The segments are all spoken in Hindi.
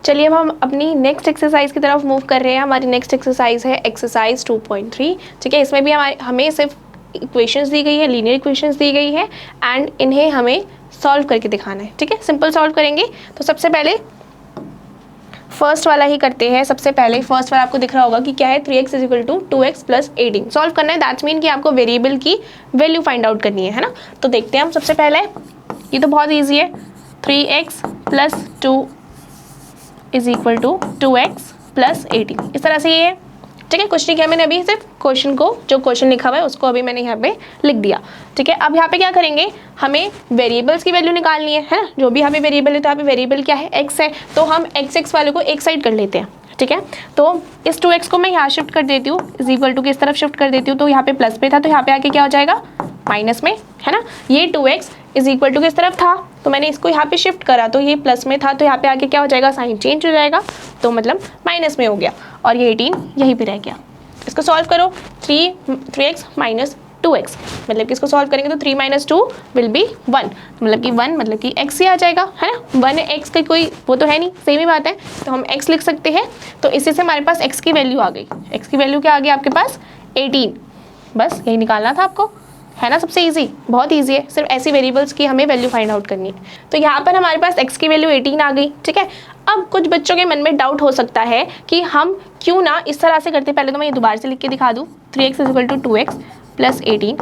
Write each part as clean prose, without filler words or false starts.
चलिए अब हम अपनी नेक्स्ट एक्सरसाइज की तरफ मूव कर रहे हैं। हमारी नेक्स्ट एक्सरसाइज है एक्सरसाइज 2.3। ठीक है, इसमें भी हमें सिर्फ इक्वेशंस दी गई है, लीनियर इक्वेशंस दी गई है एंड इन्हें हमें सॉल्व करके दिखाना है। ठीक है, सिंपल सॉल्व करेंगे। तो सबसे पहले फर्स्ट वाला ही करते हैं। सबसे पहले फर्स्ट वाला आपको दिख रहा होगा कि क्या है, 3x equal to 2x plus 18 solve करना है। दैट्स मीन कि आपको वेरिएबल की वैल्यू फाइंड आउट करनी है ना। तो देखते हैं हम सबसे पहले, ये तो बहुत ईजी है, 3x plus 2 is equal to 2x plus 18, इस तरह से ये है। ठीक है, कुछ नहीं किया मैंने अभी, सिर्फ क्वेश्चन को, जो क्वेश्चन लिखा हुआ है उसको अभी मैंने यहाँ पे लिख दिया। ठीक है, अब यहाँ पे क्या करेंगे, हमें वेरिएबल्स की वैल्यू निकालनी है ना। जो भी यहाँ पे वेरिएबल है, तो यहाँ पे वेरिएबल क्या है, x है, तो हम x वाले को एक साइड कर लेते हैं। ठीक है, तो इस 2x को मैं यहाँ शिफ्ट कर देती हूँ, इज इक्वल टू किस तरफ शिफ्ट कर देती हूँ, तो यहाँ पे प्लस पे था तो यहाँ पे आके क्या हो जाएगा, माइनस में, है ना। ये 2x इज इक्वल टू किस तरफ था, तो मैंने इसको यहाँ पे शिफ्ट करा तो ये प्लस में था, तो यहाँ पे आके क्या हो जाएगा, साइन चेंज हो जाएगा, तो मतलब माइनस में हो गया, और ये 18 यहीं पे रह गया। इसको सॉल्व करो, 3x माइनस 2x, मतलब कि इसको सॉल्व करेंगे तो 3 माइनस 2 विल बी 1, मतलब कि 1 मतलब कि x ही आ जाएगा, है ना। 1x का कोई वो तो है नहीं, सेम ही बात है, तो हम x लिख सकते हैं। तो इसी से हमारे पास x की वैल्यू आ गई। x की वैल्यू क्या आ गई आपके पास, 18। बस यही निकालना था आपको, है ना, सबसे इजी, बहुत इजी है। सिर्फ ऐसी वेरिएबल्स की हमें वैल्यू फाइंड आउट करनी है। तो यहाँ पर हमारे पास x की वैल्यू 18 आ गई। ठीक है, अब कुछ बच्चों के मन में डाउट हो सकता है कि हम क्यों ना इस तरह से करते। पहले तो मैं ये दोबारा से लिख के दिखा दूँ, 3x is equal to 2x plus 18।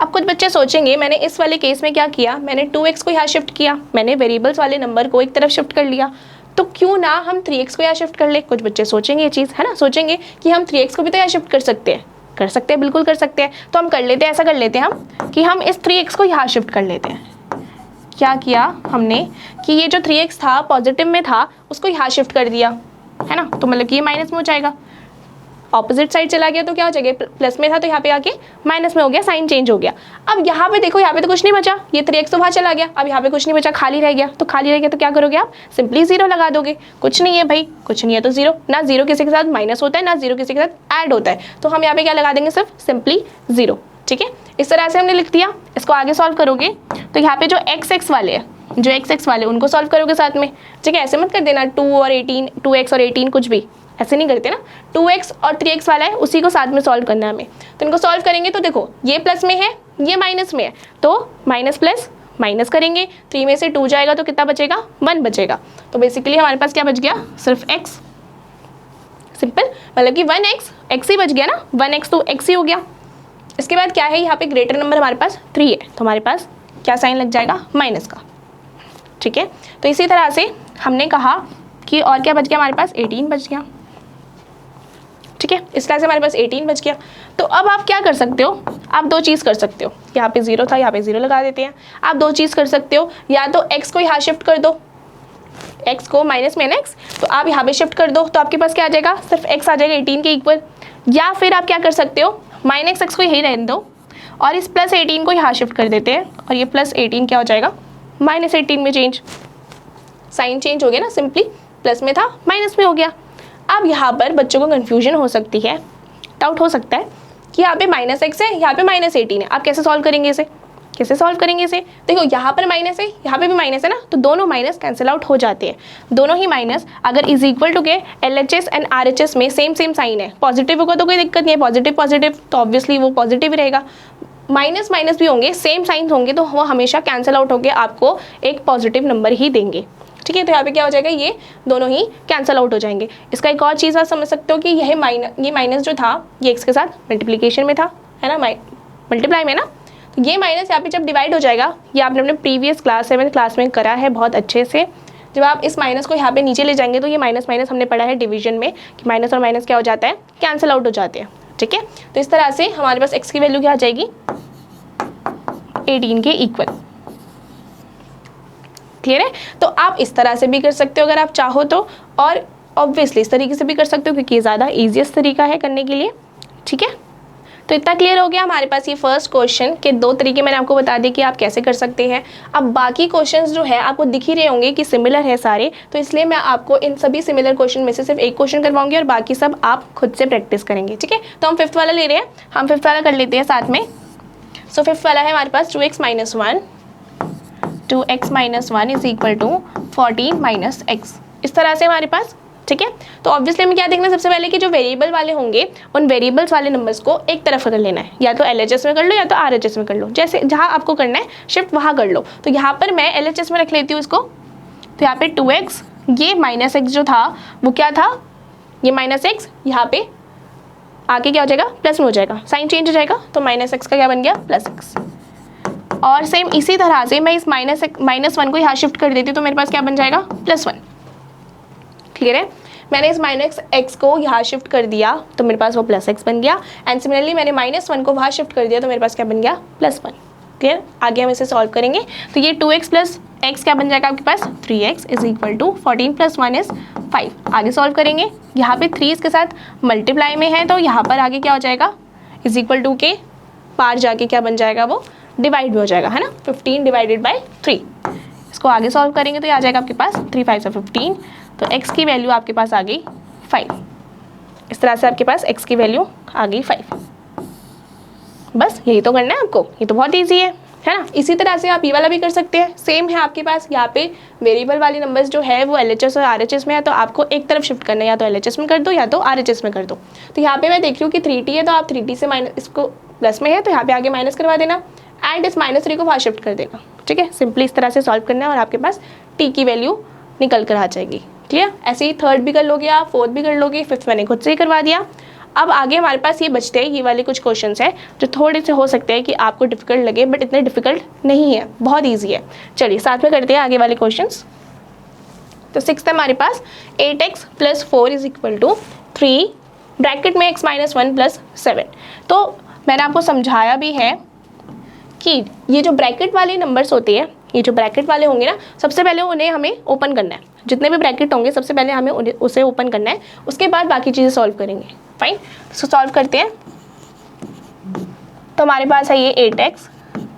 अब कुछ बच्चे सोचेंगे मैंने इस वाले केस में क्या किया, मैंने 2x को यहाँ शिफ्ट किया, मैंने वेरिएबल्स वाले नंबर को एक तरफ शिफ्ट कर लिया, तो क्यों ना हम 3x को यहाँ शिफ्ट कर ले। कुछ बच्चे सोचेंगे ये चीज़, है ना, सोचेंगे कि हम 3x को भी तो यहाँ शिफ्ट कर सकते हैं, कर सकते हैं, बिल्कुल कर सकते हैं। तो हम कर लेते हैं, ऐसा कर लेते हैं हम कि हम इस 3x को यहाँ शिफ्ट कर लेते हैं। क्या किया हमने कि ये जो 3x था पॉजिटिव में था, उसको यहाँ शिफ्ट कर दिया, है ना, तो मतलब कि ये माइनस में हो जाएगा। ऑपोजिट साइड चला गया तो क्या हो जाएगा, प्लस में था तो यहाँ पे आके माइनस में हो गया, साइन चेंज हो गया। अब यहाँ पे देखो, यहाँ पे तो कुछ नहीं बचा, ये 3x तो वहाँ चला गया, अब यहाँ पे कुछ नहीं बचा, खाली रह गया। तो खाली रह गया तो क्या करोगे आप, सिंपली 0 लगा दोगे। कुछ नहीं है भाई, कुछ नहीं है तो 0, ना 0 किसी के साथ माइनस होता है, ना 0 किसी के साथ ऐड होता है, तो हम यहाँ पे क्या लगा देंगे, सिर्फ सिंपली 0। ठीक है, इस तरह से हमने लिख दिया। इसको आगे सॉल्व करोगे तो यहाँ पे जो x वाले हैं, जो x वाले उनको सॉल्व करोगे साथ में। ठीक है, ऐसे मत कर देना 2 और 18, 2x और 18 कुछ भी ऐसे नहीं करते ना। 2x और 3x वाला है, उसी को साथ में सॉल्व करना है हमें। तो इनको सॉल्व करेंगे तो देखो, ये प्लस में है, ये माइनस में है, तो माइनस प्लस माइनस करेंगे, 3 में से 2 जाएगा तो कितना बचेगा, 1 बचेगा। तो बेसिकली हमारे पास क्या बच गया, सिर्फ x, सिंपल, मतलब कि 1x ही बच गया ना, 1x तो x ही हो गया। इसके बाद क्या है, यहाँ पे ग्रेटर नंबर हमारे पास 3 है, तो हमारे पास क्या साइन लग जाएगा, माइनस का। ठीक है, तो इसी तरह से हमने कहा कि और क्या बच गया हमारे पास, 18 बच गया। ठीक है, इस तरह से हमारे पास 18 बच गया। तो अब आप क्या कर सकते हो, आप दो चीज़ कर सकते हो, यहाँ पे 0 था, यहाँ पे 0 लगा देते हैं। आप दो चीज़ कर सकते हो, या तो x को यहाँ शिफ्ट कर दो, x को माइनस में x, तो आप यहाँ पे शिफ्ट कर दो, तो आपके पास क्या आ जाएगा, सिर्फ x आ जाएगा 18 के इक्वल। या फिर आप क्या कर सकते हो, माइनस x को यही रहने दो और इस प्लस 18 को यहाँ शिफ्ट कर देते हैं, और ये प्लस 18 क्या हो जाएगा, माइनस 18 में चेंज, साइन चेंज हो गया ना, सिंपली प्लस में था माइनस में हो गया। अब यहाँ पर बच्चों को कन्फ्यूजन हो सकती है, डाउट हो सकता है कि यहाँ पे माइनस x है, यहाँ पे माइनस 18 है, आप कैसे सॉल्व करेंगे इसे, कैसे सॉल्व करेंगे इसे। देखो यहाँ पर माइनस है, यहाँ पे भी माइनस है ना, तो दोनों माइनस कैंसिल आउट हो जाते हैं। दोनों ही माइनस अगर इज इक्वल टू के LHS एंड RHS में सेम साइन है, पॉजिटिव होगा तो कोई दिक्कत नहीं है, पॉजिटिव तो ऑब्वियसली वो पॉजिटिव ही रहेगा। माइनस माइनस भी होंगे, सेम साइन होंगे, तो वो हमेशा कैंसिल आउट होकर आपको एक पॉजिटिव नंबर ही देंगे। ठीक है, तो यहाँ पे क्या हो जाएगा, ये दोनों ही कैंसिल आउट हो जाएंगे। इसका एक और चीज़ आप समझ सकते हो कि ये माइनस जो था ये x के साथ मल्टीप्लिकेशन में था, है ना, मल्टीप्लाई में ना, तो ये माइनस यहाँ पे जब डिवाइड हो जाएगा, ये आपने अपने प्रीवियस क्लास 7th क्लास में करा है बहुत अच्छे से। जब आप इस माइनस को यहाँ पे नीचे ले जाएंगे तो ये माइनस माइनस हमने पढ़ा है डिवीजन में कि माइनस और माइनस क्या हो जाता है, कैंसिल आउट हो जाते हैं। ठीक है, तो इस तरह से हमारे पास x की वैल्यू क्या आ जाएगी, 18 के इक्वल। क्लियर है, तो आप इस तरह से भी कर सकते हो अगर आप चाहो तो, और ऑब्वियसली इस तरीके से भी कर सकते हो क्योंकि ये ज़्यादा ईजीएस्ट तरीका है करने के लिए। ठीक है, तो इतना क्लियर हो गया हमारे पास ये फर्स्ट क्वेश्चन के दो तरीके मैंने आपको बता दिए कि आप कैसे कर सकते हैं। अब बाकी क्वेश्चंस जो है आपको दिख ही रहे होंगे कि सिमिलर है सारे, तो इसलिए मैं आपको इन सभी सिमिलर क्वेश्चन में से सिर्फ एक क्वेश्चन करवाऊंगी और बाकी सब आप खुद से प्रैक्टिस करेंगे। ठीक है, तो हम 5th वाला ले रहे हैं, हम 5th वाला कर लेते हैं साथ में। सो 5th वाला है हमारे पास 2x - 1 2x - 1 is equal to 14 - x। इस तरह से हमारे पास, ठीक है। तो ऑब्वियसली हमें क्या देखना है, सबसे पहले कि जो वेरिएबल वाले होंगे उन वेरिएबल्स वाले नंबर्स को एक तरफ कर लेना है, या तो LHS में कर लो या तो RHS में कर लो, जैसे जहाँ आपको करना है शिफ्ट वहाँ कर लो। तो यहाँ पर मैं LHS में रख लेती हूँ इसको, तो यहाँ पे 2x, ये -x जो था वो क्या था, ये -x, यहाँ पे आगे क्या हो जाएगा, प्लस में हो जाएगा, साइन चेंज हो जाएगा, तो -x का क्या बन गया, +x। और सेम इसी तरह से मैं इस -1 को यहाँ शिफ्ट कर देती हूँ, तो मेरे पास क्या बन जाएगा, +1। क्लियर है। मैंने इस -x को यहाँ शिफ्ट कर दिया तो मेरे पास वो +x बन गया, एंड सिमिलरली मैंने -1 को वहाँ शिफ्ट कर दिया तो मेरे पास क्या बन गया, +1। क्लियर। आगे हम इसे सॉल्व करेंगे, तो ये 2x + x क्या बन जाएगा आपके पास, 3x = 14 + 1 = 5। आगे सॉल्व करेंगे, यहाँ पे 3 इसके साथ मल्टीप्लाई में है, तो यहाँ पर आगे क्या हो जाएगा, = के पार जाके क्या बन जाएगा, वो डिवाइड में हो जाएगा, है ना, 15 / 3। इसको आगे सॉल्व करेंगे तो ये आ जाएगा आपके पास 3 × 5 = 15, तो x की वैल्यू आपके पास आ गई 5। इस तरह से आपके पास x की वैल्यू आ गई 5। बस यही तो करना है आपको, ये तो बहुत ईजी है ना। इसी तरह से आप ये वाला भी कर सकते हैं, सेम है आपके पास। यहाँ पे वेरिएबल वाले नंबर्स जो है वो LHS और RHS में है, तो आपको एक तरफ शिफ्ट करना है, या तो LHS में कर दो या तो RHS में कर दो। तो यहाँ पे मैं देख रही हूँ कि 3t है, तो आप 3t से माइनस, इसको प्लस में है तो यहाँ पे आगे माइनस करवा देना, एंड इस -3 को वहाँ शिफ्ट कर देना, ठीक है। सिंपली इस तरह से सॉल्व करना है और आपके पास t की वैल्यू निकल कर आ जाएगी। क्लियर। ऐसे ही थर्ड भी कर लोगे आप, फोर्थ भी कर लोगे, फिफ्थ मैंने खुद से ही करवा दिया। अब आगे हमारे पास ये बचते हैं, ये वाले कुछ क्वेश्चंस हैं जो थोड़े से हो सकते हैं कि आपको डिफिकल्ट लगे, बट इतने डिफिकल्ट नहीं है, बहुत ईजी है। चलिए साथ में करते हैं आगे वाले क्वेश्चंस। तो 6th है हमारे पास 8x + 4 = 3 ब्रैकेट में x - 1 + 7। तो मैंने आपको समझाया भी है कि ये जो ब्रैकेट वाले नंबर्स होते हैं, ये जो ब्रैकेट वाले होंगे ना, सबसे पहले उन्हें हमें ओपन करना है। जितने भी ब्रैकेट होंगे सबसे पहले हमें उसे ओपन करना है, उसके बाद बाकी चीज़ें सॉल्व करेंगे। फाइन, इसको सॉल्व करते हैं। तो हमारे पास है ये 8x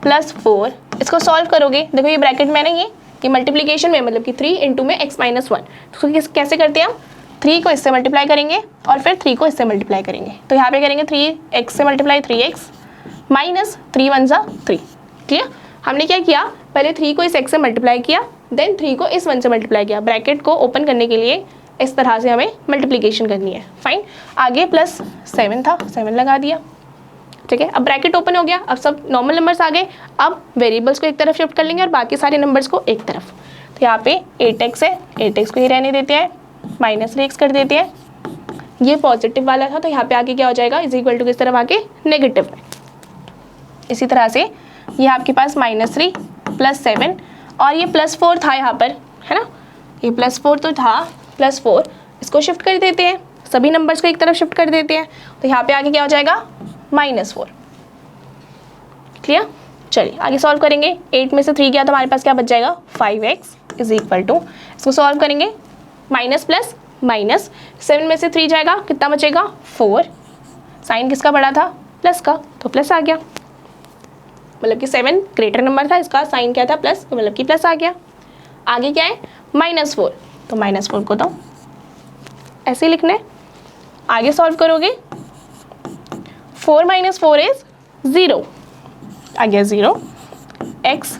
+ 4, इसको सॉल्व करोगे, देखो ये ब्रैकेट में ना, ये मल्टीप्लिकेशन में, मतलब कि 3 × में x - 1। तो कैसे करते हैं हम, 3 को इससे मल्टीप्लाई करेंगे और फिर 3 को इससे मल्टीप्लाई करेंगे। तो यहाँ पे करेंगे 3x से मल्टीप्लाई 3x माइनस 3 × 1 = 3। क्लियर। हमने क्या किया, पहले 3 को इस x से मल्टीप्लाई किया, देन 3 को इस 1 से मल्टीप्लाई किया। ब्रैकेट को ओपन करने के लिए इस तरह से हमें मल्टीप्लिकेशन करनी है। फाइन, आगे +7 था, 7 लगा दिया, ठीक है। अब ब्रैकेट ओपन हो गया, अब सब नॉर्मल नंबर्स आ गए। अब वेरिएबल्स को एक तरफ शिफ्ट कर लेंगे और बाकी सारे नंबर्स को एक तरफ। तो यहाँ पे 8x है, 8x को ही रहने देते हैं, -3x कर देते हैं। ये पॉजिटिव वाला था, तो यहाँ पे आगे क्या हो जाएगा, = किस तरफ आके नेगेटिव में। इसी तरह से ये आपके पास -3 + 7 और ये +4 था यहाँ पर, है ना, ये +4 तो था, +4 इसको शिफ्ट कर देते हैं, सभी नंबर्स को एक तरफ शिफ्ट कर देते हैं। तो यहाँ पे आगे क्या हो जाएगा, -4। क्लियर। चलिए आगे सॉल्व करेंगे। 8 में से 3 गया तो हमारे पास क्या बच जाएगा, 5x = इसको सॉल्व करेंगे, माइनस प्लस माइनस, 7 में से 3 जाएगा, कितना बचेगा, 4। साइन किसका बड़ा था, प्लस का, तो प्लस आ गया, मतलब कि 7 ग्रेटर नंबर था, इसका साइन क्या था, प्लस, तो मतलब कि प्लस आ गया। आगे क्या है, -4, तो -4 को तो ऐसे ही लिखना है। आगे सॉल्व करोगे, 4 - 4 = 0, आ गया 0, x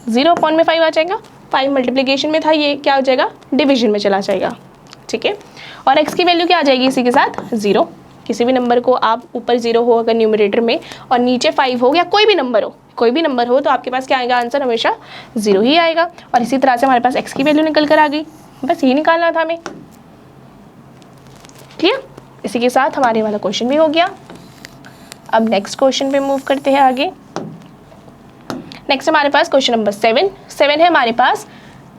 0/5 आ जाएगा। 5 मल्टीप्लिकेशन में था, ये क्या हो जाएगा, डिवीजन में चला जाएगा, ठीक है। और x की वैल्यू क्या आ जाएगी इसी के साथ, 0। किसी भी नंबर को आप ऊपर 0 हो अगर न्यूमरेटर में और नीचे 5 हो, या कोई भी नंबर हो, तो आपके पास क्या आएगा, आंसर हमेशा 0 ही आएगा। और इसी तरह से हमारे पास x की वैल्यू निकल कर आ गई, बस यही निकालना था हमें। क्लियर। इसी के साथ हमारे वाला क्वेश्चन भी हो गया। अब नेक्स्ट क्वेश्चन पे मूव करते हैं आगे। नेक्स्ट हमारे पास क्वेश्चन नंबर 7 है हमारे पास,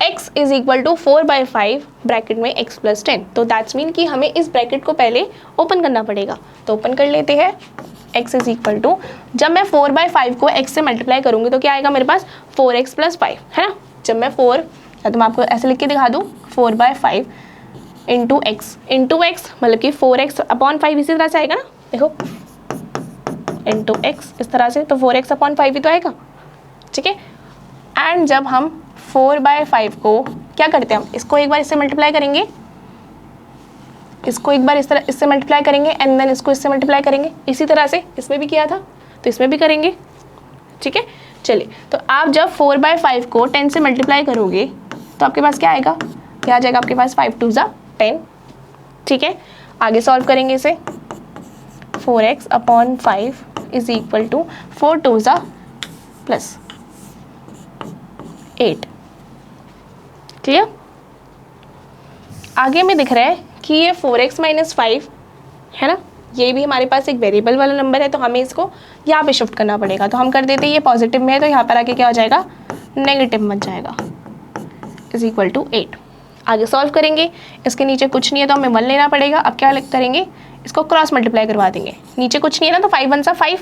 x = 4/5 ब्रैकेट में x + 10। तो दैट्स मीन कि हमें इस ब्रैकेट को पहले ओपन करना पड़ेगा, तो ओपन कर लेते हैं। x = जब मैं 4/5 को x से मल्टीप्लाई करूँगी तो क्या आएगा मेरे पास, 4x + 5, है ना। जब मैं 4, या तो मैं आपको ऐसे लिख के दिखा दूँ, 4/5 × x मतलब कि 4x/5 इसी तरह से आएगा ना, देखो × x इस तरह से, तो 4x/5 ही तो आएगा, ठीक है। एंड जब हम 4/5 को क्या करते हैं, हम इसको एक बार इससे मल्टीप्लाई करेंगे, इसको एक बार इस तरह इससे मल्टीप्लाई करेंगे, एंड देन इसको इससे मल्टीप्लाई करेंगे। इसी तरह से इसमें भी किया था तो इसमें भी करेंगे, ठीक है। चलिए, तो आप जब 4/5 को 10 से मल्टीप्लाई करोगे तो आपके पास क्या आएगा, क्या आ जाएगा आपके पास 5 2 ज़ा 10। ठीक है, आगे सॉल्व करेंगे इसे। 4x upon 5 is equal to 4 2 ज़ा प्लस 8। क्लियर? आगे में दिख रहा है कि ये 4x माइनस 5 है ना, ये भी हमारे पास एक वेरिएबल वाला नंबर है, तो हमें इसको यहाँ पे शिफ्ट करना पड़ेगा। तो हम कर देते हैं, ये पॉजिटिव में है तो यहाँ पर आके क्या हो जाएगा, नेगेटिव बन जाएगा, इज इक्वल टू 8। आगे सॉल्व करेंगे, इसके नीचे कुछ नहीं है तो हमें 1 लेना पड़ेगा। अब क्या करेंगे, इसको क्रॉस मल्टीप्लाई करवा देंगे। नीचे कुछ नहीं है ना, तो 5 1 सा 5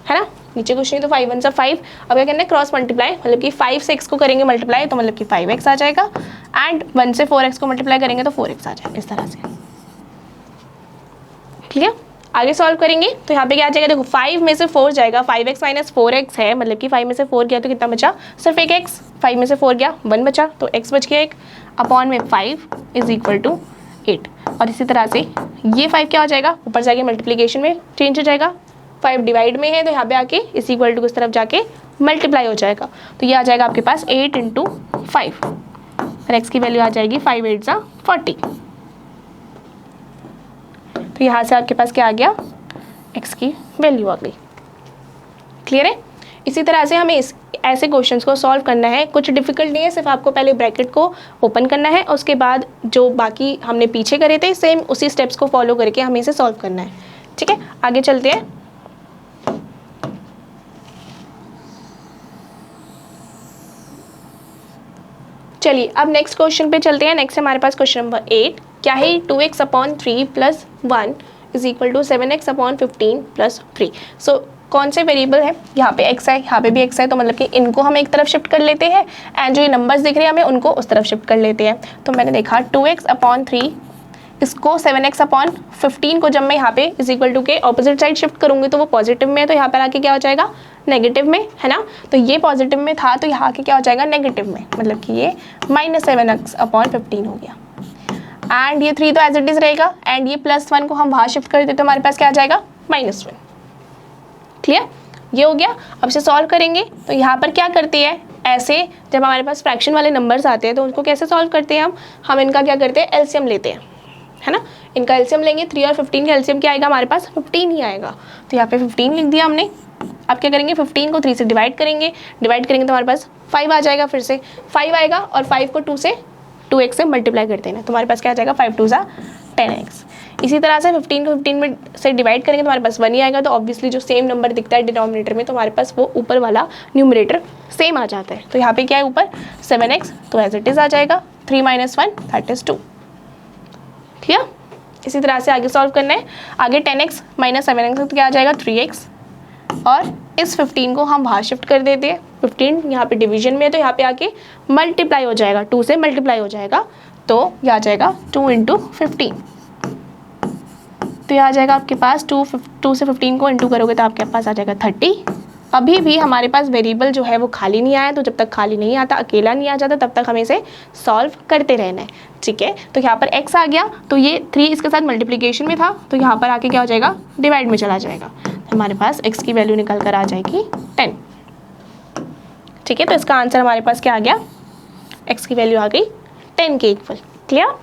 है ना, नीचे कुछ नहीं तो 5 1 सा 5। अब क्या करना है, क्रॉस मल्टीप्लाई, मतलब कि 5 से x को करेंगे मल्टीप्लाई तो मतलब कि 5x आ जाएगा, एंड 1 से 4x को मल्टीप्लाई करेंगे तो 4x आ जाएगा, इस तरह से। क्लियर? आगे सॉल्व करेंगे तो यहाँ पे क्या आ जाएगा, देखो 5 में से 4 जाएगा, 5x माइनस 4x है, मतलब कि 5 में से 4 गया तो कितना बचा, सिर्फ एक x। 5 में से 4 गया 1 बचा, तो x बच गया 1 अपॉन में 5 इज इक्वल टू 8। और इसी तरह से ये 5 क्या हो जाएगा, ऊपर जाके मल्टीप्लीकेशन में चेंज हो जाएगा। 5 डिवाइड में है तो यहाँ पे आके इस इक्वल टू किस तरफ जाके मल्टीप्लाई हो जाएगा, तो ये आ जाएगा आपके पास 8 × 5 और x की वैल्यू आ जाएगी 5 8 ज़ा 40। तो यहाँ से आपके पास क्या आ गया, x की वैल्यू आ गई। क्लियर है? इसी तरह से हमें ऐसे क्वेश्चंस को सॉल्व करना है, कुछ डिफिकल्ट नहीं है, सिर्फ आपको पहले ब्रैकेट को ओपन करना है, उसके बाद जो बाकी हमने पीछे करे थे सेम उसी स्टेप्स को फॉलो करके हमें इसे सॉल्व करना है। ठीक है, आगे चलते हैं। चलिए अब नेक्स्ट क्वेश्चन पे चलते हैं। नेक्स्ट हमारे पास क्वेश्चन नंबर 8 क्या है, 2x upon 3 plus 1 is equal to 7x upon 15 plus 3। So कौन से वेरिएबल है, यहाँ पे x है, यहाँ पे भी x है, तो मतलब कि इनको हम एक तरफ शिफ्ट कर लेते हैं, एंड जो ये नंबर्स दिख रहे हैं हमें उनको उस तरफ शिफ्ट कर लेते हैं। तो मैंने देखा 2x अपॉन 3, इसको 7x अपॉन 15 को जब मैं यहाँ पे इज इक्वल टू के ऑपोजिट साइड शिफ्ट करूँगी तो वो पॉजिटिव में है, तो यहाँ पर आके क्या हो जाएगा, नेगेटिव में, है ना। तो ये पॉजिटिव में था तो यहाँ के क्या हो जाएगा, नेगेटिव में, मतलब कि ये -7x अपॉन 15 हो गया। एंड ये 3 तो एज इट इज रहेगा, एंड ये +1 को हम वहाँ शिफ्ट कर देते तो हमारे पास क्या आ जाएगा, -1। क्लियर? ये हो गया। अब इसे सॉल्व करेंगे तो यहाँ पर क्या करते हैं, ऐसे जब हमारे पास फ्रैक्शन वाले नंबर्स आते हैं तो उनको कैसे सॉल्व करते हैं हम इनका क्या करते हैं, एलसीएम लेते हैं, है ना। इनका एलसीएम लेंगे, 3 और 15 का एलसीएम क्या आएगा हमारे पास, 15 ही आएगा। तो यहाँ पे 15 लिख दिया हमने। अब क्या करेंगे, 15 को 3 से डिवाइड करेंगे तो हमारे पास 5 आ जाएगा, फिर से 5 आएगा, और 5 को 2x से मल्टीप्लाई करते हैं ना, तो हमारे पास क्या आ जाएगा, 5 2 ज़ा 10x। इसी तरह से 15 को 15 में से डिवाइड करेंगे तो हमारे पास 1 ही आएगा, तो ऑब्वियसली जो सेम नंबर दिखता है डिनोमिनेटर में तो हमारे पास वो ऊपर वाला न्यूमरेटर सेम आ जाता है। तो यहाँ पे क्या है ऊपर 7x, तो एज इट इज़ आ जाएगा, 3 - 1 दैट इज़ 2। क्लियर? इसी तरह से आगे सॉल्व करना है। आगे 10x - 7x तो क्या आ जाएगा, 3x, और इस 15 को हम बाहर शिफ्ट कर देते हैं। 15 यहाँ पे डिवीजन में है तो यहाँ पे आके मल्टीप्लाई हो जाएगा, 2 से मल्टीप्लाई हो जाएगा, तो यह आ जाएगा 2 × 15। तो यह आ जाएगा आपके पास 2 से 15 को इंटू करोगे तो आपके पास आ जाएगा 30। अभी भी हमारे पास वेरिएबल जो है वो खाली नहीं आया, तो जब तक खाली नहीं आता, अकेला नहीं आ जाता, तब तक हमें इसे सॉल्व करते रहना है। ठीक है, तो यहाँ पर x आ गया, तो ये 3 इसके साथ मल्टीप्लिकेशन में था, तो यहाँ पर आके क्या हो जाएगा, डिवाइड में चला जाएगा, तो हमारे पास x की वैल्यू निकल कर आ जाएगी 10। ठीक है, तो इसका आंसर हमारे पास क्या आ गया, x की वैल्यू आ गई 10 के इक्वल। क्लियर?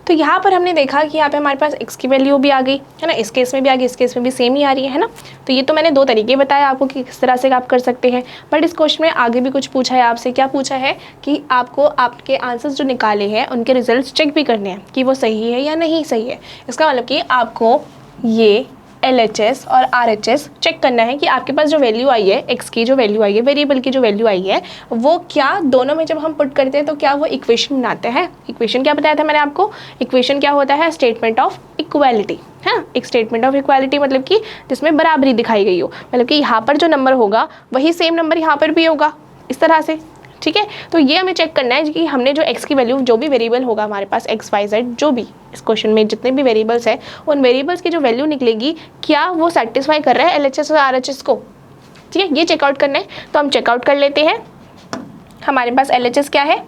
तो यहाँ पर हमने देखा कि यहाँ पे हमारे पास x की वैल्यू भी आ गई, है ना, इस केस में भी आ गई, इस केस में भी सेम ही आ रही है ना। तो ये तो मैंने 2 तरीके बताए आपको कि किस तरह से आप कर सकते हैं, बट इस क्वेश्चन में आगे भी कुछ पूछा है आपसे। क्या पूछा है कि आपको आपके आंसर्स जो निकाले हैं उनके रिजल्ट्स चेक भी करने हैं कि वो सही है या नहीं सही है। इसका मतलब कि आपको ये LHS और RHS चेक करना है कि आपके पास जो वैल्यू आई है, x की जो वैल्यू आई है, वेरिएबल की जो वैल्यू आई है, वो क्या दोनों में जब हम पुट करते हैं तो क्या वो इक्वेशन बनाते हैं। इक्वेशन क्या बताया था मैंने आपको, इक्वेशन क्या होता है, स्टेटमेंट ऑफ इक्वालिटी, है। एक स्टेटमेंट ऑफ इक्वालिटी मतलब कि जिसमें बराबरी दिखाई गई हो, मतलब कि यहाँ पर जो नंबर होगा वही सेम नंबर यहाँ पर भी होगा, इस तरह से। ठीक है, तो ये हमें चेक करना है कि हमने जो x की वैल्यू, जो भी वेरिएबल होगा हमारे पास x y z, जो भी इस क्वेश्चन में जितने भी वेरिएबल्स हैं, उन वेरिएबल्स की जो वैल्यू निकलेगी क्या वो सेटिस्फाई कर रहा है LHS और RHS को। ठीक है, ये चेकआउट करना है, तो हम चेकआउट कर लेते हैं। हमारे पास LHS क्या है,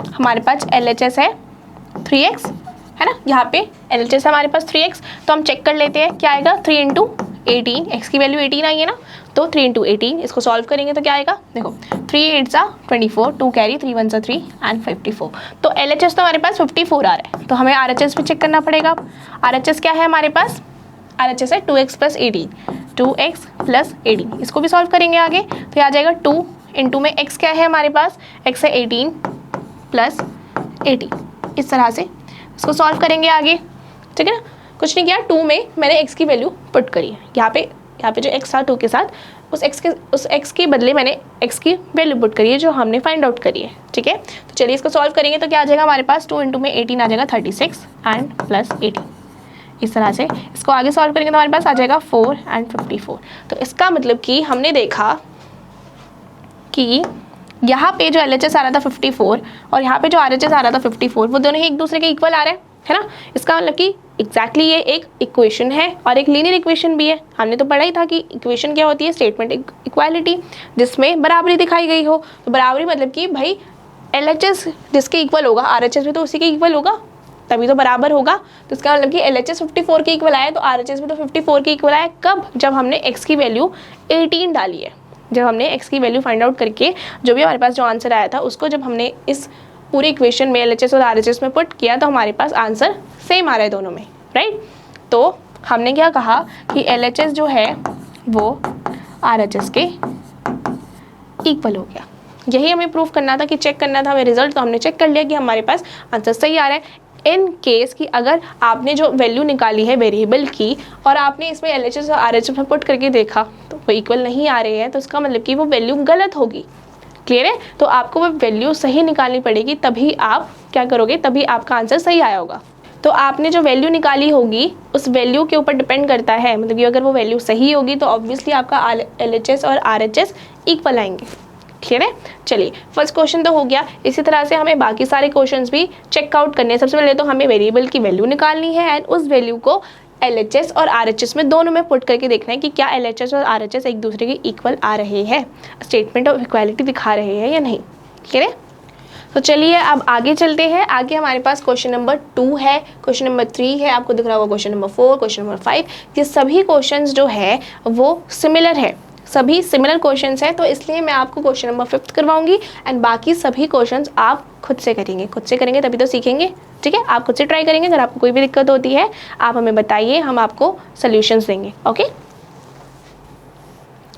हमारे पास LHS है 3x है ना। यहाँ पे LHS है हमारे पास 3x, तो हम चेक कर लेते हैं क्या आएगा। 3 इंटू 18, x की वैल्यू 18 आई है ना, तो 3 इंटू 18 इसको सॉल्व करेंगे तो क्या आएगा, देखो 3 8 सा 24, 2 कैरी 3 1 सा 3 एंड 54। तो LHS तो हमारे पास 54 आ रहा है, तो हमें RHS भी चेक करना पड़ेगा। RHS क्या है हमारे पास, RHS है 2x प्लस 18, 2x प्लस 18, इसको भी सॉल्व करेंगे आगे तो ये आ जाएगा 2 इंटू में x क्या है हमारे पास, x है 18 प्लस 18, इस तरह से इसको सॉल्व करेंगे आगे, ठीक है ना। कुछ नहीं किया, 2 में मैंने x की वैल्यू पुट करी है, यहाँ पे जो x था 2 के साथ, उस x के बदले मैंने x की वैल्यू पुट करी है जो हमने फाइंड आउट करी है, ठीक है। तो चलिए इसको सॉल्व करेंगे तो क्या आ जाएगा हमारे पास, 2 इंटू में 18 आ जाएगा 36 एंड प्लस 18, इस तरह से इसको आगे सॉल्व करेंगे तो हमारे पास आ जाएगा 4 एंड 54। तो इसका मतलब कि हमने देखा कि यहाँ पे जो LHS आ रहा था 54 और यहाँ पे जो RHS आ रहा था 54, वो दोनों ही एक दूसरे के इक्वल आ रहे हैं, है ना। इसका मतलब कि एग्जैक्टली ये एक इक्वेशन है और एक लीनियर इक्वेशन भी है। हमने तो पढ़ा ही था कि इक्वेशन क्या होती है, स्टेटमेंट इक्वालिटी, जिसमें बराबरी दिखाई गई हो। तो बराबरी मतलब कि भाई LHS जिसके इक्वल होगा RHS भी तो उसी के इक्वल होगा, तभी तो बराबर होगा। तो इसका मतलब कि LHS 54 के इक्वल आया तो RHS भी तो 54 के इक्वल आया। कब, जब हमने x की वैल्यू 18 डाली है, जब हमने x की वैल्यू फाइंड आउट करके जो भी हमारे पास जो आंसर आया था उसको जब हमने इस पूरी इक्वेशन में LHS और RHS में पुट किया तो हमारे पास आंसर सेम आ रहा है दोनों में, राइट। तो हमने क्या कहा कि LHS जो है वो RHS के इक्वल हो गया। यही हमें प्रूफ करना था, कि चेक करना था हमें रिजल्ट, तो हमने चेक कर लिया कि हमारे पास आंसर सही आ रहा है। इन केस कि अगर आपने जो वैल्यू निकाली है वेरिएबल की और आपने इसमें LHS और RHS में पुट करके देखा तो वो इक्वल नहीं आ रहे हैं, तो इसका मतलब कि वो वैल्यू गलत होगी। क्लियर है। तो आपको वो वैल्यू सही निकालनी पड़ेगी, तभी आप क्या करोगे, तभी आपका आंसर सही आया होगा। तो आपने जो वैल्यू निकाली होगी उस वैल्यू के ऊपर डिपेंड करता है, मतलब कि अगर वो वैल्यू सही होगी तो ऑब्वियसली आपका LHS और RHS इक्वल आएंगे। क्लियर है। चलिए फर्स्ट क्वेश्चन तो हो गया। इसी तरह से हमें बाकी सारे क्वेश्चंस भी चेकआउट करने हैं। सबसे पहले तो हमें वेरिएबल की वैल्यू निकालनी है एंड उस वैल्यू को LHS और RHS में दोनों में पुट करके देखना है कि क्या LHS और RHS एक दूसरे के इक्वल आ रहे हैं, स्टेटमेंट ऑफ इक्वालिटी दिखा रहे हैं या नहीं। क्लियर है। तो चलिए अब आगे चलते हैं। आगे हमारे पास क्वेश्चन नंबर 2 है, क्वेश्चन नंबर 3 है, आपको दिख रहा होगा क्वेश्चन नंबर 4, क्वेश्चन नंबर 5। ये सभी क्वेश्चंस जो है वो सिमिलर है, सभी सिमिलर क्वेश्चंस हैं, तो इसलिए मैं आपको क्वेश्चन नंबर 5 करवाऊंगी एंड बाकी सभी क्वेश्चंस आप खुद से करेंगे तभी तो सीखेंगे। ठीक है, आप खुद से ट्राई करेंगे। अगर आपको कोई भी दिक्कत होती है आप हमें बताइए, हम आपको सॉल्यूशंस देंगे। ओके,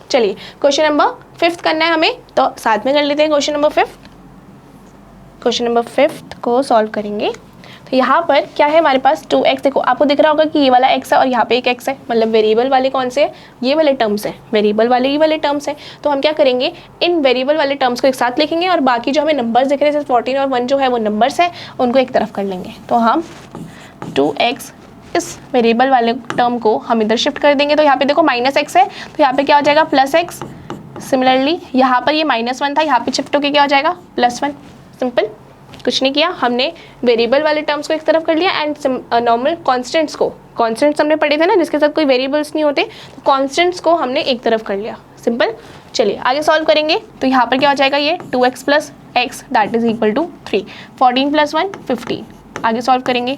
चलिए क्वेश्चन नंबर 5 करना है हमें, तो साथ में कर लेते हैं क्वेश्चन नंबर 5। क्वेश्चन नंबर 5 को सॉल्व करेंगे। तो यहाँ पर क्या है हमारे पास 2x, देखो आपको दिख रहा होगा कि ये वाला x है और यहाँ पे एक x है, मतलब वेरिएबल वाले कौन से हैं, ये वाले टर्म्स हैं, वेरिएबल वाले ही वाले टर्म्स हैं। तो हम क्या करेंगे, इन वेरिएबल वाले टर्म्स को एक साथ लिखेंगे और बाकी जो हमें नंबर्स दिख रहे हैं जैसे 14 और 1 जो है वो नंबर्स हैं, उनको एक तरफ कर लेंगे। तो हम 2x इस वेरिएबल वाले टर्म को हम इधर शिफ्ट कर देंगे। तो यहाँ पे देखो -x है, तो यहाँ पे क्या हो जाएगा +x। सिमिलरली यहाँ पर ये -1 था, यहाँ पे शिफ्ट होकर क्या हो जाएगा +1। सिंपल, कुछ नहीं किया, हमने वेरिएबल वाले टर्म्स को एक तरफ कर लिया एंड नॉर्मल कॉन्स्टेंट्स को, कॉन्स्टेंट्स हमने पढ़े थे ना जिसके साथ कोई वेरिएबल्स नहीं होते, तो कॉन्स्टेंट्स को हमने एक तरफ कर लिया। सिंपल, चलिए आगे सॉल्व करेंगे। तो यहाँ पर क्या हो जाएगा, ये 2x + x that is equal to 3, 14 + 1 15। आगे सॉल्व करेंगे,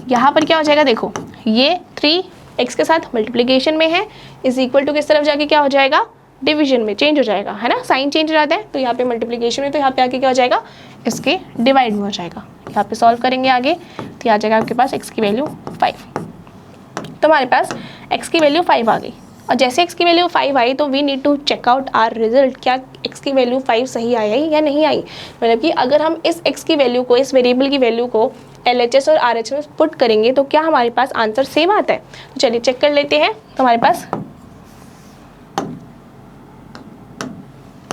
यहाँ पर क्या हो जाएगा, देखो ये 3x के साथ मल्टीप्लिकेशन में है, इज इक्वल टू किस तरफ जाके क्या हो जाएगा, डिवीजन में चेंज हो जाएगा, है ना, साइन चेंज हो जाता है। तो यहाँ पे मल्टीप्लिकेशन में, तो यहाँ पे आके क्या हो जाएगा, इसके डिवाइड में हो जाएगा। यहाँ पे सॉल्व करेंगे आगे, तो आ जाएगा आपके पास x की वैल्यू 5। तो हमारे पास x की वैल्यू 5 आ गई, और जैसे x की वैल्यू 5 आई तो we need to check out our result, क्या x की वैल्यू 5 सही आई या नहीं आई। मतलब कि अगर हम इस x की वैल्यू को, इस वेरिएबल की वैल्यू को LHS और RHS में पुट करेंगे तो क्या हमारे पास आंसर सेम आता है। तो चलिए चेक कर लेते हैं। तो हमारे पास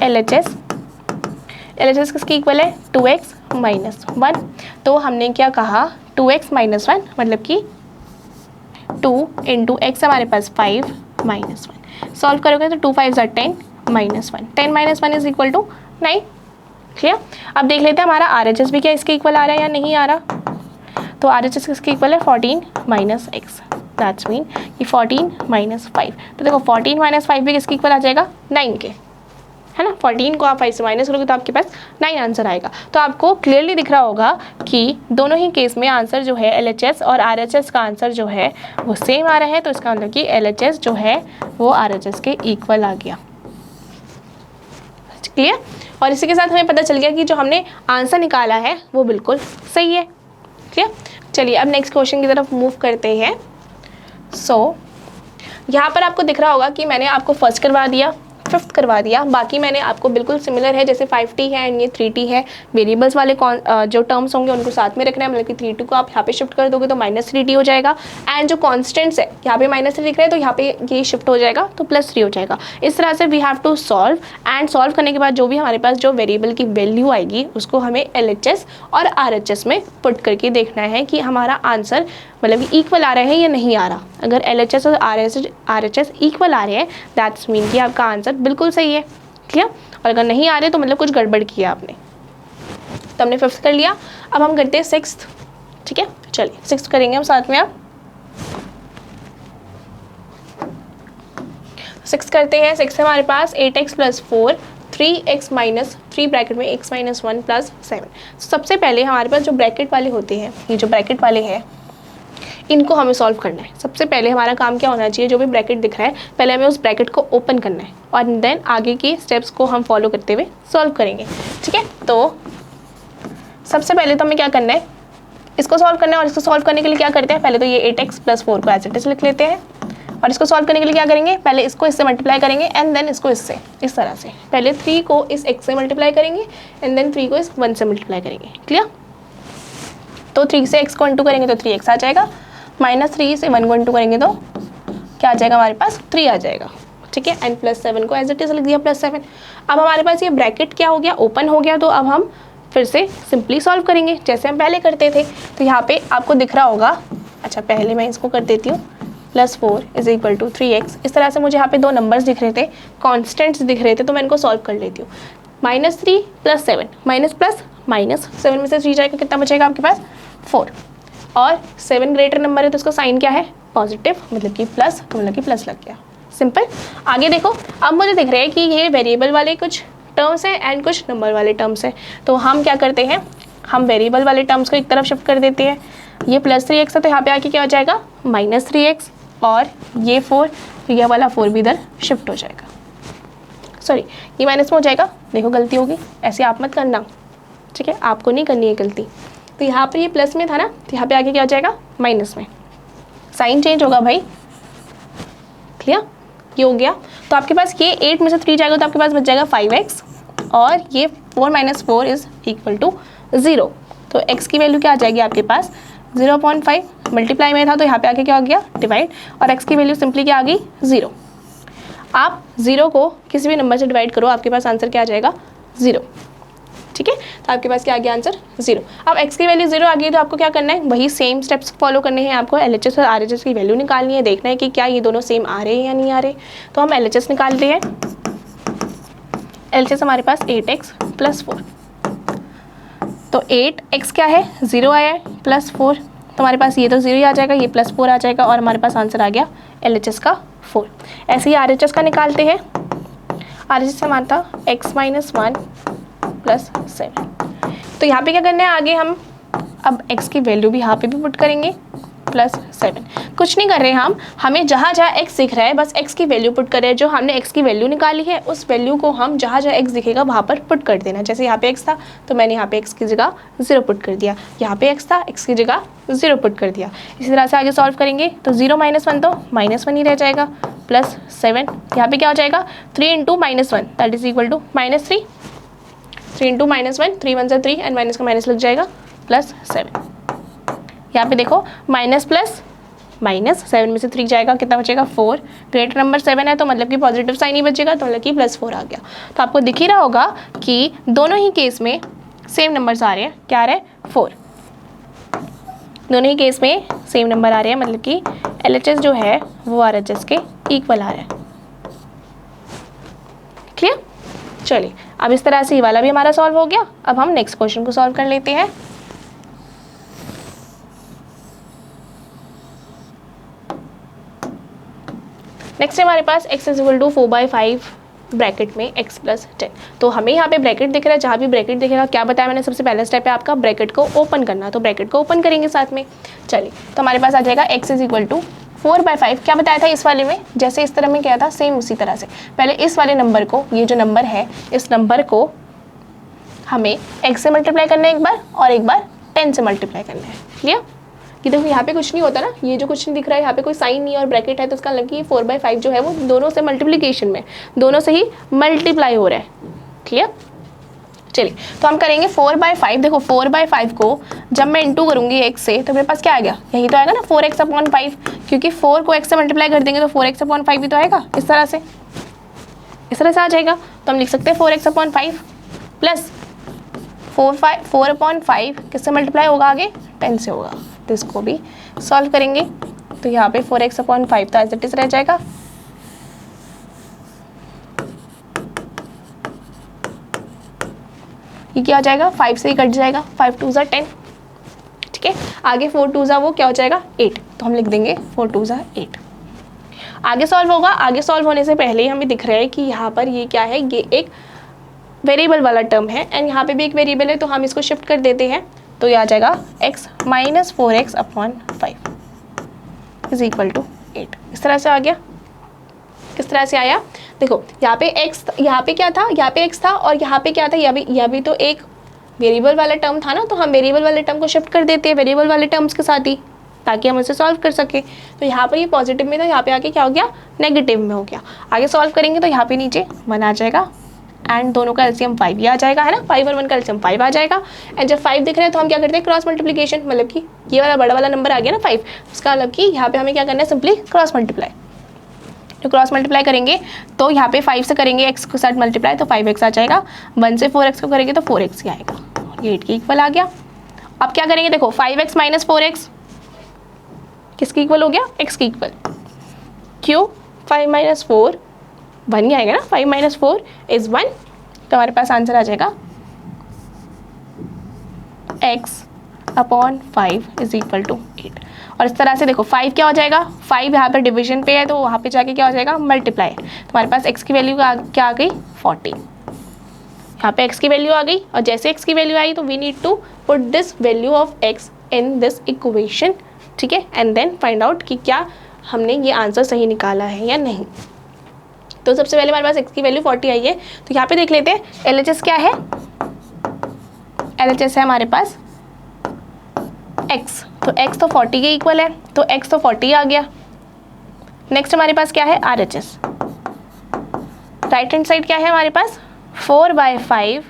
LHS किसकी इक्वल है, 2x - 1। तो हमने क्या कहा, 2x - 1 मतलब कि 2 × x हमारे पास 5 - 1। सॉल्व करोगे तो 2 5 = 10 - 1, 10 - 1 इज इक्वल टू 9। क्लियर। अब देख लेते हैं हमारा RHS भी क्या इसके इक्वल आ रहा है या नहीं आ रहा। तो RHS किसके इक्वल है, 14 - x, दैट्स मीन कि 14 - 5। तो देखो 14 - 5 भी किसके इक्वल आ जाएगा, 9 के, है ना। 14 को आप 5 से माइनस करोगे तो आपके पास 9 आंसर आएगा। तो आपको क्लियरली दिख रहा होगा कि दोनों ही केस में आंसर जो है LHS और RHS का आंसर जो है वो सेम आ रहा है। तो इसका मतलब कि LHS जो है वो RHS के इक्वल आ गया। क्लियर। और इसी के साथ हमें पता चल गया कि जो हमने आंसर निकाला है वो बिल्कुल सही है। क्लियर। चलिए अब नेक्स्ट क्वेश्चन की तरफ मूव करते हैं। यहाँ पर आपको दिख रहा होगा कि मैंने आपको फर्स्ट करवा दिया, फिफ्थ करवा दिया, बाकी मैंने आपको बिल्कुल सिमिलर है, जैसे 5t है एंड ये 3t है। वेरिएबल्स वाले जो टर्म्स होंगे उनको साथ में रखना है, मतलब कि 3t को आप यहाँ पे शिफ्ट कर दोगे तो -3t हो जाएगा। एंड जो कॉन्स्टेंट्स है यहाँ पे -3 दिख रहा है तो यहाँ पे ये शिफ्ट हो जाएगा तो +3 हो जाएगा। इस तरह से we have to solve, and solve करने के बाद जो भी हमारे पास जो वेरिएबल की वैल्यू आएगी उसको हमें LHS और RHS में पुट करके देखना है कि हमारा आंसर मतलब इक्वल आ रहा है या नहीं आ रहा। अगर LHS और RHS इक्वल आ रहे हैं दैट्स मीन कि आपका आंसर बिल्कुल सही है। क्लियर। और अगर नहीं आ रहे तो मतलब कुछ गड़बड़ किया आपने। तो हमने फिफ्थ कर लिया, अब हम करते हैं सिक्स्थ। ठीक है, चलिए सिक्स्थ करेंगे हम साथ में। आप सिक्स करते हैं। सिक्स हमारे पास 8x + 4 3x - 3 ब्रैकेट में x - 1 + 7। सबसे पहले हमारे पास जो ब्रैकेट वाले होते हैं, ये जो ब्रैकेट वाले हैं इनको हमें सॉल्व करना है। सबसे पहले हमारा काम क्या होना चाहिए, जो भी ब्रैकेट दिख रहा है पहले हमें उस ब्रैकेट को ओपन करना है और देन आगे की स्टेप्स को हम फॉलो करते हुए सॉल्व करेंगे। ठीक है, तो सबसे पहले तो हमें क्या करना है, इसको सॉल्व करना है। और इसको सॉल्व करने के लिए क्या करते हैं, पहले तो ये 8x + 4 को एज इट इज लिख लेते हैं। और इसको सॉल्व करने के लिए क्या करेंगे, पहले इसको इससे मल्टीप्लाई करेंगे एंड देन इसको इससे, इस तरह से। पहले 3 को इस x से मल्टीप्लाई करेंगे एंड देन 3 को इस 1 से मल्टीप्लाई करेंगे। क्लियर। तो 3 से x को इंटू करेंगे तो 3x आ जाएगा, -3 से 1 को इंटू करेंगे तो क्या आ जाएगा हमारे पास 3 आ जाएगा। ठीक है, एंड +7 को एज इट इज लिख दिया +7। अब हमारे पास ये ब्रैकेट क्या हो गया, ओपन हो गया। तो अब हम फिर से सिंपली सॉल्व करेंगे जैसे हम पहले करते थे। तो यहाँ पे आपको दिख रहा होगा, अच्छा पहले मैं इसको कर देती हूँ, +4 = 3x। इस तरह से मुझे यहाँ पे दो नंबर्स दिख रहे थे, कॉन्स्टेंट्स दिख रहे थे, तो मैं इनको सॉल्व कर लेती हूँ। -3 + 7, माइनस प्लस माइनस, 7 में से 3 जाएगा, कितना बचेगा आपके पास 4। और 7 ग्रेटर नंबर है तो उसका साइन क्या है, पॉजिटिव, मतलब कि प्लस, तो मतलब कि प्लस लग गया। सिंपल। आगे देखो, अब मुझे दिख रहा है कि ये वेरिएबल वाले कुछ टर्म्स हैं एंड कुछ नंबर वाले टर्म्स हैं। तो हम क्या करते हैं, हम वेरिएबल वाले टर्म्स को एक तरफ शिफ्ट कर देते हैं। ये +3x है तो यहाँ पे आके क्या हो जाएगा -3x, और ये 4, तो यह वाला 4 भी इधर शिफ्ट हो जाएगा। सॉरी, ये माइनस में हो जाएगा, देखो गलती होगी, ऐसे आप मत करना। ठीक है, आपको नहीं करनी है गलती। तो यहाँ पे ये प्लस में था ना, तो यहाँ पे आगे क्या हो जाएगा माइनस में, साइन चेंज होगा भाई। क्लियर, ये हो गया। तो आपके पास ये 8 में से 3 जाएगा तो आपके पास बच जाएगा 5x, और ये 4 - 4 = 0। तो x की वैल्यू क्या आ जाएगी आपके पास 0.5, मल्टीप्लाई में था तो यहाँ पे आके क्या हो गया डिवाइड, और x की वैल्यू सिंपली क्या आ गई 0। आप 0 को किसी भी नंबर से डिवाइड करो, आपके पास आंसर क्या आ जाएगा 0। ठीक है, तो आपके पास क्या आ गया आंसर 0। अब x की वैल्यू 0 आ गई तो आपको क्या करना है, वही सेम स्टेप्स फॉलो करने हैं आपको। LHS और RHS की वैल्यू निकालनी है, देखना है कि क्या ये दोनों सेम आ रहे हैं या नहीं आ रहे। तो हम LHS निकालते हैं। LHS हमारे पास 8x + 4, तो 8x क्या है 0 आया है, +4, तो हमारे पास ये तो 0 ही आ जाएगा, ये +4 आ जाएगा, और हमारे पास आंसर आ गया LHS का 4। ऐसे ही RHS का निकालते हैं। RHS हमारा था x - 1 + 7। तो यहाँ पे क्या करना है, आगे हम अब x की वैल्यू भी यहाँ पे भी पुट करेंगे +7। कुछ नहीं कर रहे हम, हमें जहाँ जहाँ x दिख रहा है बस x की वैल्यू पुट कर रहे हैं। जो हमने x की वैल्यू निकाली है उस वैल्यू को हम जहाँ जहाँ x दिखेगा वहाँ पर पुट कर देना। जैसे यहाँ पे x था तो मैंने यहाँ पे x की जगह 0 पुट कर दिया, यहाँ पे x था, x की जगह 0 पुट कर दिया। इसी तरह से आगे सॉल्व करेंगे तो 0 - 1 तो -1 ही रह जाएगा, +7, यहाँ पे क्या हो जाएगा 3 × -1 that is equal to -3। 3 × -1, 3 × 1 = 3 and minus का माइनस लग जाएगा +7। यहाँ पे देखो माइनस प्लस माइनस, 7 में से 3 जाएगा, कितना बचेगा 4। ग्रेटर नंबर 7 है तो मतलब कि पॉजिटिव साइन ही बचेगा, तो मतलब कि +4 आ गया। तो आपको दिख ही रहा होगा कि दोनों ही केस में सेम नंबर्स आ रहे हैं। क्या आ रहा है 4, दोनों ही केस में सेम नंबर आ रहे हैं, मतलब कि LHS जो है वो RHS के इक्वल आ रहा है। क्लियर। चलिए, अब इस तरह से ये वाला भी हमारा सॉल्व हो गया। अब हम नेक्स्ट क्वेश्चन को सॉल्व कर लेते हैं। नेक्स्ट हमारे पास x = 4/5 ब्रैकेट में x प्लस 10। तो हमें यहाँ पे ब्रैकेट दिख रहा है, जहाँ भी ब्रैकेट दिखेगा क्या बताया मैंने, सबसे पहला स्टेप है आपका ब्रैकेट को ओपन करना, तो ब्रैकेट को ओपन करेंगे साथ में। चलिए तो हमारे पास आ जाएगा x इज इक्वल टू 4/5। क्या बताया था इस वाले में, जैसे इस तरह में क्या था, सेम उसी तरह से पहले इस वाले नंबर को, ये जो नंबर है इस नंबर को हमें x से मल्टीप्लाई करना है एक बार, और एक बार 10 से मल्टीप्लाई करना है। क्लियर? कि देखो यहाँ पे कुछ नहीं होता ना, ये जो कुछ नहीं दिख रहा है यहाँ पे कोई साइन नहीं है और ब्रैकेट है, तो उसका मतलब कि 4/5 जो है वो दोनों से मल्टीप्लिकेशन में, दोनों से ही मल्टीप्लाई हो रहा है। क्लियर? चलिए तो हम करेंगे 4/5। देखो 4/5 को जब मैं इंटू करूँगी x से तो मेरे पास क्या आएगा, यही तो आएगा ना 4x/5, क्योंकि 4 को x से मल्टीप्लाई कर देंगे तो 4x/5 भी तो आएगा, इस तरह से आ जाएगा। तो हम लिख सकते हैं 4x/5 प्लस 4/5 किससे मल्टीप्लाई होगा आगे, 10 से होगा। तो इसको भी सॉल्व करेंगे तो यहाँ पे 4x/5 तो एज इट इज रह जाएगा। ये क्या हो जाएगा, 5 से ही कट जाएगा, 5 2 ज़ा 10। ठीक है, आगे 4 2 ज़ा वो क्या हो जाएगा 8, तो हम लिख देंगे 4 2 ज़ा 8। आगे सॉल्व होगा, आगे सॉल्व होने से पहले ही हमें दिख रहा है कि यहाँ पर ये क्या है, ये एक वेरिएबल वाला टर्म है एंड यहाँ पे भी एक वेरिएबल है, तो हम इसको शिफ्ट कर देते हैं। तो ये आ जाएगा x minus 4x/5 is equal to 8। इस तरह से आ गया। किस तरह से आया, देखो यहाँ पे x, यहाँ पे क्या था, यहाँ पे x था और यहाँ पे क्या था, यह भी तो एक वेरिएबल वाला टर्म था ना, तो हम वेरिएबल वाले टर्म को शिफ्ट कर देते हैं वेरिएबल वाले टर्म्स के साथ ही, ताकि हम उसे सॉल्व कर सके। तो यहाँ पर ये पॉजिटिव में था, यहाँ पे आके क्या हो गया, नेगेटिव में हो गया। आगे सॉल्व करेंगे तो यहाँ पे नीचे 1 आ जाएगा एंड दोनों का एलसीएम 5 ही आ जाएगा, है ना, 5 और 1 का एलसीएम 5 आ जाएगा। एंड जब 5 दिख रहे हैं तो हम क्या करते हैं, क्रॉस मल्टीप्लिकेशन, मतलब कि ये वाला बड़ा वाला नंबर आ गया ना 5, उसका मतलब कि यहाँ पे हमें क्या करना है, सिंपली क्रॉस मल्टीप्लाई। तो क्रॉस मल्टीप्लाई करेंगे तो यहाँ पे 5 से करेंगे x के साथ मल्टीप्लाई तो 5x आ जाएगा, 1 से 4x को करेंगे तो 4x ही आएगा, ये 8 के इक्वल आ गया। अब क्या करेंगे, देखो 5x माइनस 4x किसके इक्वल हो गया, x के इक्वल। क्यों, 5 माइनस 4 1 ही आएगा ना, 5 माइनस 4 इज 1, तो हमारे पास आंसर आ जाएगा x/5 इज इक्वल टू 8। और इस तरह से देखो 5 क्या हो जाएगा, 5 यहाँ पर डिवीजन पे है तो वहाँ पे जाके क्या हो जाएगा, मल्टीप्लाई। तो हमारे पास x की वैल्यू क्या आ गई, 40। यहाँ पे x की वैल्यू आ गई और जैसे x की वैल्यू आई तो we need to put this value of x in this equation. ठीक है, एंड देन फाइंड आउट कि क्या हमने ये आंसर सही निकाला है या नहीं। तो सबसे पहले हमारे पास x की वैल्यू 40 आई है, तो यहाँ पे देख लेते हैं LHS क्या है। LHS है हमारे पास x, तो x तो 40 के इक्वल है, तो x तो 40 आ गया। नेक्स्ट हमारे पास क्या है, RHS। राइट हैंड साइड क्या है हमारे पास, 4/5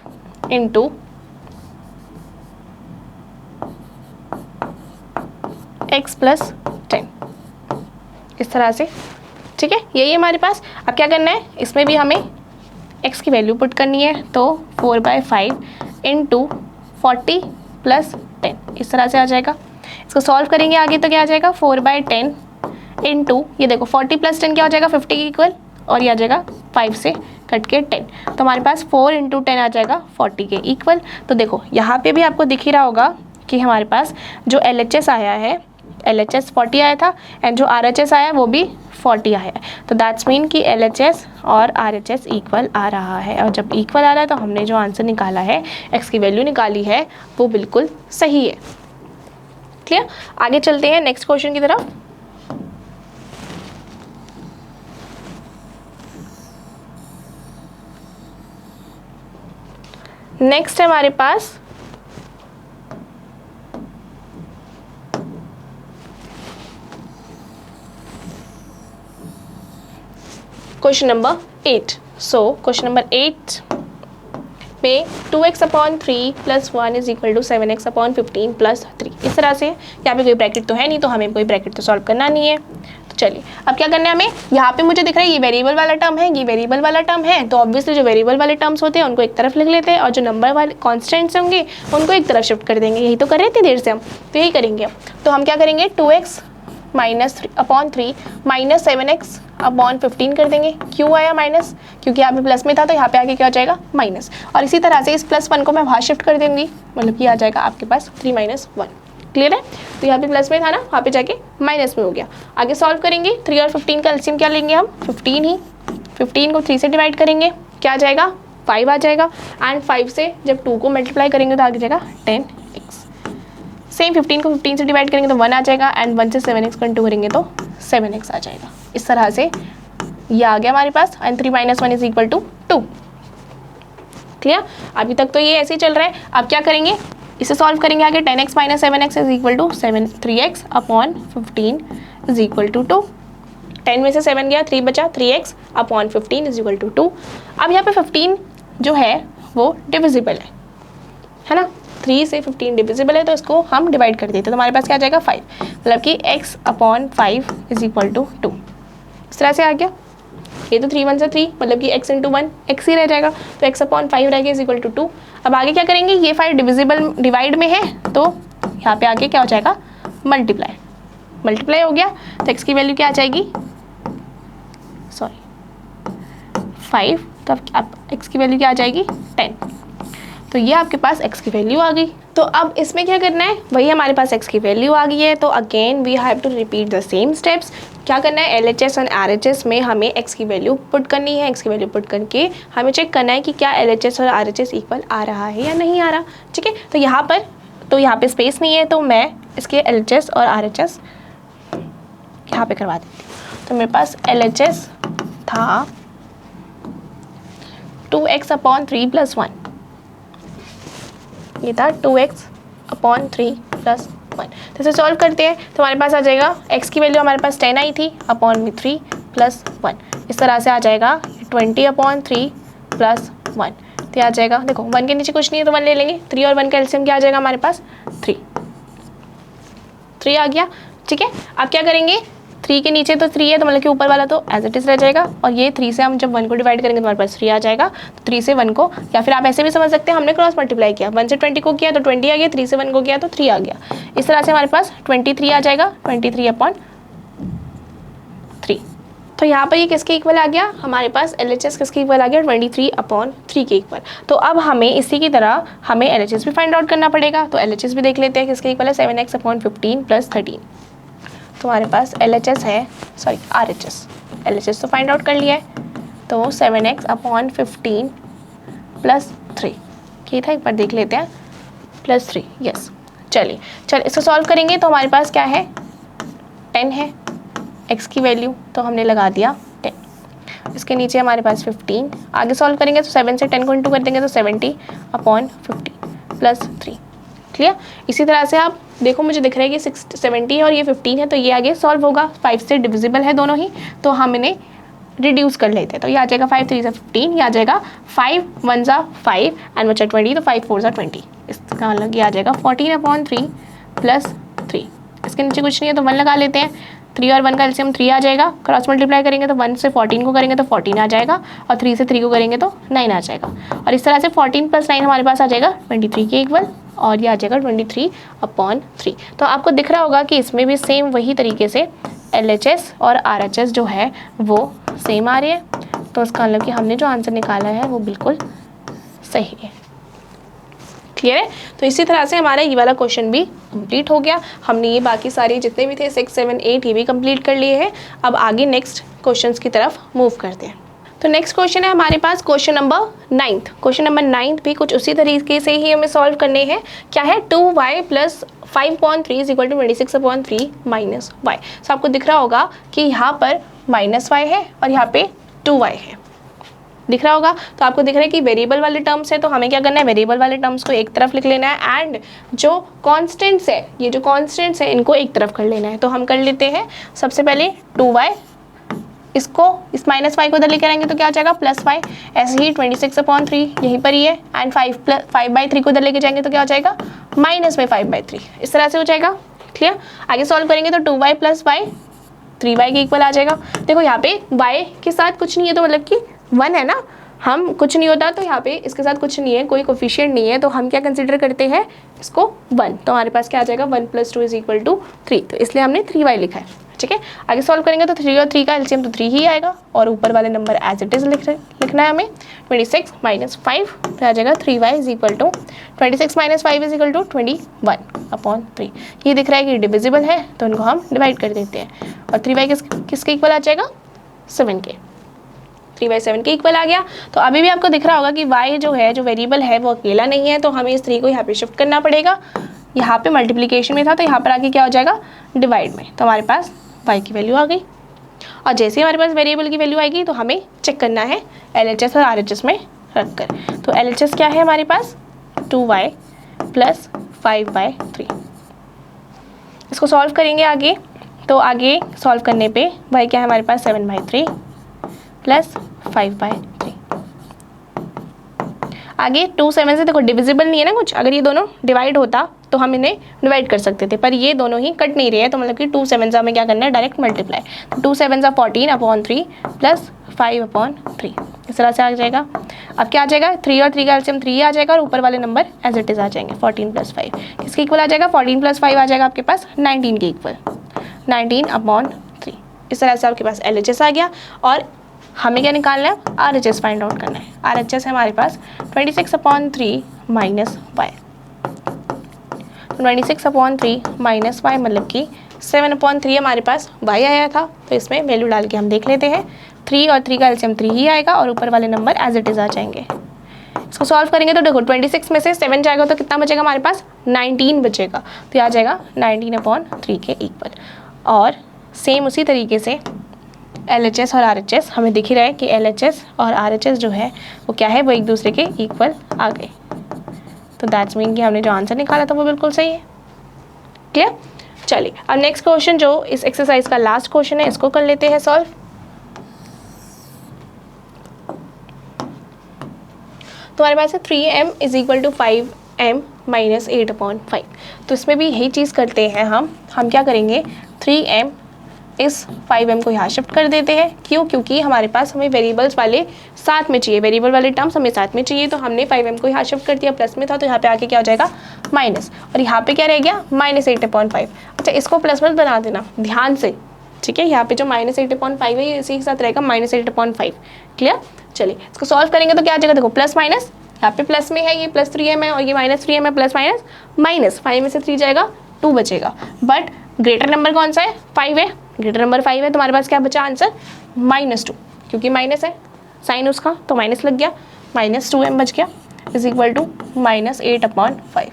इंटू x प्लस 10, इस तरह से। ठीक है, यही है हमारे पास। अब क्या करना है, इसमें भी हमें x की वैल्यू पुट करनी है, तो 4/5 इंटू 40 प्लस 10, इस तरह से आ जाएगा। इसको सॉल्व करेंगे आगे तो क्या आ जाएगा, 4/10 इंटू ये देखो 40 प्लस 10 क्या हो जाएगा, 50 के इक्वल, और ये आ जाएगा 5 से कट के 10, तो हमारे पास 4 इंटू 10 आ जाएगा 40 के इक्वल। तो देखो यहाँ पे भी आपको दिख ही रहा होगा कि हमारे पास जो LHS आया है, LHS 40 आया था एंड जो RHS आया वो भी 40 आया है। तो दैट्स मीन कि LHS और RHS इक्वल आ रहा है, और जब इक्वल आ रहा है तो हमने जो आंसर निकाला है, x की वैल्यू निकाली है, वो बिल्कुल सही है। क्लियर? आगे चलते हैं नेक्स्ट क्वेश्चन की तरफ। नेक्स्ट है हमारे पास question number 8। So question number 8 में 2x/3 plus 1 is equal to 7x/15 plus 3, इस तरह से। यहाँ पे कोई ब्रैकेट तो है नहीं, तो हमें कोई ब्रैकेट तो सॉल्व करना नहीं है। तो चलिए अब क्या करना है हमें, यहाँ पे मुझे दिख रहा है ये वेरिएबल वाला टर्म है, ये वेरिएबल वाला टर्म है, तो ऑब्वियसली जो वेरिएबल वाले टर्म्स होते हैं उनको एक तरफ लिख लेते हैं और जो नंबर वाले कॉन्स्टेंट्स होंगे उनको एक तरफ शिफ्ट कर देंगे। यही तो कर रहे थे देर से हम, तो यही करेंगे अब। तो हम क्या करेंगे, 2x माइनस 3 माइनस 7x/15 कर देंगे। क्यों आया माइनस, क्योंकि यहाँ पे प्लस में था तो यहाँ पे आगे क्या हो जाएगा, माइनस। और इसी तरह से इस +1 को मैं बाहर शिफ्ट कर दूँगी, मतलब कि आ जाएगा आपके पास 3 - 1। क्लियर है? तो यहाँ पे प्लस में था ना, वहाँ पे जाके माइनस में हो गया। आगे सॉल्व करेंगे, 3 और 15 का एलसीएम क्या लेंगे हम, 15 ही। 15 को 3 से डिवाइड करेंगे क्या आ जाएगा 5 आ जाएगा, एंड 5 से जब 2 को मल्टीप्लाई करेंगे तो आ जाएगा 10x। सेम 15 को 15 से डिवाइड करेंगे तो 1 आ जाएगा, एंड 1 से 7x को इंटू करेंगे तो 7x आ जाएगा। इस तरह से ये आ गया हमारे पास, एंड 3 - 1 = 2। क्लियर? अभी तक तो ये ऐसे ही चल रहा है। अब क्या करेंगे, इसे सॉल्व करेंगे आगे। 10x - 7x = 3x upon 15 = 2। 10 में से 7 गया, 3 बचा, 3x अपॉन 15 = 2। अब यहाँ पे 15 जो है वो डिविजिबल है ना, 3 से 15 डिविजिबल है, तो इसको हम डिवाइड कर देते हैं, तो हमारे पास क्या आ जाएगा 5, मतलब कि x अपॉन 5 = 2। इस तरह से आ गया। ये तो 3 × 1 = 3, मतलब कि x × 1 x ही रह जाएगा, तो x अपॉन 5 रह गया = 2। अब आगे क्या करेंगे, ये 5 डिवाइड में है तो यहाँ पे आगे क्या हो जाएगा मल्टीप्लाई हो गया, तो x की वैल्यू क्या आ जाएगी, 5, तो अब x की वैल्यू क्या आ जाएगी 10। तो ये आपके पास x की वैल्यू आ गई। तो अब इसमें क्या करना है, वही हमारे पास x की वैल्यू आ गई है, तो again we have to repeat the same steps. क्या करना है, LHS और RHS में हमें x की वैल्यू पुट करनी है। x की वैल्यू पुट करके हमें चेक करना है कि क्या LHS और RHS इक्वल आ रहा है या नहीं आ रहा। ठीक है, तो यहाँ पे स्पेस नहीं है, तो मैं इसके LHS और RHS यहाँ पे करवा देती हूँ। तो मेरे पास LHS था 2x अपॉन 3 + 1, ये था 2x अपॉन 3 + 1। तो इसे सॉल्व करते हैं, तो हमारे पास आ जाएगा x की वैल्यू हमारे पास 10 आई थी, अपॉन में 3 + 1, इस तरह से आ जाएगा 20 अपॉन 3 + 1। तो आ जाएगा, देखो 1 के नीचे कुछ नहीं है तो 1 ले लेंगे, 3 और 1 का एलसीएम क्या आ जाएगा हमारे पास 3 आ गया। ठीक है, अब क्या करेंगे, 3 के नीचे तो 3 है, तो मतलब कि ऊपर वाला तो एज इट इज़ रह जाएगा, और ये 3 से हम जब 1 को डिवाइड करेंगे तो हमारे पास 3 आ जाएगा। तो 3 से 1 को, या फिर आप ऐसे भी समझ सकते हैं, हमने क्रॉस मल्टीप्लाई किया, 1 से 20 को किया तो 20 आ गया, 3 से 1 को किया तो 3 आ गया। इस तरह से हमारे पास 23 आ जाएगा, 23 अपॉन 3। तो यहाँ पर ये किसके इक्वल आ गया, हमारे पास LHS किसके इक्वल आ गया, 23 अपॉन 3 के इक्वल। तो अब हमें इसी की तरह हमें LHS भी फाइंड आउट करना पड़ेगा, तो LHS भी देख लेते हैं किसके इक्वल है, 7x अपॉन 15 + 13। तो हमारे पास LHS है, सॉरी RHS, LHS तो फाइंड आउट कर लिया है, तो 7x अपॉन 15 + 3, ये था, एक बार देख लेते हैं, +3, यस। चलिए इसको सॉल्व करेंगे, तो हमारे पास क्या है 10 है x की वैल्यू, तो हमने लगा दिया 10। इसके नीचे हमारे पास 15, आगे सॉल्व करेंगे तो 7 से 10 को इंटू कर देंगे तो 70 अपॉन 15 + 3। क्लियर? इसी तरह से आप देखो, मुझे दिख रहा है कि 70 है और ये 15 है, तो ये आगे सॉल्व होगा, 5 से डिविजिबल है दोनों ही, तो हम इन्हें रिड्यूस कर लेते हैं। तो ये आ जाएगा 5 × 3 = 15, ये आ जाएगा 5 × 1 = 5 एंड बचा 20, तो 5 × 4 = 20। इसका मतलब ये आ जाएगा 14 अपॉन 3 + 3। इसके नीचे कुछ नहीं है तो 1 लगा लेते हैं, 3 और 1 का एलसीएम 3 आ जाएगा, क्रॉस मल्टीप्लाई करेंगे तो 1 से 14 को करेंगे तो 14 आ जाएगा, और 3 से 3 को करेंगे तो 9 आ जाएगा, और इस तरह से 14 + 9 हमारे पास आ जाएगा 23 के इक्वल, और ये आ जाएगा 23 अपॉन 3। तो आपको दिख रहा होगा कि इसमें भी सेम वही तरीके से LHS और RHS जो है वो सेम आ रहे हैं, तो इसका मतलब कि हमने जो आंसर निकाला है वो बिल्कुल सही है। क्लियर है? तो इसी तरह से हमारा ये वाला क्वेश्चन भी कंप्लीट हो गया। हमने ये बाकी सारे जितने भी थे 6, 7, 8 ये भी कंप्लीट कर लिए हैं। अब आगे नेक्स्ट क्वेश्चंस की तरफ मूव करते हैं। तो नेक्स्ट क्वेश्चन है हमारे पास क्वेश्चन नंबर 9। क्वेश्चन नंबर 9 भी कुछ उसी तरीके से ही हमें सॉल्व करने हैं। क्या है, 2y + 5/3 = 26/3 - y। सो आपको दिख रहा होगा कि यहाँ पर -y है और यहाँ पे 2y है, दिख रहा होगा। तो आपको दिख रहा है कि वेरिएबल वाले टर्म्स है, तो हमें क्या करना है, वेरिएबल वाले टर्म्स को एक तरफ लिख लेना है, एंड जो कॉन्स्टेंट्स है, ये जो कॉन्स्टेंट्स है इनको एक तरफ कर लेना है। तो हम कर लेते हैं, सबसे पहले 2y, इसको इस -y को उधर लेकर आएंगे तो क्या आ जाएगा +y, ऐसे ही 26/3 यहीं पर ही है, एंड 5/3 को उधर लेके जाएंगे तो क्या हो जाएगा -5/3, इस तरह से हो जाएगा। क्लियर? आगे सॉल्व करेंगे तो 2y + y 3y के इक्वल आ जाएगा। देखो यहाँ पे y के साथ कुछ नहीं है, तो मतलब कि 1 है ना, हम कुछ नहीं होता तो यहाँ पे इसके साथ कुछ नहीं है, कोई कोफिशिएंट नहीं है, तो हम क्या कंसिडर करते हैं इसको 1, तो हमारे पास क्या आ जाएगा 1 + 2 = 3, तो इसलिए हमने 3y लिखा है। ठीक है, आगे सॉल्व करेंगे तो 3 और 3 का एलसीएम तो 3 ही आएगा, और ऊपर वाले नंबर एज इट इज़ लिखना है हमें। 26 - 5 तो आ जाएगा 3y = 26 - 5 = 21/3। ये दिख रहा है कि डिविजिबल है, तो इनको हम डिवाइड कर देते हैं, और 3y किसके इक्वल आ जाएगा 7 के। 3/7 के इक्वल आ गया। तो अभी भी आपको दिख रहा होगा कि y जो है, जो वेरिएबल है वो अकेला नहीं है, तो हमें इस 3 को यहाँ पे शिफ्ट करना पड़ेगा। यहाँ पे मल्टीप्लिकेशन में था तो यहाँ पर आके क्या हो जाएगा, डिवाइड में। तो हमारे पास y की वैल्यू आ गई। और जैसे ही हमारे पास वेरिएबल की वैल्यू आएगी तो हमें चेक करना है LHS और RHS में रख कर। तो LHS क्या है हमारे पास, 2y प्लस 5/3। इसको सॉल्व करेंगे आगे, तो आगे सॉल्व करने पे y क्या है हमारे पास, 7/3 प्लस 5/3। आगे 2 7 से देखो डिविजिबल नहीं है ना कुछ, अगर ये दोनों डिवाइड होता तो हम इन्हें डिवाइड कर सकते थे, पर ये दोनों ही कट नहीं रहे हैं, तो मतलब कि 2 7 हमें क्या करना है, डायरेक्ट मल्टीप्लाई। तो 2 7 14/3 प्लस 5/3 इस तरह से आ जाएगा। अब क्या आ जाएगा, 3 और 3 का एलसीएम 3 आ जाएगा और ऊपर वाले नंबर एज इट इज़ आ जाएंगे। 14 + 5 किसके इक्वल आ जाएगा, 14 + 5 आ जाएगा आपके पास 19 के इक्वल, 19/3। इस तरह से आपके पास LHS आ गया। और हमें क्या निकालना है, RHS फाइंड आउट करना है। RHS है हमारे पास 26/3 माइनस y। 26/3 माइनस y मतलब कि 7/3 हमारे पास y आया था, तो इसमें वैल्यू डाल के हम देख लेते हैं। 3 और 3 का एलसीएम 3 ही आएगा और ऊपर वाले नंबर एज इट इज़ आ जाएंगे। इसको सॉल्व करेंगे तो देखो 26 में से 7 जाएगा तो कितना बचेगा हमारे पास, 19 बचेगा। तो ये आ जाएगा 19/3 के इक्वल। और सेम उसी तरीके से LHS और RHS हमें दिख ही रहा है कि LHS और RHS जो है वो क्या है, वो एक दूसरे के इक्वल आ गए। तो दैट्स मीन कि हमने जो आंसर निकाला था वो बिल्कुल सही है। क्लियर। चलिए अब नेक्स्ट क्वेश्चन जो इस एक्सरसाइज का लास्ट क्वेश्चन है, इसको कर लेते हैं सॉल्व। तो हमारे पास है 3m = 5m - 8/5। तो इसमें भी यही चीज़ करते हैं हम क्या करेंगे, 3m इस 5m को यहाँ शिफ्ट कर देते हैं। क्यों, क्योंकि हमारे पास हमें वेरिएबल्स वाले साथ में चाहिए, वेरिएबल वाले टर्म्स हमें साथ में चाहिए, तो हमने 5m को यहाँ शिफ्ट कर दिया। प्लस में था तो यहाँ पे आके क्या हो जाएगा, माइनस, और यहाँ पे क्या रह गया, -8/5। अच्छा, इसको प्लस मत बना देना ध्यान से, ठीक है। यहाँ पे जो -8/5 है ये इसी के साथ रहेगा -8/5। क्लियर। चलिए इसको सॉल्व करेंगे तो क्या आ जाएगा, देखो प्लस माइनस, यहाँ पे प्लस में है ये +3m है और ये -3m है, प्लस माइनस माइनस, 5 में से 3 जाएगा 2 बचेगा। बट ग्रेटर नंबर कौन सा है, 5 है, ग्रेटर नंबर 5 है, तो हमारे पास क्या बचा आंसर, -2, क्योंकि माइनस है साइन उसका तो माइनस लग गया, -2m बच गया = -8/5।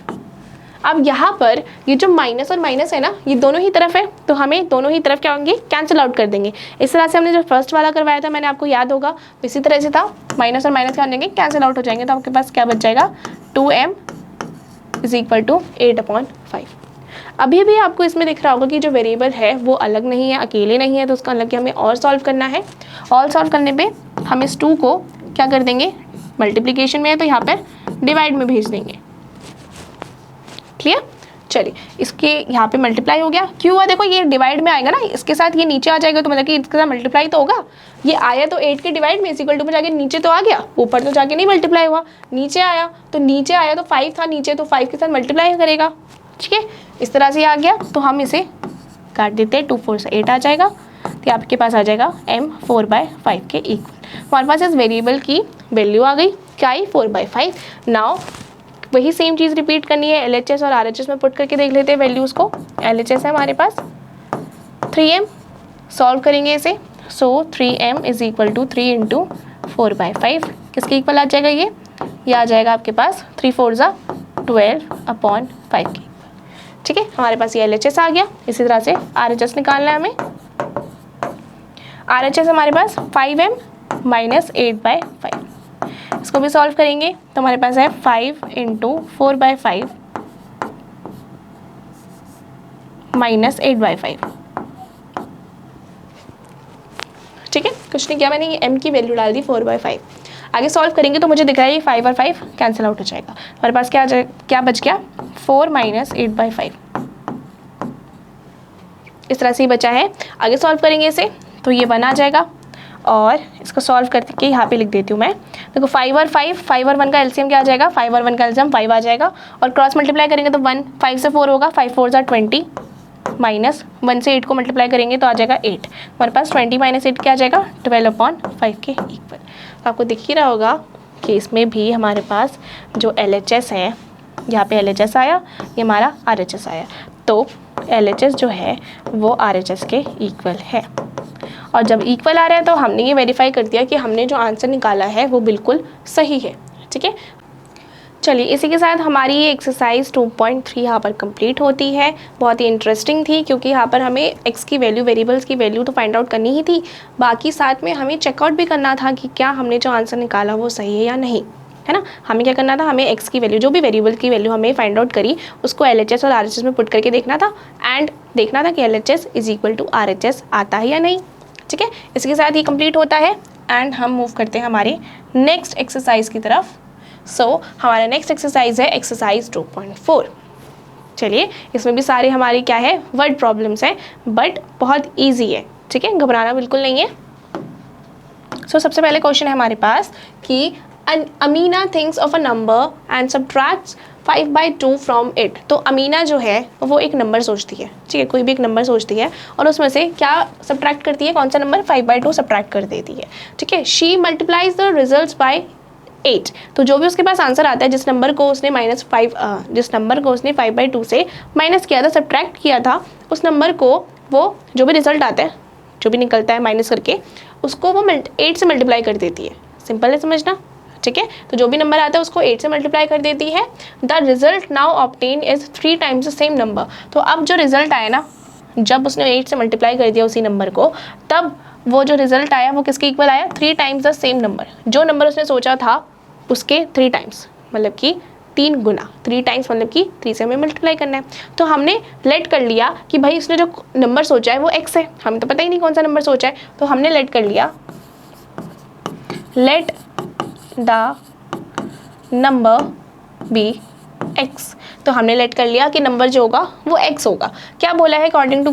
अब यहाँ पर ये जो माइनस और माइनस है ना, ये दोनों ही तरफ है, तो हमें दोनों ही तरफ क्या होंगे, कैंसिल आउट कर देंगे। इस तरह से हमने जो फर्स्ट वाला करवाया था, मैंने आपको याद होगा, तो इसी तरह से था, माइनस और माइनस क्या हो जाएंगे, कैंसिल आउट हो जाएंगे। तो आपके पास क्या बच जाएगा, 2m = 8/5। अभी भी आपको इसमें दिख रहा होगा कि जो वेरिएबल है वो अलग नहीं है, अकेले नहीं है, तो उसका मतलब कि हमें और सॉल्व करना है। और सॉल्व करने पे हम इस 2 को क्या कर देंगे, मल्टीप्लिकेशन में है तो यहाँ पर डिवाइड में भेज देंगे। क्लियर। चलिए इसके यहाँ पे मल्टीप्लाई हो गया, क्यों हुआ, देखो ये डिवाइड में आएगा ना, इसके साथ ये नीचे आ जाएगा, तो मतलब कि इसके साथ मल्टीप्लाई तो होगा। ये आया तो 8 के डिवाइड में = में जाके नीचे तो आ गया, ऊपर तो जाके नहीं मल्टीप्लाई हुआ, नीचे आया तो 5 था नीचे, तो 5 के साथ मल्टीप्लाई करेगा। ठीक है, इस तरह से आ गया, तो हम इसे काट देते हैं, 2 4 से 8 आ जाएगा, तो आपके पास आ जाएगा m 4/5 के इक्वल। हमारे पास इस वेरिएबल की वैल्यू आ गई, क्या आई, 4/5। नाउ वही सेम चीज़ रिपीट करनी है, LHS और RHS में पुट करके देख लेते हैं वैल्यूज़ को। LHS है हमारे पास 3m, सॉल्व करेंगे इसे, सो 3m = 3 × 4/5 किसके इक्वल आ जाएगा, ये आ जाएगा आपके पास 3 4 12/5 के। ठीक है, हमारे पास ये LHS आ गया। इसी तरह से RHS निकालना है हमें। RHS हमारे पास 5m - 8/5। इसको भी सॉल्व करेंगे तो हमारे पास है 5 × 4/5 - 8/5। ठीक है, कुछ नहीं किया मैंने, ये m की वैल्यू डाल दी 4/5। आगे सॉल्व करेंगे तो मुझे दिख रहा है ये 5 और 5 कैंसिल आउट हो जाएगा। हमारे पास क्या बच गया, 4 - 8/5। इस तरह से ही बचा है। आगे सॉल्व करेंगे इसे तो ये 1 आ जाएगा, और इसको सॉल्व करके यहाँ पे लिख देती हूँ मैं। देखो 5 और 1 का एलसीएम क्या आ जाएगा, 5 और 1 का एलसीएम 5 आ जाएगा, और क्रॉस मल्टीप्लाई करेंगे तो 1 5 से 4 होगा, 5 4 20 माइनस 1 से 8 को मल्टीप्लाई करेंगे तो आ जाएगा 8। हमारे पास 20 - 8 क्या आ जाएगा, 12/5 के इक्वल। तो आपको दिख ही रहा होगा कि इसमें भी हमारे पास जो LHS है, यहाँ पे LHS आया, ये हमारा RHS आया, तो LHS जो है वो RHS के इक्वल है। और जब इक्वल आ रहा है तो हमने ये वेरीफाई कर दिया कि हमने जो आंसर निकाला है वो बिल्कुल सही है। ठीक है, चलिए इसी के साथ हमारी ये एक्सरसाइज 2.3 यहाँ पर कंप्लीट होती है। बहुत ही इंटरेस्टिंग थी क्योंकि यहाँ पर हमें एक्स की वैल्यू, वेरिएबल्स की वैल्यू तो फाइंड आउट करनी ही थी, बाकी साथ में हमें चेकआउट भी करना था कि क्या हमने जो आंसर निकाला वो सही है या नहीं, है ना। हमें क्या करना था, हमें एक्स की वैल्यू, जो भी वेरिएबल की वैल्यू हमें फाइंड आउट करी उसको LHS और RHS में पुट करके देखना था एंड देखना था कि LHS is equal to RHS आता है या नहीं। ठीक है, इसके साथ ही कंप्लीट होता है एंड हम मूव करते हैं हमारे नेक्स्ट एक्सरसाइज की तरफ। हमारा नेक्स्ट एक्सरसाइज है एक्सरसाइज 2.4। चलिए इसमें भी सारे हमारी क्या है, वर्ड प्रॉब्लम्स हैं, बट बहुत ईजी है। ठीक है, घबराना बिल्कुल नहीं है। सबसे पहले क्वेश्चन है हमारे पास कि Amina thinks of a number and subtracts 5/2 from it. तो अमीना जो है वो एक नंबर सोचती है, ठीक है, कोई भी एक नंबर सोचती है और उसमें से क्या सब्ट्रैक्ट करती है, कौन सा नंबर, 5/2 सब्ट्रैक्ट कर देती है। ठीक है, she multiplies the results bye 8। तो जो भी उसके पास आंसर आता है, जिस नंबर को उसने जिस नंबर को उसने 5/2 से माइनस किया था, सब्ट्रैक्ट किया था, उस नंबर को वो जो भी रिजल्ट आता है, जो भी निकलता है माइनस करके, उसको वो 8 से मल्टीप्लाई कर देती है। सिंपल है समझना। ठीक है, तो जो भी नंबर आता है उसको 8 से मल्टीप्लाई कर देती है। The result now obtain is 3 times the same number. तो अब जो रिजल्ट आया ना, जब उसने 8 से मल्टीप्लाई कर दिया उसी नंबर को, तब वो जो रिजल्ट आया वो किसके इक्वल आया, 3 टाइम्स द सेम नंबर। जो नंबर उसने सोचा था उसके 3 टाइम्स, मतलब कि 3 गुना। 3 टाइम्स मतलब कि 3 से हमें मल्टीप्लाई करना है। तो हमने लेट कर लिया कि भाई उसने जो नंबर सोचा है वो x है, हमें तो पता ही नहीं कौन सा नंबर सोचा है, तो हमने लेट कर लिया let the number be x। तो हमने लेट कर लिया कि नंबर जो होगा वो x होगा। क्या बोला है, अकॉर्डिंग टू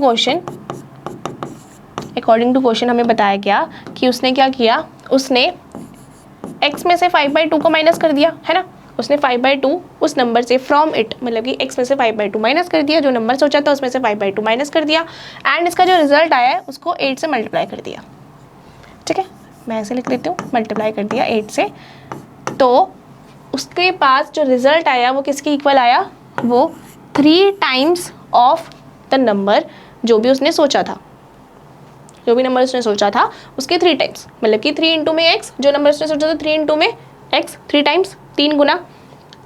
क्वेश्चन हमें बताया गया कि उसने क्या किया, उसने x में से 5/2 को माइनस कर दिया, है ना। उसने 5/2 उस नंबर से फ्रॉम इट, मतलब कि x में से 5/2 माइनस कर दिया, जो नंबर सोचा था उसमें से 5/2 माइनस कर दिया एंड इसका जो रिजल्ट आया है उसको 8 से मल्टीप्लाई कर दिया। ठीक है, मैं ऐसे लिख लेती हूँ, मल्टीप्लाई कर दिया 8 से। तो उसके पास जो रिजल्ट आया वो किसके इक्वल आया, वो 3 टाइम्स ऑफ द नंबर जो भी उसने सोचा था, जो भी नंबर उसने सोचा था उसके 3 टाइम्स, मतलब कि 3 इंटू में x, जो नंबर उसने सोचा था 3 इंटू में x, 3 टाइम्स, 3 गुना।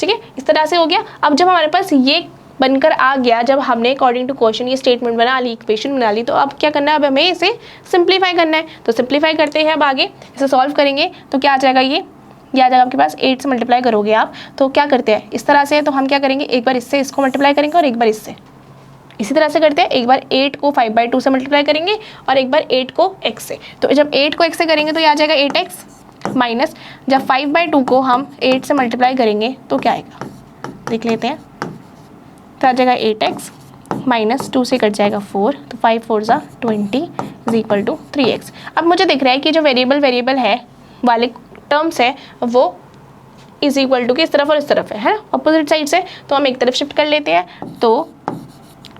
ठीक है, इस तरह से हो गया। अब जब हमारे पास ये बनकर आ गया, जब हमने अकॉर्डिंग टू क्वेश्चन ये स्टेटमेंट बना ली, इक्वेशन बना ली, तो अब क्या करना है, अब हमें इसे सिंप्लीफाई करना है। तो सिंप्लीफाई करते हैं, अब आगे इसे सॉल्व करेंगे तो क्या आ जाएगा, ये आ जाएगा आपके पास 8 से मल्टीप्लाई करोगे आप, तो क्या करते हैं इस तरह से, तो हम क्या करेंगे, एक बार इससे इसको मल्टीप्लाई करेंगे और एक बार इससे, इसी तरह से करते हैं। एक बार 8 को 5/2 से मल्टीप्लाई करेंगे और एक बार 8 को x से। तो जब 8 को x से करेंगे तो ये आ जाएगा 8x माइनस, जब 5/2 को हम 8 से मल्टीप्लाई करेंगे तो क्या आएगा, देख लेते हैं। तो आ जाएगा 8x माइनस 2 से कट जाएगा 4, तो 5 4 ज़ा 20 इज इक्वल टू 3x। अब मुझे दिख रहा है कि जो वेरिएबल है वाले टर्म्स है वो इज इक्वल टू किस तरफ और इस तरफ है ना, अपोजिट साइड से। तो हम एक तरफ शिफ्ट कर लेते हैं। तो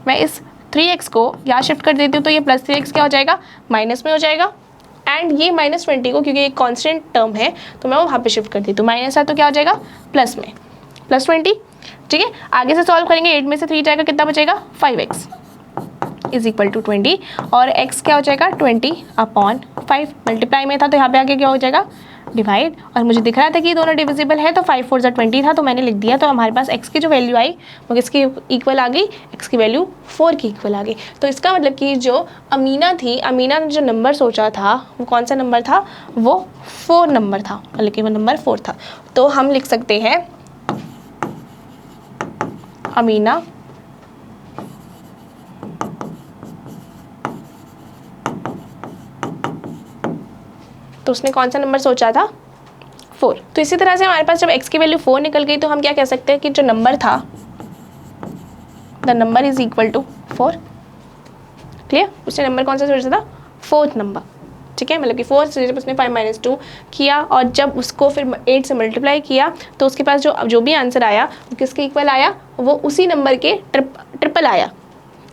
मैं इस 3x को यहाँ शिफ्ट कर देती हूँ, तो ये प्लस 3x क्या हो जाएगा, माइनस में हो जाएगा एंड ये -20 को, क्योंकि एक कांस्टेंट टर्म है तो मैं वो वहाँ पे शिफ्ट कर देती हूँ, माइनस है तो क्या हो जाएगा प्लस में, +20। ठीक है, आगे से सॉल्व करेंगे, 8 में से 3 जाएगा, कितना बचेगा 5x इज इक्वल टू 20 और x क्या हो जाएगा 20/5। मल्टीप्लाई में था तो यहाँ पे आगे क्या हो जाएगा डिवाइड, और मुझे दिख रहा था कि दोनों डिविजिबल है तो 5 4 ज़ा 20 था तो मैंने लिख दिया। तो हमारे पास x की जो वैल्यू आई वो किसकी इक्वल आ गई, x की वैल्यू 4 की इक्वल आ गई। तो इसका मतलब कि जो अमीना थी, अमीना ने जो नंबर सोचा था वो कौन सा नंबर था, वो 4 नंबर था, मतलब कि वो नंबर 4 था। तो हम लिख सकते हैं अमीना तो उसने कौन सा नंबर सोचा था 4। तो इसी तरह से हमारे पास जब x की वैल्यू 4 निकल गई तो हम क्या कह सकते हैं कि जो नंबर था, the number is equal to 4। Clear, उसने नंबर कौन सा सोचा था, 4th नंबर। ठीक है, मतलब कि 4 से जब उसने 5 - 2 किया और जब उसको फिर 8 से मल्टीप्लाई किया तो उसके पास जो भी आंसर आया वो किसके इक्वल आया, वो उसी नंबर के ट्रिपल आया,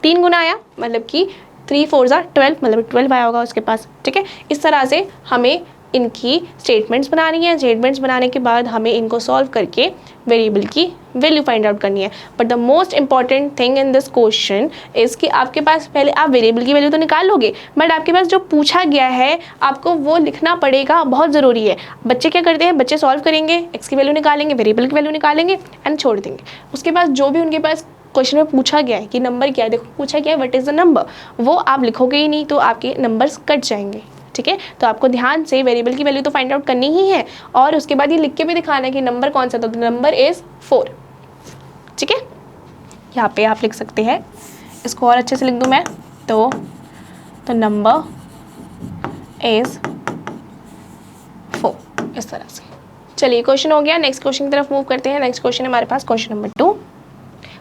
3 गुना आया, मतलब कि 3 4 ज़ा 12, मतलब 12 आया होगा उसके पास। ठीक है, इस तरह से हमें इनकी स्टेटमेंट्स बनानी है। स्टेटमेंट्स बनाने के बाद हमें इनको सॉल्व करके वेरिएबल की वैल्यू फाइंड आउट करनी है। But the most important thing in this question is कि आपके पास पहले आप वेरिएबल की वैल्यू तो निकाल लोगे, बट आपके पास जो पूछा गया है आपको वो लिखना पड़ेगा, बहुत ज़रूरी है। बच्चे क्या करते हैं, बच्चे सॉल्व करेंगे, एक्स की वैल्यू निकालेंगे, वेरिएबल की वैल्यू निकालेंगे एंड छोड़ देंगे। उसके बाद जो भी उनके पास क्वेश्चन में पूछा गया है कि नंबर क्या है, देखो पूछा गया है व्हाट इज़ द नंबर, वो आप लिखोगे ही नहीं तो आपके नंबर्स कट जाएंगे। ठीक है, तो आपको ध्यान से वेरिएबल की वैल्यू तो फाइंड आउट करनी ही है और उसके बाद ये लिख के भी दिखाना है कि नंबर कौन सा था, तो नंबर इज़ 4। ठीक है, यहाँ पे आप लिख सकते हैं, इसको और अच्छे से लिख दूँ मैं तो नंबर इज़ 4, इस तरह से। चलिए क्वेश्चन हो गया, नेक्स्ट क्वेश्चन की तरफ मूव करते हैं। नेक्स्ट क्वेश्चन है हमारे पास question number 2।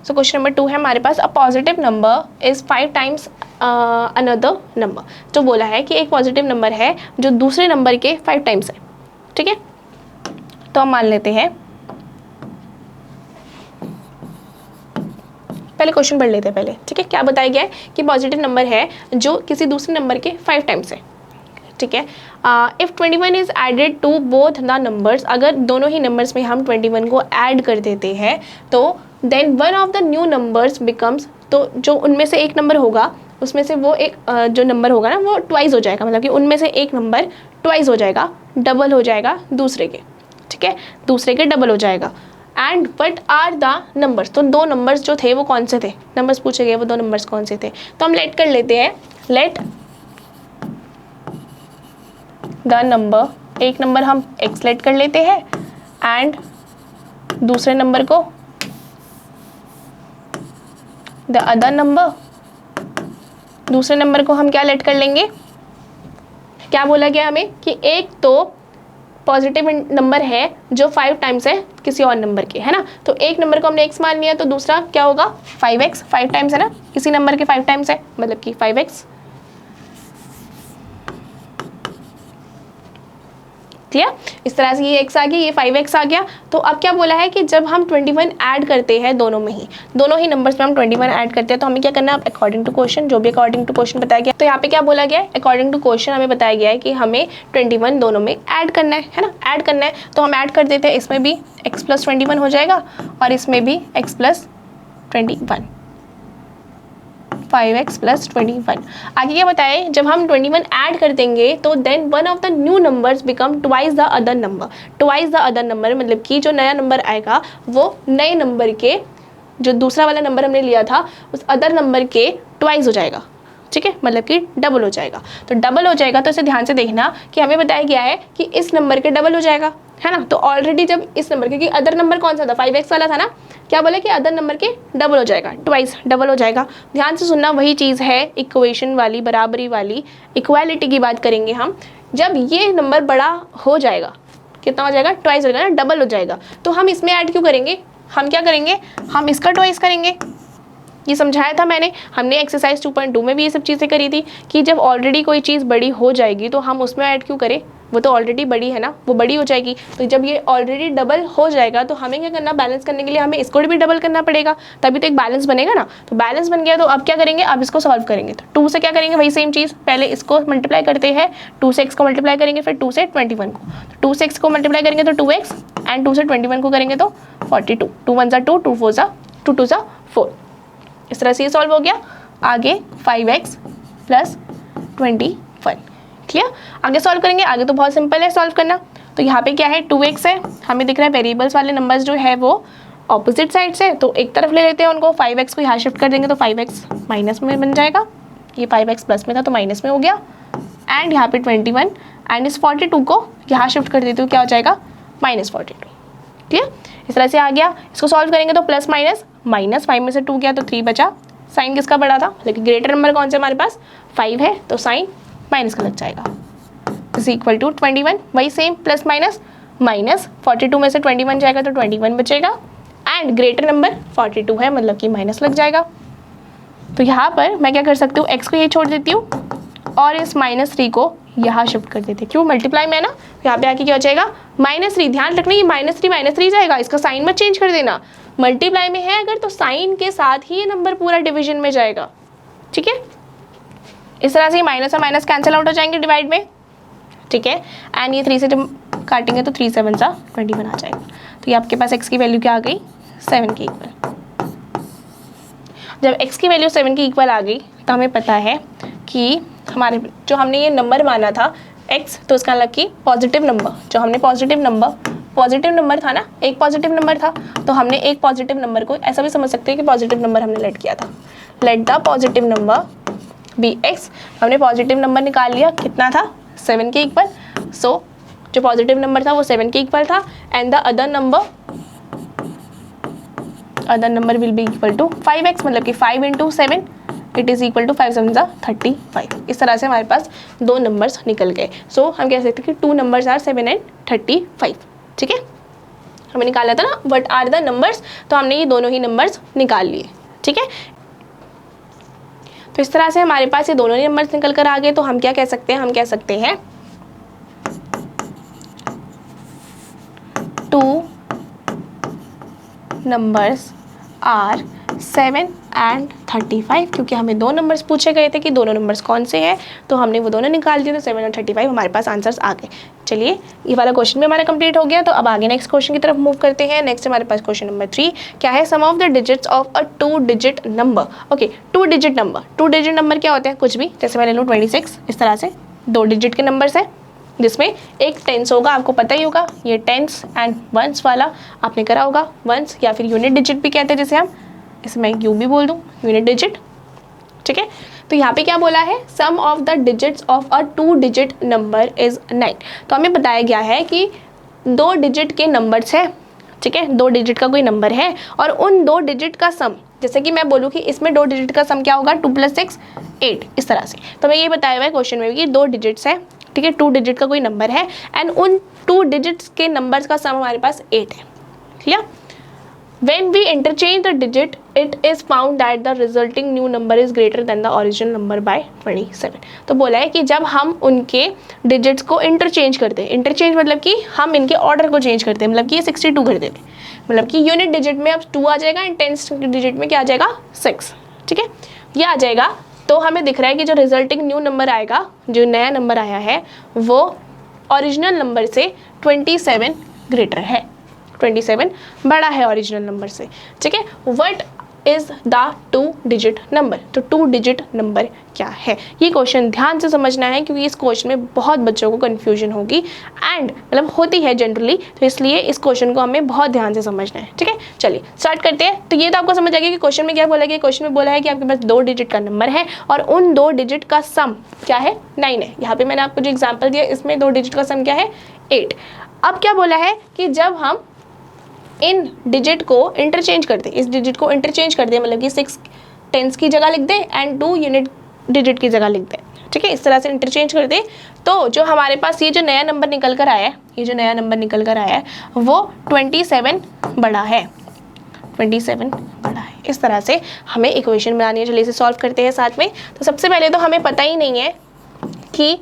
So question number 2 है हमारे पास, a positive number is 5 times another number. तो बोला है कि एक पॉजिटिव नंबर है जो दूसरे नंबर के 5 टाइम्स है। ठीक है, तो हम मान लेते हैं, पहले क्वेश्चन पढ़ लेते हैं पहले। ठीक है, क्या बताया गया है कि पॉजिटिव नंबर है जो किसी दूसरे नंबर के 5 टाइम्स है। ठीक है, if 21 is added to both the numbers, अगर दोनों ही नंबर्स में हम 21 को ऐड कर देते हैं तो then one of the new numbers becomes, तो जो उनमें से एक नंबर होगा उसमें से वो एक जो नंबर होगा ना वो ट्वाइस हो जाएगा, मतलब कि उनमें से एक नंबर ट्वाइस हो जाएगा, डबल हो जाएगा दूसरे के। ठीक है, दूसरे के डबल हो जाएगा। And what are the numbers, तो 2 नंबर्स जो थे वो कौन से थे, नंबर्स पूछे गए वो 2 नंबर्स कौन से थे। तो हम लेट कर लेते हैं, लेट द नंबर, एक नंबर हम एक्स लेट कर लेते हैं एंड दूसरे नंबर को द अदर नंबर, दूसरे नंबर को हम क्या लेट कर लेंगे, क्या बोला गया हमें कि एक तो पॉजिटिव नंबर है जो 5 टाइम्स है किसी और नंबर के, है ना। तो एक नंबर को हमने x मान लिया तो दूसरा क्या होगा 5x, 5 टाइम्स है ना, किसी नंबर के 5 टाइम्स है मतलब कि 5x। क्लियर, इस तरह से ये x आ गया, ये 5x आ गया। तो अब क्या बोला है कि जब हम 21 ऐड करते हैं दोनों में ही, दोनों ही नंबर्स में हम 21 ऐड करते हैं तो हमें क्या करना है, अकॉर्डिंग टू क्वेश्चन, जो भी अकॉर्डिंग टू क्वेश्चन बताया गया। तो यहाँ पे क्या बोला गया है, अकॉर्डिंग टू क्वेश्चन हमें बताया गया है कि हमें 21 दोनों में ऐड करना है ना, ऐड करना है। तो हम ऐड कर देते हैं, इसमें भी x + 21 हो जाएगा और इसमें भी x + 21, 5x + 21। आगे क्या बताए, जब हम 21 ऐड कर देंगे तो then one of the new numbers become twice the other number. Twice the other number मतलब कि जो नया नंबर आएगा वो नए नंबर के, जो दूसरा वाला नंबर हमने लिया था उस अदर नंबर के ट्वाइस हो जाएगा। ठीक है, मतलब कि डबल हो जाएगा। तो डबल हो जाएगा तो इसे ध्यान से देखना कि हमें बताया गया है कि इस नंबर के डबल हो जाएगा, है ना। तो ऑलरेडी जब इस नंबर, क्योंकि अदर नंबर कौन सा था 5x वाला था ना, क्या बोले कि अदर नंबर के डबल हो जाएगा, ट्वाइस डबल हो जाएगा। ध्यान से सुनना, वही चीज़ है इक्वेशन वाली, बराबरी वाली, इक्वालिटी की बात करेंगे हम। जब ये नंबर बड़ा हो जाएगा, कितना हो जाएगा, ट्वाइस हो जाएगा ना, डबल हो जाएगा, तो हम इसमें ऐड क्यों करेंगे, हम क्या करेंगे, हम इसका ट्वाइस करेंगे। ये समझाया था मैंने, हमने एक्सरसाइज 2.2 में भी ये सब चीज़ें करी थी कि जब ऑलरेडी कोई चीज़ बड़ी हो जाएगी तो हम उसमें ऐड क्यों करें, वो तो ऑलरेडी बड़ी है ना, वो बड़ी हो जाएगी। तो जब ये ऑलरेडी डबल हो जाएगा तो हमें क्या करना, बैलेंस करने के लिए हमें इसको भी डबल करना पड़ेगा, तभी तो एक बैलेंस बनेगा ना। तो बैलेंस बन गया तो अब क्या करेंगे, अब इसको सॉल्व करेंगे। तो 2 से क्या करेंगे, वही सेम चीज़, पहले इसको मल्टीप्लाई करते हैं, 2 से x को मल्टीप्लाई करेंगे, फिर 2 से 21 को, तो 2 से x को मल्टीप्लाई करेंगे तो 2x एंड 2 से 21 को करेंगे तो 42, 2 1 = 2, 2 4 = 2, 2 = 4। इस तरह से ये सॉल्व हो गया। आगे 5x + 21, क्लियर। आगे सॉल्व करेंगे, आगे तो बहुत सिंपल है सॉल्व करना। तो यहाँ पे क्या है, 2x है, हमें दिख रहा है वेरिएबल्स वाले नंबर्स जो है वो ऑपोजिट साइड से, तो एक तरफ ले लेते हैं उनको, 5x को यहाँ शिफ्ट कर देंगे तो 5x माइनस में बन जाएगा, ये 5x प्लस में था तो माइनस में हो गया। एंड यहाँ पे 21 एंड इस 42 को यहाँ शिफ्ट कर देते हो, क्या हो जाएगा, -42, क्लियर। इस तरह से आ गया। इसको सॉल्व करेंगे तो प्लस माइनस, -5 में से 2 गया तो 3 बचा। साइन किसका बड़ा था, लेकिन ग्रेटर नंबर कौन सा हमारे पास 5 है, तो साइन माइनस का लग जाएगा, इज इक्वल टू 21, वही सेम प्लस माइनस, -42 में से 21 जाएगा तो 21 बचेगा एंड ग्रेटर नंबर 42 है मतलब कि माइनस लग जाएगा। तो यहाँ पर मैं क्या कर सकती हूँ, x को ये छोड़ देती हूँ और इस -3 को यहाँ शिफ्ट कर देते, क्यों, मल्टीप्लाई में है ना, यहाँ पे आके क्या हो जाएगा -3। ध्यान रखना ये -3 जाएगा, इसका साइन मत चेंज कर देना। मल्टीप्लाई में है अगर तो साइन के साथ ही ये नंबर पूरा डिवीजन में जाएगा, ठीक है। इस तरह से माइनस और माइनस कैंसिल आउट हो जाएंगे डिवाइड में, ठीक है। एंड ये 3 से जब काटेंगे तो 3 7 सा 21 आ जाएगा। तो ये आपके पास x की वैल्यू क्या आ गई, 7 के इक्वल। जब x की वैल्यू 7 के इक्वल आ गई तो हमें पता है कि हमारे जो हमने ये नंबर माना था x, तो उसका मतलब कि पॉजिटिव नंबर, जो हमने पॉजिटिव नंबर था ना, एक पॉजिटिव नंबर था, तो हमने एक पॉजिटिव नंबर को ऐसा भी समझ सकते हैं कि पॉजिटिव नंबर हमने लेट किया था, let the positive number be x। हमने पॉजिटिव नंबर निकाल लिया, कितना था, 7 के इक्वल। सो जो पॉजिटिव नंबर था वो 7 के इक्वल था and the other number will be equal to 5x, मतलब कि 5 × 7 इट इज़ इक्वल टू 5 7 = 35। इस तरह से हमारे पास दो नंबर्स निकल गए। सो हम कह सकते हैं कि 2 नंबर्स आर 7 and 35, ठीक है। हमें निकाला था ना व्हाट आर द नंबर्स, तो हमने ये दोनों ही नंबर्स निकाल लिए, ठीक है। तो इस तरह से हमारे पास ये दोनों ही नंबर्स निकल कर आ गए। तो हम क्या कह सकते हैं, हम कह सकते हैं 2 नंबर्स आर 7 and 35, क्योंकि हमें दो नंबर्स पूछे गए थे कि दोनों नंबर्स कौन से हैं, तो हमने वो दोनों निकाल दिए, तो 7 और 35 हमारे पास आंसर्स आ गए। चलिए ये वाला क्वेश्चन भी हमारा कंप्लीट हो गया। तो अब आगे नेक्स्ट क्वेश्चन की तरफ मूव करते हैं। नेक्स्ट हमारे पास क्वेश्चन नंबर 3 क्या है, sum of the digits of a 2 digit number. Okay, 2 digit number क्या होते हैं, कुछ भी, जैसे मैं ले लूँ 26, इस तरह से 2 डिजिट के नंबर्स है जिसमें एक टेंस होगा, आपको पता ही होगा, ये टेंस एंड वंस वाला आपने करा होगा, वंस या फिर यूनिट डिजिट भी कहते हैं, जैसे हम इसमें यू भी बोल दूँ, यूनिट डिजिट, ठीक है। तो यहाँ पे क्या बोला है, sum of the digits of a 2 digit number is 9। तो हमें बताया गया है कि 2 डिजिट के नंबर्स है, ठीक है, 2 डिजिट का कोई नंबर है और उन 2 डिजिट का सम, जैसे कि मैं बोलूँ कि इसमें 2 डिजिट का सम क्या होगा, 2 + 6 8, इस तरह से। तो मैं ये बताया हुआ है क्वेश्चन में कि 2 डिजिट्स है, ठीक है, 2 डिजिट का कोई नंबर है एंड उन 2 डिजिट्स के नंबर्स का सम हमारे पास 8 है, clear. When we interchange the digit, it is found that the resulting new number is greater than the original number by 27। तो बोला है कि जब हम उनके डिजिट्स को इंटरचेंज करते हैं, इंटरचेंज मतलब कि हम इनके ऑर्डर को चेंज करते हैं, मतलब कि ये 62 कर देते हैं, मतलब कि यूनिट डिजिट में अब 2 आ जाएगा एंड टेंस डिजिट में क्या आ जाएगा, 6, ठीक है, ये आ जाएगा। तो हमें दिख रहा है कि जो रिजल्टिंग न्यू नंबर आएगा, जो नया नंबर आया है, वो ओरिजिनल नंबर से 27 ग्रेटर है, 27 बड़ा है ओरिजिनल नंबर से, ठीक है। What is the 2 digit number, तो 2 डिजिट नंबर क्या है, ये क्वेश्चन ध्यान से समझना है, क्योंकि इस क्वेश्चन में बहुत बच्चों को कन्फ्यूजन होगी एंड मतलब होती है जनरली, तो इसलिए इस क्वेश्चन को हमें बहुत ध्यान से समझना है, ठीक है। चलिए स्टार्ट करते हैं। तो ये तो आपको समझ आ गया कि क्वेश्चन में क्या बोला गया, क्वेश्चन में बोला है कि आपके पास 2 डिजिट का नंबर है और उन 2 डिजिट का सम क्या है, 9 है। यहाँ पे मैंने आपको जो एग्जाम्पल दिया, इसमें 2 डिजिट का सम क्या है, 8। अब क्या बोला है कि जब हम इन डिजिट को इंटरचेंज करते, इस डिजिट को इंटरचेंज कर दे, मतलब कि 6 टेंस की जगह लिख दे एंड 2 यूनिट डिजिट की जगह लिख दे, ठीक है, इस तरह से इंटरचेंज कर दे, तो जो हमारे पास ये जो नया नंबर निकल कर आया है, ये जो नया नंबर निकल कर आया है वो 27 बड़ा है, 27 बड़ा है। इस तरह से हमें इक्वेशन बनानी है। चलिए इसे सॉल्व करते हैं साथ में। तो सबसे पहले तो हमें पता ही नहीं है कि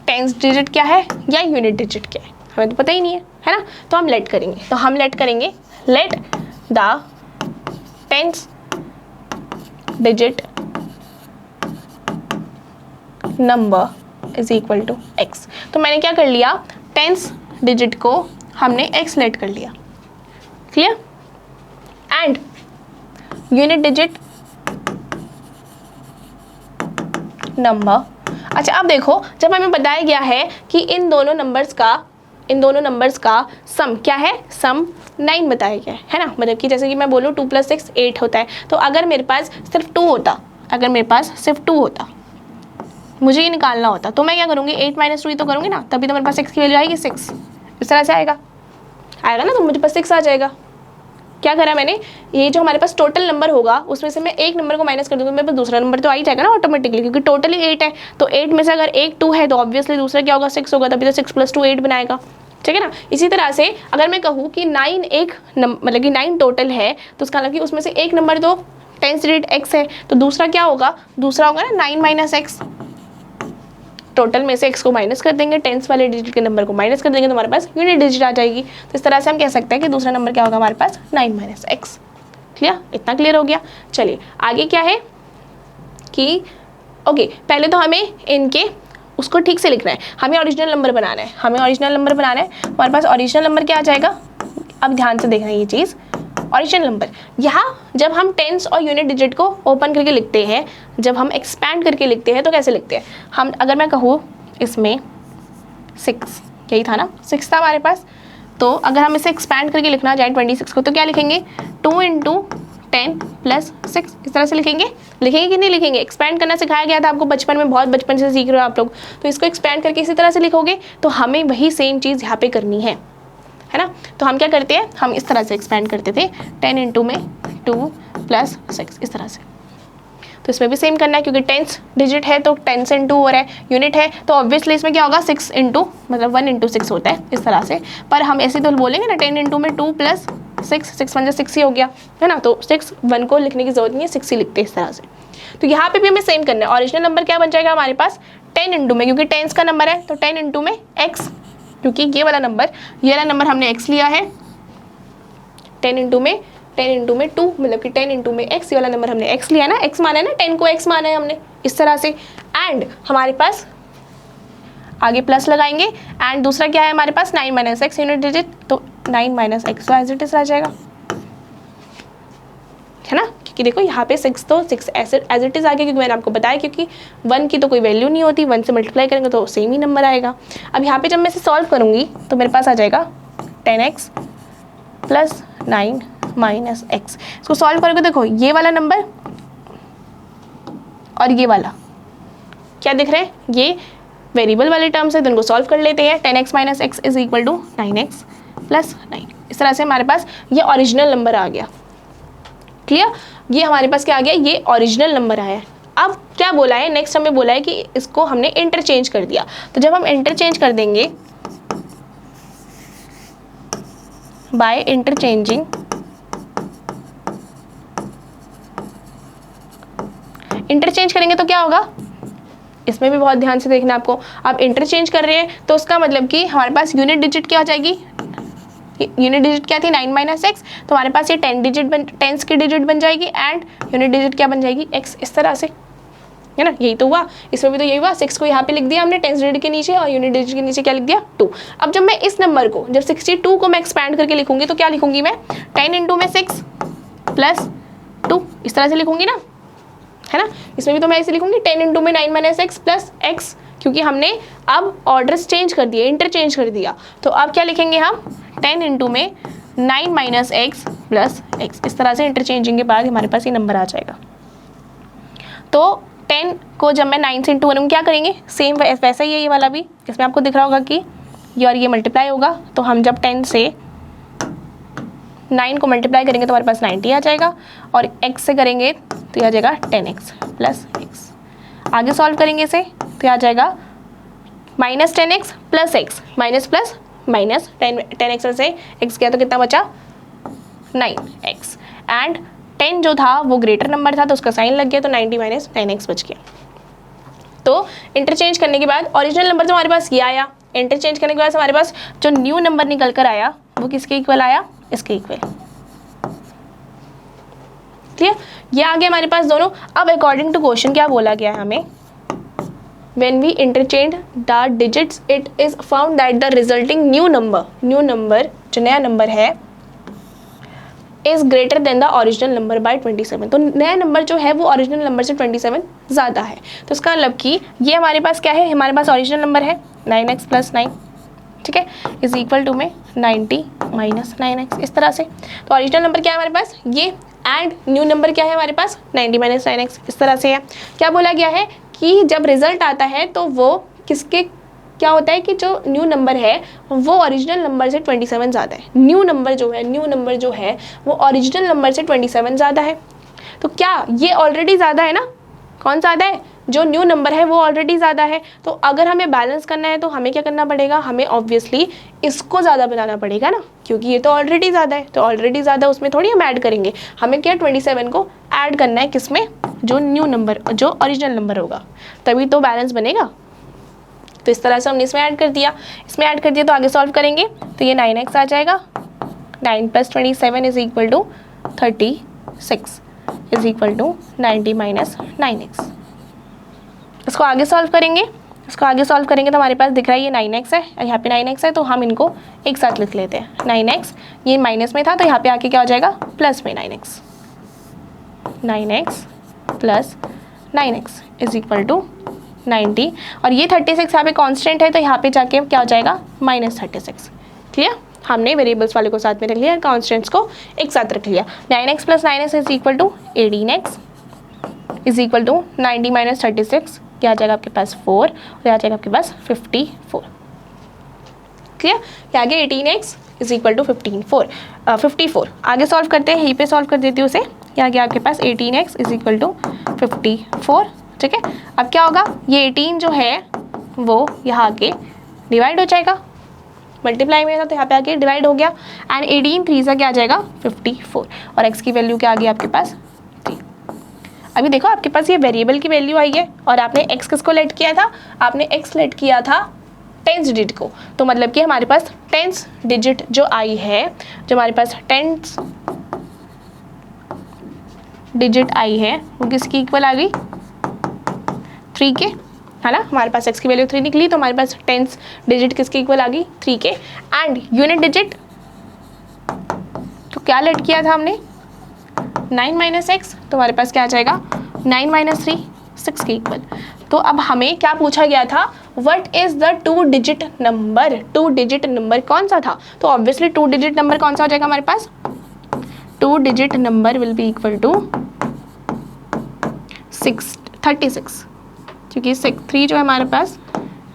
टेंस डिजिट क्या है या यूनिट डिजिट क्या है, हमें तो पता ही नहीं है ना। तो हम लेट करेंगे, तो हम लेट करेंगे, let the tens digit number is equal to x। तो मैंने क्या कर लिया, टेंस डिजिट को हमने x लेट कर लिया, clear, and unit digit number. अच्छा अब देखो, जब हमें बताया गया है कि इन दोनों नंबर्स का सम क्या है, सम 9 बताया गया है ना, मतलब कि जैसे कि मैं बोलूँ 2 + 6 8 होता है। तो अगर मेरे पास सिर्फ 2 होता, मुझे ये निकालना होता, तो मैं क्या करूँगी, 8 - 2 ही तो करूँगी ना, तभी तो मेरे पास x की वैल्यू आएगी 6, इस तरह से आएगा ना, तो मुझे पास 6 आ जाएगा। क्या करा मैंने, ये जो हमारे पास टोटल नंबर होगा उसमें से मैं एक नंबर को माइनस कर दूँगी, मेरे पास दूसरा नंबर तो आ ही जाएगा ना ऑटोमेटिकली, क्योंकि टोटल ही 8 है। तो 8 में से अगर एक 2 है तो ऑब्वियसली दूसरा क्या होगा, 6 होगा, तभी तो 6 + 2 8 बनाएगा, ठीक है ना। इसी तरह से अगर मैं कहूँ कि 9 मतलब कि 9 टोटल है, तो उसका मतलब कि उसमें से एक नंबर तो टेंस डिजिट x है, तो दूसरा क्या होगा, दूसरा होगा ना 9 - x। टोटल में से x को माइनस कर देंगे, टेंस वाले डिजिट के नंबर को माइनस कर देंगे, तो हमारे पास यूनिट डिजिट आ जाएगी। तो इस तरह से हम कह सकते हैं कि दूसरा नंबर क्या होगा हमारे पास, 9 - x। क्लियर, इतना क्लियर हो गया। चलिए आगे क्या है कि ओके, पहले तो हमें इनके उसको ठीक से लिखना है, हमें ओरिजिनल नंबर बनाना है, हमें ओरिजिनल नंबर बनाना है। हमारे पास ओरिजिनल नंबर क्या आ जाएगा, अब ध्यान से देखना ये चीज़, ओरिजिनल नंबर यहाँ जब हम टेंस और यूनिट डिजिट को ओपन करके लिखते हैं, जब हम एक्सपैंड करके लिखते हैं तो कैसे लिखते हैं हम, अगर मैं कहूँ इसमें 6, यही था ना 6 था हमारे पास, तो अगर हम इसे एक्सपैंड करके लिखना चाहें 26 को तो क्या लिखेंगे 2 इंटू 10 प्लस 6, इस तरह से लिखेंगे कि नहीं लिखेंगे। एक्सपैंड करना सिखाया गया था आपको बचपन में, बहुत बचपन से सीख रहे हो आप लोग, तो इसको एक्सपैंड करके इसी तरह से लिखोगे, तो हमें वही सेम चीज़ यहाँ पे करनी है ना। तो हम क्या करते हैं, हम इस तरह से एक्सपैंड करते थे 10 इंटू में 2 प्लस 6 इस तरह से। तो इसमें भी सेम करना है क्योंकि 10th डिजिट है तो 10 से इंटू हो रहा है, यूनिट है तो ऑब्वियसली इसमें क्या होगा 6 इंटू मतलब 1 इंटू 6 होता है इस तरह से। पर हम ऐसे तो बोलेंगे ना 10 इंटू में 2 प्लस 6 1 6 ही हो गया है ना, तो 6 1 को लिखने की जरूरत नहीं है, 6 ही लिखते हैं इस तरह से। तो यहाँ पे भी हमें सेम करना है। ओरिजिनल नंबर क्या बन जाएगा हमारे पास 10 इंटू में, क्योंकि 10 का नंबर है तो 10 इंटू में x, क्योंकि ये वाला नंबर हमने x लिया है, 10 इंटू में 2 मतलब कि 10 इंटू में x, ये वाला नंबर हमने x लिया ना, x माना है ना, 10 को x माना है हमने इस तरह से। एंड हमारे पास आगे प्लस लगाएंगे एंड दूसरा क्या है हमारे पास 9 माइनस एक्स यूनिट डिजिट, तो 9 minus x as it is आ जाएगा है ना, क्योंकि देखो यहाँ पे 6 तो 6 एज इट इज आ गया, क्योंकि मैंने आपको बताया क्योंकि 1 की तो कोई वैल्यू नहीं होती, 1 से मल्टीप्लाई करेंगे तो सेम ही नंबर आएगा। अब यहाँ पे जब मैं इसे सॉल्व करूँगी तो मेरे पास आ जाएगा 10x प्लस 9 माइनस एक्स। इसको सॉल्व करोगे देखो ये वाला नंबर और ये वाला क्या दिख रहे हैं, ये वेरिएबल वाले टर्म्स है, तो इनको सॉल्व कर लेते हैं। 10x minus x is equal to 9x plus 9, इस तरह से हमारे पास ये ओरिजिनल नंबर आ गया। क्लियर, ये हमारे पास क्या आ गया, ये ओरिजिनल नंबर आया है। अब क्या बोला है, नेक्स्ट हमें बोला है कि इसको हमने इंटरचेंज कर दिया, तो जब हम इंटरचेंज कर देंगे बाय इंटरचेंजिंग इंटरचेंज करेंगे तो क्या होगा, इसमें भी बहुत ध्यान से देखना आपको। आप इंटरचेंज कर रहे हैं तो उसका मतलब कि हमारे पास यूनिट डिजिट क्या हो जाएगी, यूनिट डिजिट क्या थी 9 माइनस एक्स, तो हमारे पास ये 10 की डिजिट बन जाएगी एंड यूनिट डिजिट क्या बन जाएगी x, इस तरह से है ना। यही तो हुआ, इसमें भी तो यही हुआ, 6 को यहाँ पे लिख दिया हमने 10 डिजिट के नीचे और यूनिट डिजिट के नीचे क्या लिख दिया 2। अब जब मैं इस नंबर को जब 62 को मैं एक्सपैंड करके लिखूंगी तो क्या लिखूंगी मैं 10 इंटू में 6 प्लस 2 इस तरह से लिखूंगी ना, है ना। इसमें भी तो मैं ऐसे लिखूंगी 10 इंटू में 9 माइनस एक्स प्लस एक्स, क्योंकि हमने अब ऑर्डर्स चेंज कर दिए, इंटरचेंज कर दिया। तो अब क्या लिखेंगे हम 10 इंटू में 9 माइनस एक्स प्लस एक्स, इस तरह से इंटरचेंजिंग के बाद हमारे पास ये नंबर आ जाएगा। तो 10 को जब मैं 9 से इंटू करूँगी क्या करेंगे, सेम वैसा ही है ये वाला भी, इसमें आपको दिख रहा होगा कि ये और ये मल्टीप्लाई होगा, तो हम जब 10 से 9 को मल्टीप्लाई करेंगे तो हमारे पास 90 आ जाएगा, और x से करेंगे तो ये आ जाएगा 10x प्लस एक्स। आगे सॉल्व करेंगे इसे तो ये आ जाएगा minus 10x plus x, minus plus minus 10x से x गया तो कितना बचा 9x, एंड 10 जो था वो ग्रेटर नंबर था तो उसका साइन लग गया तो 90 माइनस 9x बच गया। तो इंटरचेंज करने के बाद ओरिजिनल नंबर जो हमारे पास ये आया, इंटरचेंज करने के बाद हमारे पास जो न्यू नंबर निकल कर आया वो किसके इक्वल आया, इसके इक्वल। क्लियर, ये आ गया हमारे पास दोनों। अब अकॉर्डिंग टू क्वेश्चन क्या बोला गया है हमें, when we interchange the digits it is found that the resulting new number जो नया नंबर है is greater than the original number by 27। तो नया नंबर जो है वो ओरिजिनल नंबर से 27 ज़्यादा है, तो इसका मतलब कि ये हमारे पास क्या है, हमारे पास ओरिजिनल नंबर है 9x प्लस 9, ठीक है, इज इक्वल टू में 90 माइनस 9x इस तरह से। तो ओरिजिनल नंबर क्या है हमारे पास ये, एंड न्यू नंबर क्या है हमारे पास 90 माइनस 9x इस तरह से है। क्या बोला गया है कि जब रिजल्ट आता है तो वो किसके क्या होता है कि जो न्यू नंबर है वो ओरिजिनल नंबर से 27 ज़्यादा है। न्यू नंबर जो है वो ओरिजिनल नंबर से 27 ज़्यादा है। तो क्या ये ऑलरेडी ज़्यादा है ना, कौन ज़्यादा है, जो न्यू नंबर है वो ऑलरेडी ज़्यादा है। तो अगर हमें बैलेंस करना है तो हमें क्या करना पड़ेगा, हमें ऑब्वियसली इसको ज़्यादा बनाना पड़ेगा ना, क्योंकि ये तो ऑलरेडी ज़्यादा है, तो ऑलरेडी ज़्यादा उसमें थोड़ी हम ऐड करेंगे, हमें क्या 27 को ऐड करना है किसमें, जो न्यू नंबर जो ओरिजिनल नंबर होगा, तभी तो बैलेंस बनेगा। तो इस तरह से हमने इसमें ऐड कर दिया, तो आगे सॉल्व करेंगे तो ये 9x आ जाएगा, 9 plus 27 is equal to 36 is equal to 90 minus 9x। इसको आगे सॉल्व करेंगे इसको आगे सॉल्व करेंगे तो हमारे पास दिख रहा है ये 9x है और यहाँ पे 9x है, तो हम इनको एक साथ लिख लेते हैं। 9x ये माइनस में था तो यहाँ पे आके क्या हो जाएगा, प्लस में 9x। 9x plus 9x is equal to 90 और ये 36 यहाँ पे कांस्टेंट है तो यहाँ पे जाके क्या हो जाएगा, -36। क्लियर, हमने वेरिएबल्स वाले को साथ में रख लिया, कांस्टेंट्स को एक साथ रख लिया। 9x plus 9x is equal to 18x is equal to 90 minus 36, क्या आ जाएगा आपके पास 4 और आ जाएगा आपके पास 54। क्लियर, क्या आगे 18x इज इक्वल टू 54। आगे सॉल्व करते हैं, यहीं पे सॉल्व कर देती हूँ उसे। क्या आ गया आपके पास 18x इज इक्वल टू 54। ठीक है, अब क्या होगा, ये 18 जो है वो यहाँ आके डिवाइड हो जाएगा, मल्टीप्लाई में था तो यहाँ पे आके डिवाइड हो गया एंड 18 3 से क्या आ जाएगा 54 और x की वैल्यू क्या आ गई आपके पास 3। अभी देखो आपके पास ये वेरिएबल की वैल्यू आई है और आपने x किसको लेट किया था, आपने x लेट किया था 10th डिजिट को, तो मतलब कि हमारे पास 10th डिजिट जो आई है, जो हमारे पास 10th डिजिट आई है वो किसकी इक्वल आ गई, 3 के, है ना। हमारे पास x की वैल्यू 3 निकली तो हमारे पास 10th डिजिट किसके इक्वल आ गई, 3 के। एंड यूनिट डिजिट तो क्या लेट किया था हमने, 9 माइनस एक्स, तो हमारे पास क्या आ जाएगा 9 माइनस 3 6 के इक्वल। तो अब हमें क्या पूछा गया था, what is the 2 digit number, 2 digit number कौन सा था, तो ऑब्वियसली 2 डिजिट नंबर कौन सा हो जाएगा हमारे पास, 2 digit number will be equal to 36, क्योंकि 3 जो है हमारे पास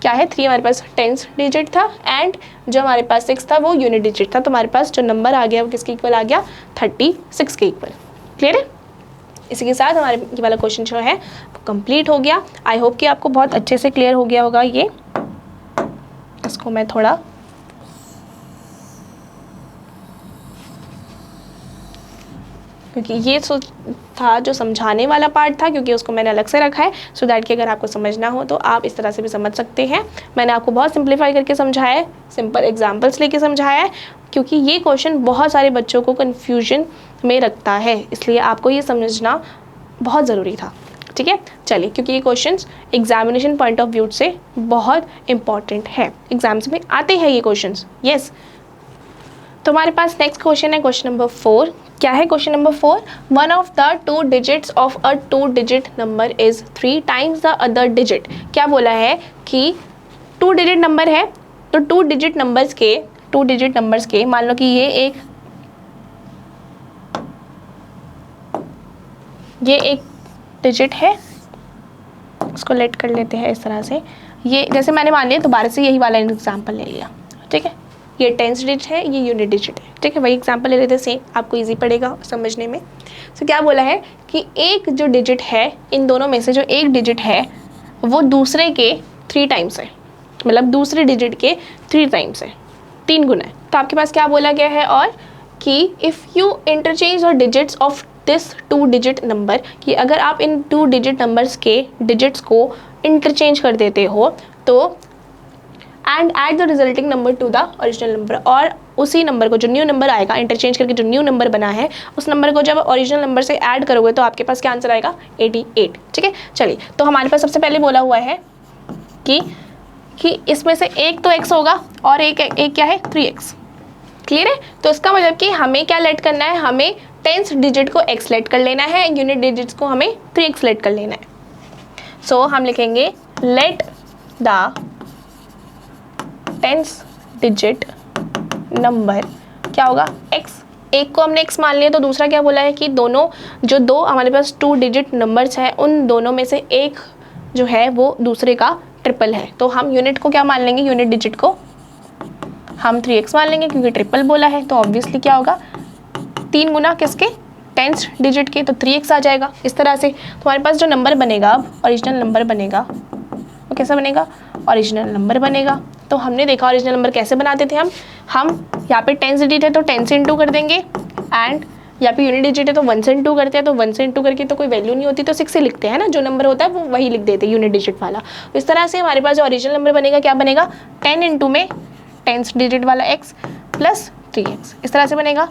क्या है, 3 हमारे पास 10th डिजिट था एंड जो हमारे पास 6 था वो यूनिट डिजिट था, तो हमारे पास जो नंबर आ गया वो किसके इक्वल आ गया, 36 के इक्वल। क्लियर है, इसी के साथ हमारे ये वाला क्वेश्चन जो है वो कंप्लीट हो गया। आई होप कि आपको बहुत अच्छे से क्लियर हो गया होगा ये। इसको मैं थोड़ा क्योंकि ये था जो समझाने वाला पार्ट था, क्योंकि उसको मैंने अलग से रखा है सो दैट कि अगर आपको समझना हो तो आप इस तरह से भी समझ सकते हैं। मैंने आपको बहुत सिंप्लीफाई करके समझाया है, सिंपल एग्जांपल्स लेके समझाया है, क्योंकि ये क्वेश्चन बहुत सारे बच्चों को कन्फ्यूजन में रखता है, इसलिए आपको ये समझना बहुत ज़रूरी था। ठीक है, चलिए, क्योंकि ये questions examination point of view से बहुत इंपॉर्टेंट है, एग्जाम्स में आते हैं ये क्वेश्चंस। यस, तो हमारे पास नेक्स्ट क्वेश्चन है क्वेश्चन नंबर 4। क्या है question number 4, one of the 2 digits of a 2 digit number is 3 times the other digit. क्या बोला है कि 2 डिजिट नंबर है, तो 2 डिजिट नंबर्स के मान लो कि ये एक डिजिट है, इसको लेट कर लेते हैं इस तरह से। ये जैसे मैंने मान लिया दोबारा से यही वाला एग्जाम्पल ले लिया। ठीक है, ये 10th डिजिट है, ये यूनिट डिजिट है। ठीक है, वही एग्जाम्पल ले लेते हैं, सेम आपको इजी पड़ेगा समझने में। तो क्या बोला है कि एक जो डिजिट है, इन दोनों में से जो एक डिजिट है वो दूसरे के 3 टाइम्स है, मतलब दूसरे डिजिट के 3 टाइम्स है, 3 गुना है। तो आपके पास क्या बोला गया है और कि if you interchange the digits of this 2 digit number, कि अगर आप इन 2 डिजिट नंबर्स के डिजिट्स को इंटरचेंज कर देते हो तो and add the resulting number two the original number, और उसी नंबर को जो न्यू नंबर आएगा इंटरचेंज करके जो न्यू नंबर बना है उस नंबर को जब ओरिजिनल नंबर से ऐड करोगे तो आपके पास क्या आंसर आएगा 88। ठीक है, चलिए, तो हमारे पास सबसे पहले बोला हुआ है कि इसमें से एक तो x होगा और एक क्या है 3x। क्लियर है, तो इसका मतलब कि हमें क्या लेट करना है, हमें 10th डिजिट को x लेट कर लेना है, यूनिट डिजिट्स को हमें 3x लेट कर लेना है। सो हम लिखेंगे let the 10th digit number क्या होगा x, एक को हमने x मान लिया, तो दूसरा क्या बोला है कि दोनों जो 2 हमारे पास 2 डिजिट नंबर्स हैं उन दोनों में से एक जो है वो दूसरे का ट्रिपल है। तो हम यूनिट को क्या मान लेंगे, यूनिट डिजिट को हम 3x मान लेंगे क्योंकि ट्रिपल बोला है, तो ऑब्वियसली क्या होगा 3 गुना किसके 10th डिजिट के, तो 3x आ जाएगा। इस तरह से तो हमारे पास जो नंबर बनेगा अब ओरिजिनल नंबर बनेगा, वो कैसा बनेगा, ओरिजिनल नंबर बनेगा। तो हमने देखा ओरिजिनल नंबर कैसे बनाते थे हम यहाँ पे 10 डिजिट है तो 10 से इंटू कर देंगे, एंड यहाँ पे यूनिट डिजिट है तो 1 से इंटू करते हैं, तो 1 से इंटू करके तो कोई वैल्यू नहीं होती तो 6 से लिखते हैं ना, जो नंबर होता है वो वही लिख देते हैं यूनिट डिजिट वाला। तो इस तरह से हमारे पास जो ओरिजिनल नंबर बनेगा क्या बनेगा 10 इंटू में 10th डिजिट वाला x प्लस 3x, इस तरह से बनेगा।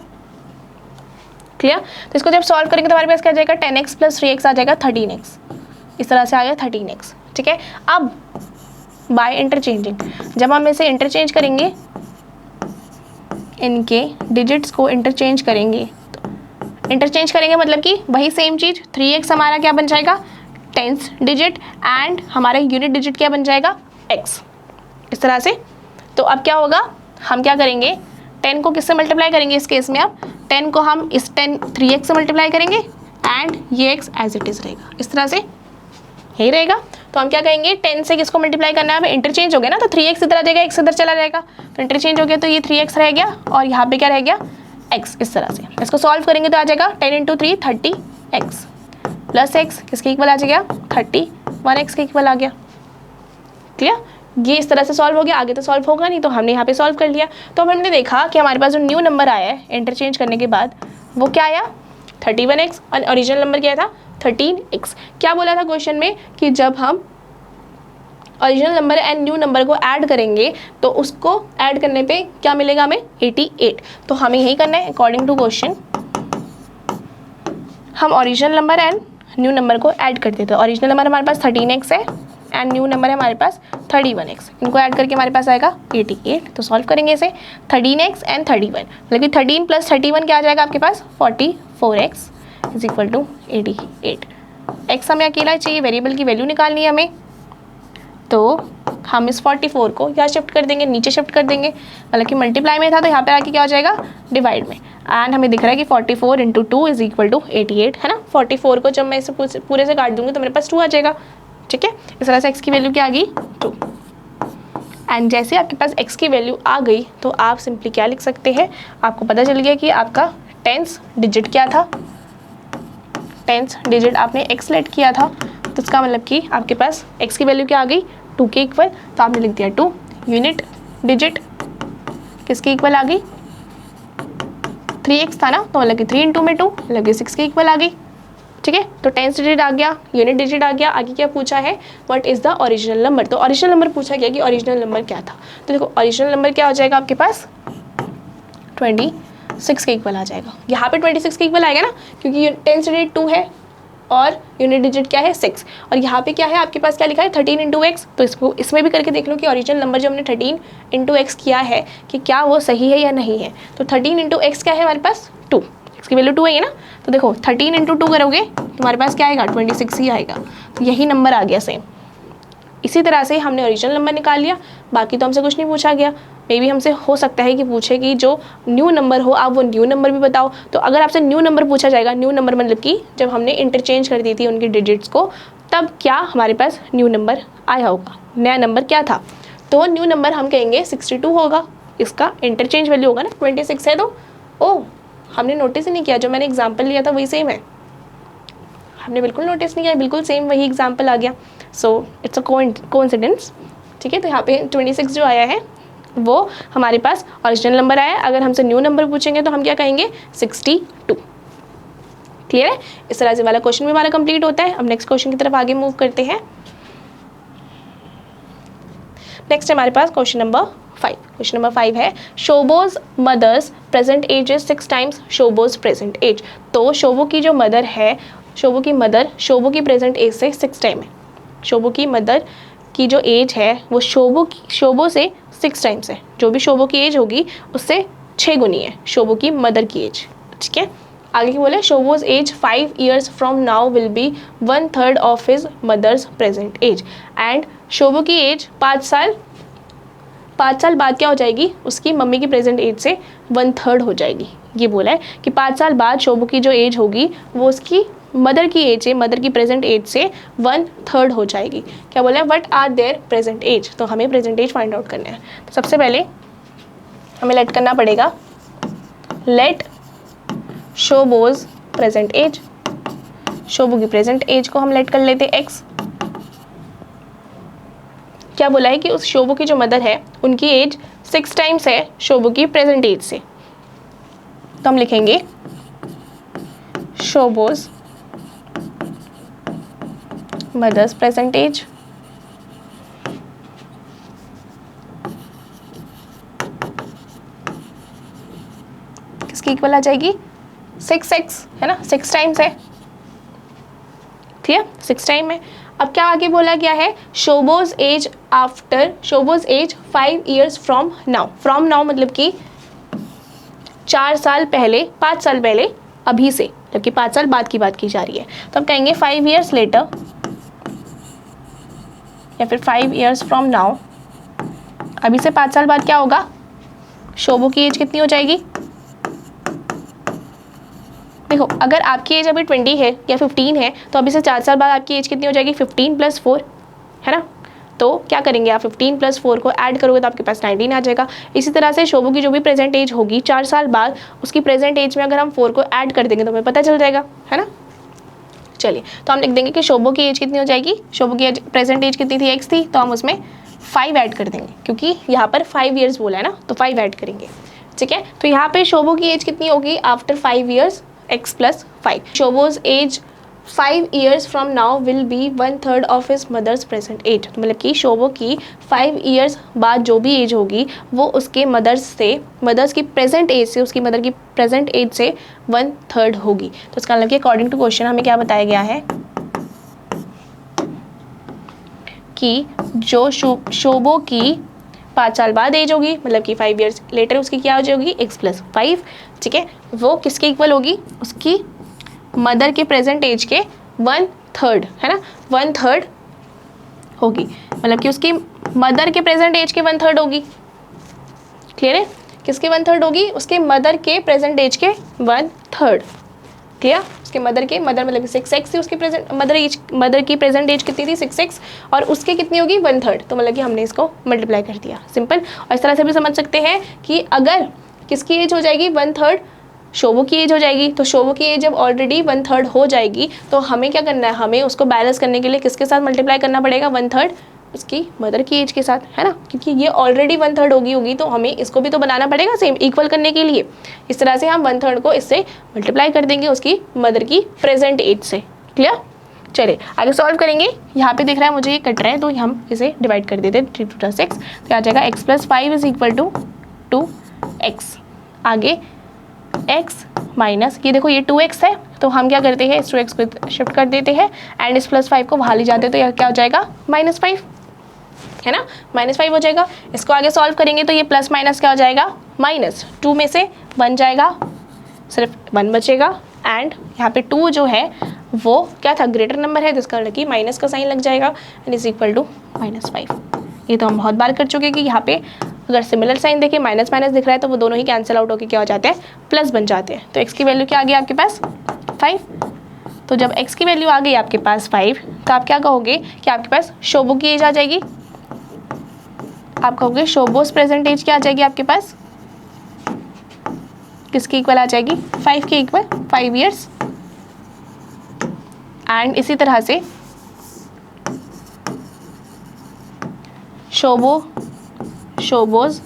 क्लियर, तो इसको जब सॉल्व करेंगे तो हमारे पास क्या आ जाएगा 10x प्लस 3x आ जाएगा 13x, इस तरह से आ गया 13x। ठीक है, अब बाय इंटरचेंजिंग। जब हम इसे इंटरचेंज करेंगे, इनके डिजिट्स को इंटरचेंज करेंगे, तो इंटरचेंज करेंगे मतलब कि वही सेम चीज़ 3x हमारा क्या बन जाएगा 10th डिजिट, एंड हमारा यूनिट डिजिट क्या बन जाएगा x, इस तरह से। तो अब क्या होगा, हम क्या करेंगे 10 को किससे मल्टीप्लाई करेंगे इस केस में, अब 10 को हम इस 3x से मल्टीप्लाई करेंगे एंड ये x एज इट इज़ रहेगा, इस तरह से यही रहेगा। तो हम क्या कहेंगे 10 से किसको मल्टीप्लाई करना है, अब इंटरचेंज हो गया ना, तो 3x इधर आ जाएगा, x इधर चला जाएगा, तो इंटरचेंज हो गया, तो ये 3x रह गया और यहाँ पे क्या रह गया x, इस तरह से। इसको सॉल्व करेंगे तो आ जाएगा 10 × 3 30x प्लस x किसके इक्वल आ जाएगा 31x के इक्वल आ गया। क्लियर, ये इस तरह से सॉल्व हो गया, आगे तो सॉल्व होगा नहीं, तो हमने यहाँ पे सॉल्व कर लिया। तो अब हमने देखा कि हमारे पास जो न्यू नंबर आया है इंटरचेंज करने के बाद वो क्या आया 31x, और ओरिजिनल नंबर क्या था 13x। क्या बोला था क्वेश्चन में कि जब हम original number and new number को ऐड करेंगे तो उसको ऐड करने पे क्या मिलेगा हमें 88। तो हमें यही करना है अकॉर्डिंग टू क्वेश्चन, हम original number and new number को ऐड करते थे। ओरिजिनल नंबर हमारे पास 13x है एंड न्यू नंबर है हमारे पास 31x, इनको ऐड करके हमारे पास आएगा 88। तो सॉल्व करेंगे इसे 13x एंड 31, मतलब कि 13 + 31 क्या आ जाएगा आपके पास 44x is equal to 88। x हमें अकेला चाहिए, वेरिएबल की वैल्यू निकालनी है हमें, तो हम इस 44 को यहाँ शिफ्ट कर देंगे, नीचे शिफ्ट कर देंगे, मतलब कि मल्टीप्लाई में था तो यहाँ पे आके क्या हो जाएगा डिवाइड में, एंड हमें दिख रहा है कि 44 × 2 इज इक्वल टू 88 है ना। 44 को जब मैं इसे पूरे से काट दूंगी तो मेरे पास 2 आ जाएगा, ठीक है। इस तरह से x की वैल्यू क्या आ गई 2, एंड जैसे आपके पास x की वैल्यू आ गई तो आप सिंपली क्या लिख सकते हैं, आपको पता चल गया कि आपका 10th डिजिट क्या था, 10th डिजिट आपने x सेलेक्ट किया था, तो इसका मतलब कि आपके पास x की वैल्यू क्या आ गई 2 के इक्वल, तो आपने लिख दिया 2। यूनिट डिजिट किसके इक्वल आ गई 3x था ना, तो मतलब कि 3 × 2 में 2 मतलब कि 6 के इक्वल आ गई, ठीक है। तो 10th डिजिट आ गया, यूनिट डिजिट आ गया, आगे क्या पूछा है what is the original number, तो ओरिजिनल नंबर पूछा गया कि ओरिजिनल नंबर क्या था। तो देखो ओरिजिनल नंबर क्या हो जाएगा आपके पास 26 के इक्वल आ जाएगा, यहाँ पे 26 के इक्वल आएगा ना, क्योंकि 10th डिजिट 2 है और यूनिट डिजिट क्या है 6, और यहाँ पे क्या है आपके पास क्या लिखा है 13 × x, तो इसको इसमें भी करके देख लो कि ओरिजिनल नंबर जो हमने 13 × x किया है कि क्या वो सही है या नहीं है। तो 13 × x क्या है हमारे पास 2, x की वैल्यू 2 है ना, तो देखो 13 × 2 करोगे तुम्हारे पास क्या आएगा 26 ही आएगा, तो यही नंबर आ गया सेम। इसी तरह से हमने ओरिजिनल नंबर निकाल लिया, बाकी तो हमसे कुछ नहीं पूछा गया। मे बी हमसे हो सकता है कि पूछे कि जो न्यू नंबर हो आप वो न्यू नंबर भी बताओ, तो अगर आपसे न्यू नंबर पूछा जाएगा, न्यू नंबर मतलब कि जब हमने इंटरचेंज कर दी थी उनकी डिजिट्स को, तब क्या हमारे पास न्यू नंबर आया होगा, नया नंबर क्या था, तो न्यू नंबर हम कहेंगे 62 होगा, इसका इंटरचेंज वैल्यू होगा ना 26 है, तो ओ हमने नोटिस ही नहीं किया, जो मैंने एग्जाम्पल लिया था वही सेम है, हमने बिल्कुल नोटिस नहीं किया, बिल्कुल सेम वही एग्जाम्पल आ गया। सो इट्स अ कोइंसिडेंस, ठीक है। तो यहाँ पे 26 जो आया है वो हमारे पास ओरिजिनल नंबर आया है, अगर हमसे न्यू नंबर पूछेंगे तो हम क्या कहेंगे 62। क्लियर है, इस तरह से वाला क्वेश्चन भी हमारा कंप्लीट होता है। अब नेक्स्ट क्वेश्चन की तरफ आगे मूव करते हैं। नेक्स्ट हमारे पास क्वेश्चन नंबर 5। क्वेश्चन नंबर 5 है Shobo's mother's present age is 6 times Shobo's present age. तो शोबो की जो मदर है, शोबो की प्रेजेंट एज से 6 टाइम है। शोबो की मदर की जो एज है वो शोबो से 6 टाइम्स है, जो भी शोबो की एज होगी उससे 6 गुनी है शोबो की मदर की एज, ठीक है। आगे की बोले Shobo's age 5 years from now will be 1/3 of his mother's present age, and Shobo की एज 5 साल बाद क्या हो जाएगी, उसकी मम्मी की प्रेजेंट एज से 1/3 हो जाएगी। ये बोला है कि 5 साल बाद शोबो की जो एज होगी वो उसकी मदर की एज है, मदर की प्रेजेंट एज से 1/3 हो जाएगी। क्या बोला है what are their present age, तो हमें प्रेजेंट एज फाइंड आउट करना है। तो सबसे पहले हमें लेट करना पड़ेगा, लेट शोबोज प्रेजेंट एज, शोबो की प्रेजेंट एज को हम लेट कर लेते x। क्या बोला है कि उस शोबो की जो मदर है उनकी एज 6 टाइम्स है शोबो की प्रेजेंट एज से, तो हम लिखेंगे शोबोज मदर्स प्रेजेंट एज किसकी इक्वल आ जाएगी 6x है ना, 6 टाइम्स है, ठीक है 6 टाइम है। अब क्या आगे बोला गया है, Shobo's age after, Shobo's age 5 years from now, from now मतलब कि 4 साल पहले, 5 साल पहले, अभी से, जबकि 5 साल बाद की बात की जा रही है, तो हम कहेंगे 5 years लेटर या फिर 5 years फ्रॉम नाउ, अभी से 5 साल बाद क्या होगा, शोबो की एज कितनी हो जाएगी। देखो अगर आपकी एज अभी 20 है या 15 है तो अभी से 4 साल बाद आपकी एज कितनी हो जाएगी, 15 + 4 है ना। तो क्या करेंगे आप 15 + 4 को ऐड करोगे तो आपके पास 19 आ जाएगा। इसी तरह से शोबो की जो भी प्रेजेंट एज होगी 4 साल बाद, उसकी प्रेजेंट एज में अगर हम 4 को ऐड कर देंगे तो हमें पता चल जाएगा, है ना। चलिए तो हम लिख देंगे कि शोबो की एज कितनी हो जाएगी, शोबो की प्रेजेंट एज कितनी थी, x थी, तो हम उसमें 5 ऐड कर देंगे क्योंकि यहाँ पर 5 years बोला है ना, तो 5 ऐड करेंगे, ठीक है। तो यहाँ पे शोबो की एज कितनी होगी after 5 years, x + 5। Shobo's age 5 years from now will be 1/3 of his mother's present age, तो मतलब कि शोबो की 5 years बाद जो भी एज होगी वो उसके मदर्स की प्रेजेंट एज से, उसकी मदर की प्रेजेंट एज से 1/3 होगी। तो इसका मतलब कि अकॉर्डिंग टू क्वेश्चन हमें क्या बताया गया है कि जो शोबो की 5 साल बाद एज होगी, मतलब कि 5 years लेटर उसकी क्या हो जाएगी, x + 5, ठीक है, वो किसके इक्वल होगी, उसकी मदर के प्रेजेंट एज के 1/3, है ना, 1/3 होगी, मतलब कि उसकी मदर के प्रेजेंट एज के 1/3 होगी। क्लियर है, किसके 1/3 होगी, उसके मदर के प्रेजेंट एज के 1/3। क्लियर, उसके मदर मतलब 6x थी उसकी प्रेजेंट मदर की प्रेजेंट एज कितनी थी, 6x, और उसके कितनी होगी 1/3, तो मतलब कि हमने इसको मल्टीप्लाई कर दिया, सिंपल। और इस तरह से भी समझ सकते हैं कि अगर किसकी एज हो जाएगी 1/3, शोबो की एज हो जाएगी, तो शोबो की एज जब ऑलरेडी 1/3 हो जाएगी तो हमें क्या करना है, हमें उसको बैलेंस करने के लिए किसके साथ मल्टीप्लाई करना पड़ेगा, 1/3 उसकी मदर की एज के साथ, है ना, क्योंकि ये ऑलरेडी 1/3 होगी तो हमें इसको भी तो बनाना पड़ेगा सेम इक्वल करने के लिए। इस तरह से हम 1/3 को इससे मल्टीप्लाई कर देंगे उसकी मदर की प्रेजेंट एज से। क्लियर, चलिए आगे सॉल्व करेंगे। यहाँ पे दिख रहा है मुझे ये कट रहा है तो हम इसे डिवाइड कर देते हैं, 3 × 6, तो आ जाएगा x + 5 = 2x। आगे x माइनस, ये देखो ये 2x है तो हम क्या करते हैं, इस 2x को शिफ्ट कर देते हैं एंड इस +5 को बाहर ले जाते हैं, तो यह क्या हो जाएगा -5, है ना, -5 हो जाएगा। इसको आगे सॉल्व करेंगे तो ये प्लस माइनस क्या हो जाएगा, -2 में से 1 जाएगा, सिर्फ 1 बचेगा, एंड यहाँ पे 2 जो है वो क्या था, ग्रेटर नंबर है, जिसका मतलब कि माइनस का साइन लग जाएगा एंड इज इक्वल टू -5। ये तो हम बहुत बार कर चुके हैं कि यहाँ पे अगर सिमिलर साइन देखिए माइनस दिख रहा है तो वो दोनों ही कैंसिल आउट होकर क्या हो जाते हैं, प्लस बन जाते हैं। तो x की वैल्यू क्या आ गई आपके पास 5। तो जब x की वैल्यू आ गई आपके पास 5 तो आप क्या कहोगे कि आपके पास शोबो की एज आ जाएगी, आप कहोगे शोबोस प्रेजेंट एज क्या आ जाएगी आपके पास, किसकी इक्वल आ जाएगी, 5 के इक्वल, 5 years। एंड इसी तरह से शोबोज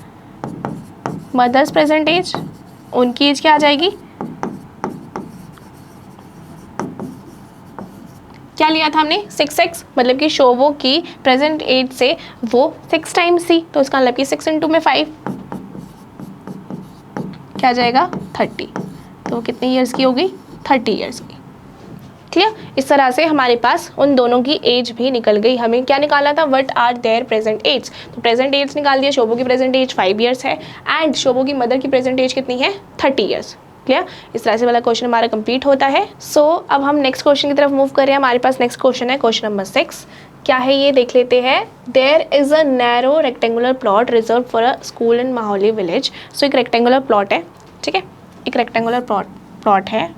मदर्स प्रेजेंट एज, उनकी एज क्या आ जाएगी, क्या लिया था हमने 6x, मतलब कि शोबो की प्रेजेंट एज से वो 6 टाइम्स थी, तो इसका मतलब कि 6 × 5 क्या आ जाएगा 30, तो कितने ईयर्स की होगी, 30 ईयर्स की। क्लियर, इस तरह से हमारे पास उन दोनों की एज भी निकल गई। हमें क्या निकालना था, what are their present age, तो प्रेजेंट एज निकाल दिया, शोबो की प्रेजेंट एज 5 years है एंड शोबो की मदर की प्रेजेंट एज कितनी है, 30 years। क्लियर, इस तरह से वाला क्वेश्चन हमारा कंप्लीट होता है। सो अब हम नेक्स्ट क्वेश्चन की तरफ मूव कर रहे हैं। हमारे पास नेक्स्ट क्वेश्चन है क्वेश्चन नंबर 6। क्या है ये देख लेते हैं। There is a narrow rectangular plot reserve for a school in Mahauli village. So एक रेक्टेंगुलर प्लॉट है, ठीक है, एक रेक्टेंगुलर प्लॉट है,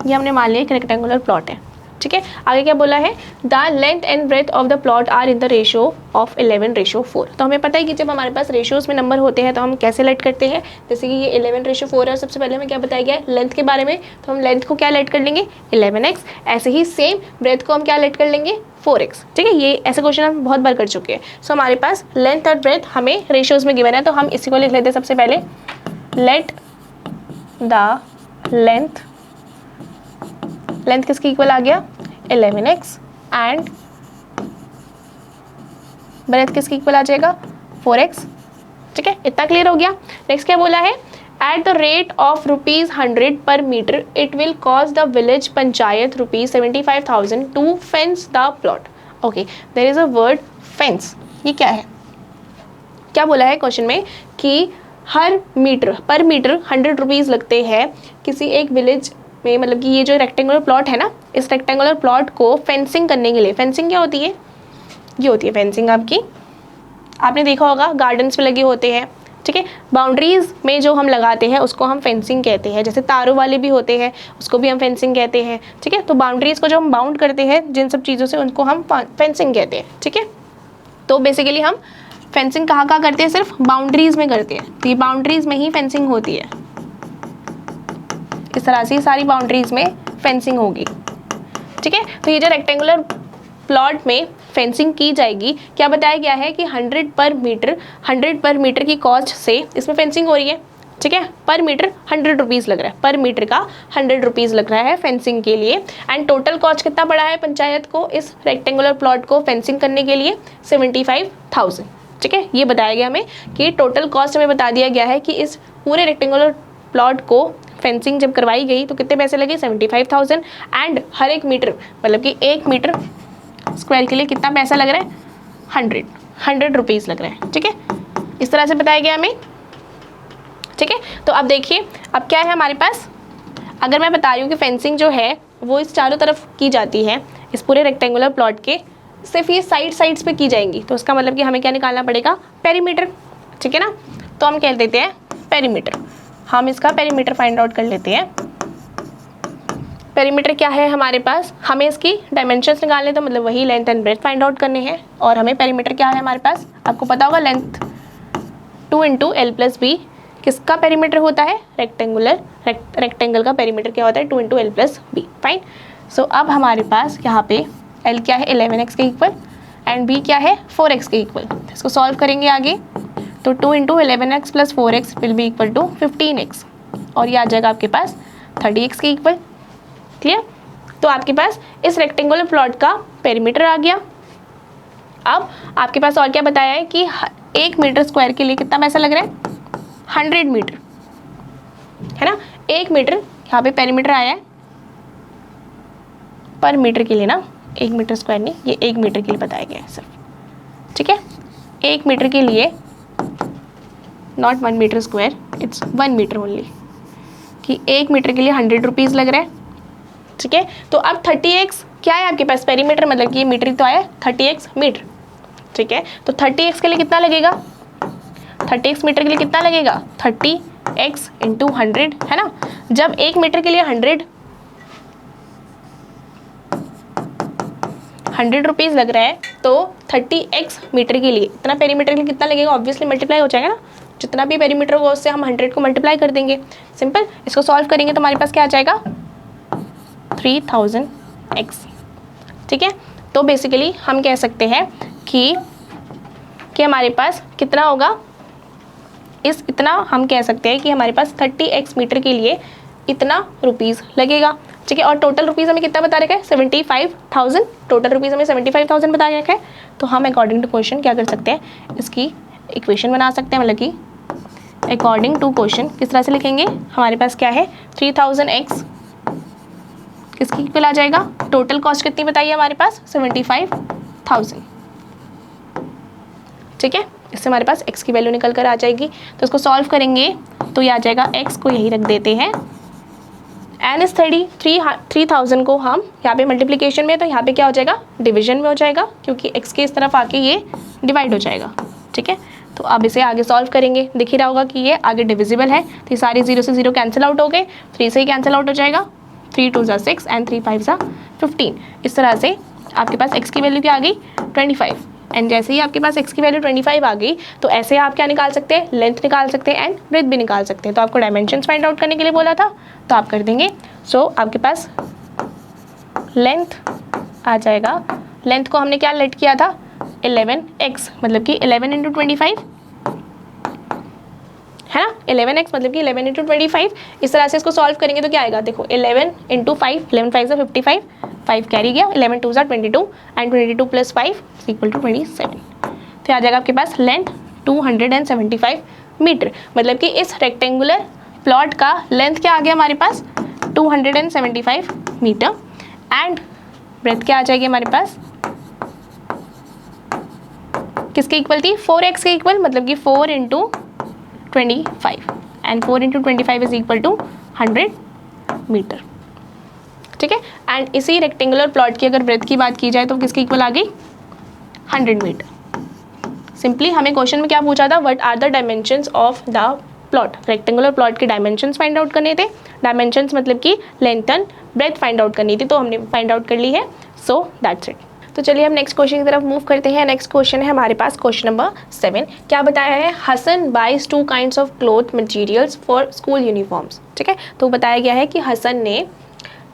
ये हमने मान लिया एक रेक्टेंगुलर प्लॉट है, ठीक है। आगे क्या बोला है, the length and breadth of the plot are in the ratio of 11:4। तो हमें पता है कि जब हमारे पास रेशियोज में नंबर होते हैं तो हम कैसे लेट करते हैं, जैसे कि ये 11:4 है, सबसे पहले हमें क्या बताया गया लेंथ के बारे में, तो हम लेंथ को क्या लेट कर लेंगे 11x, ऐसे ही सेम ब्रेथ को हम क्या लेट कर लेंगे 4x, ठीक है। ये ऐसे क्वेश्चन हम बहुत बार कर चुके हैं। सो हमारे पास लेंथ और ब्रेथ हमें रेशियोज में गिवन है, तो हम इसी को लिख लेते हैं सबसे पहले, लेट द लेंथ किसकी इक्वल आ गया 11x एंड ब्रेथ किसकी इक्वल आ जाएगा 4x, ठीक है। इतना क्लियर हो गया। नेक्स्ट क्या बोला है, At the rate of ₹100 per meter, it will cost the village panchayat ₹75,000 to fence the plot. Okay, there is a word fence. ये क्या है? क्या बोला है क्वेश्चन में कि हर मीटर पर मीटर 100 रुपीज़ लगते हैं किसी एक विलेज में, मतलब कि ये जो रेक्टेंगुलर प्लॉट है ना, इस रेक्टेंगुलर प्लॉट को फेंसिंग करने के लिए, फेंसिंग क्या होती है? ये होती है फेंसिंग आपकी, आपने देखा होगा गार्डन्स में लगे होते हैं, ठीक है। बाउंड्रीज में जो हम लगाते हैं उसको हम फेंसिंग कहते हैं, जैसे तारों वाले भी होते हैं उसको भी हम फेंसिंग कहते हैं, ठीक है। तो बाउंड्रीज को जो हम बाउंड करते हैं जिन सब चीज़ों से, उनको हम फेंसिंग कहते हैं, ठीक है। तो बेसिकली हम फेंसिंग कहाँ कहाँ करते हैं? सिर्फ बाउंड्रीज में करते हैं, तो ये बाउंड्रीज में ही फेंसिंग होती है। इस तरह से सारी बाउंड्रीज में फेंसिंग होगी, ठीक है। तो ये जो रेक्टेंगुलर प्लॉट में फेंसिंग की जाएगी, क्या बताया गया है कि 100 पर मीटर की कॉस्ट से इसमें फेंसिंग हो रही है, ठीक है। पर मीटर 100 रुपीज़ लग रहा है, पर मीटर का 100 रुपीज़ लग रहा है फेंसिंग के लिए। एंड टोटल कॉस्ट कितना पड़ा है पंचायत को इस रेक्टेंगुलर प्लॉट को फेंसिंग करने के लिए? 75,000, ठीक है। ये बताया गया हमें कि टोटल कॉस्ट हमें बता दिया गया है कि इस पूरे रेक्टेंगुलर प्लॉट को फेंसिंग जब करवाई गई तो कितने पैसे लगे? 75,000। एंड हर एक मीटर, मतलब कि 1 मीटर स्क्वायर के लिए कितना पैसा लग रहा है? 100 रुपीज़ लग रहा है, ठीक है। इस तरह से बताया गया हमें, ठीक है। तो अब देखिए, अब क्या है हमारे पास, अगर मैं बता रही हूँ कि फेंसिंग जो है वो इस चारों तरफ की जाती है, इस पूरे रेक्टेंगुलर प्लॉट के सिर्फ ये साइड्स पे की जाएंगी, तो उसका मतलब कि हमें क्या निकालना पड़ेगा? पेरीमीटर, ठीक है ना। तो हम कह देते हैं पेरीमीटर, हम इसका पेरीमीटर फाइंड आउट कर लेते हैं। पेरीमीटर क्या है हमारे पास? हमें इसकी डायमेंशंस निकालने, तो मतलब वही length and breadth find out करने हैं। और हमें पेरीमीटर क्या है हमारे पास, आपको पता होगा, लेंथ 2 × L+B। किसका पेरीमीटर होता है? रेक्टेंगल का पेरीमीटर क्या होता है? 2 × L+B, फाइन। सो अब हमारे पास यहाँ पे L क्या है? 11x के इक्वल, एंड B क्या है? 4x के इक्वल। इसको सॉल्व करेंगे आगे, तो 2 × 11x + 4x will be equal to 15x, और ये आ जाएगा आपके पास 30x के इक्वल। क्लियर? तो आपके पास इस रेक्टेंगुलर प्लॉट का पेरीमीटर आ गया। अब आपके पास और क्या बताया है कि 1 मीटर स्क्वायर के लिए कितना पैसा लग रहा है? 100 मीटर, है ना। 1 मीटर यहाँ पे पेरीमीटर आया है, पर मीटर के लिए ना, 1 मीटर स्क्वायर नहीं, ये 1 मीटर के लिए बताया गया है सिर्फ, ठीक है। 1 मीटर के लिए, not 1 metre square, it's 1 metre only, कि 1 मीटर के लिए 100 रुपीज़ लग रहा है, ठीक है। तो अब 30x क्या है आपके पास? पेरीमीटर, मतलब कि ये मीटर ही तो आया, 30x मीटर, ठीक है। तो 30x के लिए कितना लगेगा? 30x मीटर के लिए कितना लगेगा? 30x × 100, है ना। जब 1 मीटर के लिए 100 रुपीज़ लग रहा है, तो 30x मीटर के लिए, इतना पेरीमीटर के लिए कितना लगेगा? ऑब्वियसली मल्टीप्लाई हो जाएगा ना, जितना भी पेरीमीटर होगा उससे हम 100 को मल्टीप्लाई कर देंगे, सिंपल। इसको सॉल्व करेंगे तो हमारे पास क्या आ जाएगा? 3000x, ठीक है। तो बेसिकली हम कह सकते हैं कि हमारे पास कितना होगा, इतना हम कह सकते हैं कि हमारे पास 30x मीटर के लिए इतना रुपीज़ लगेगा, ठीक है। और टोटल रुपीज़ हमें कितना बता रखा है? 75,000, टोटल रुपीज़ हमें 75,000 बता रखा है। तो हम अकॉर्डिंग टू क्वेश्चन क्या कर सकते हैं, इसकी इक्वेशन बना सकते हैं, मतलब कि अकॉर्डिंग टू क्वेश्चन किस तरह से लिखेंगे? हमारे पास क्या है? 3000x किसकी इक्वल आ जाएगा? टोटल कॉस्ट कितनी बताइए हमारे पास? 75,000, ठीक है। इससे हमारे पास x की वैल्यू निकल कर आ जाएगी। तो इसको सॉल्व करेंगे तो ये आ जाएगा, x को यही रख देते हैं, n इज 3000 को हम यहाँ पे मल्टीप्लिकेशन में, तो यहाँ पे क्या हो जाएगा? डिवीजन में हो जाएगा, क्योंकि x के इस तरफ आके ये डिवाइड हो जाएगा, ठीक है। तो अब इसे आगे सॉल्व करेंगे, दिख ही रहा होगा कि ये आगे डिविजिबल है, तो ये सारे 0 से 0 कैंसिल आउट हो गए, 3 से ही कैंसिल आउट हो जाएगा, 3 × 2 = 6 एंड 3 × 5 = 15। इस तरह से आपके पास x की वैल्यू क्या आ गई? 25। एंड जैसे ही आपके पास x की वैल्यू 25 आ गई, तो ऐसे आप क्या निकाल सकते हैं? लेंथ निकाल सकते हैं एंड ब्रेथ भी निकाल सकते हैं। तो आपको डायमेंशंस फाइंड आउट करने के लिए बोला था, तो आप कर देंगे। सो आपके पास लेंथ आ जाएगा, लेंथ को हमने क्या लेट किया था? 11x, मतलब कि 11 × 25, है ना। 11x मतलब कि 11 × 25। इस तरह से इसको सॉल्व करेंगे तो क्या आएगा? देखो 11 × 5, 11 × 5 = 55, 5 कैरी गया, 11 × 2 = 22 एंड 22 + 5 = 27। तो आ जाएगा आपके पास लेंथ 275 मीटर, मतलब कि इस रेक्टेंगुलर प्लॉट का लेंथ क्या आ गया हमारे पास 275 मीटर एंड ब्रेथ क्या आ जाएगी हमारे पास, किसके इक्वल थी, 4x के इक्वल, मतलब कि 4 × 25 and 4 × 25 is equal to 100 metre. ठीक है, एंड इसी रेक्टेंगुलर प्लॉट की अगर ब्रेथ की बात की जाए तो किसके इक्वल आ गई, 100 मीटर। सिंपली हमें क्वेश्चन में क्या पूछा था, what are the dimensions of the plot, rectangular plot के डायमेंशंस फाइंड आउट करने थे। डायमेंशंस मतलब कि length and breadth find out करनी थी, तो हमने फाइंड आउट कर ली है। So that's it. तो चलिए हम नेक्स्ट क्वेश्चन की तरफ मूव करते हैं। नेक्स्ट क्वेश्चन है हमारे पास क्वेश्चन नंबर 7। क्या बताया है, Hasan buys 2 kinds of cloth materials for school uniforms. ठीक है, तो बताया गया है कि हसन ने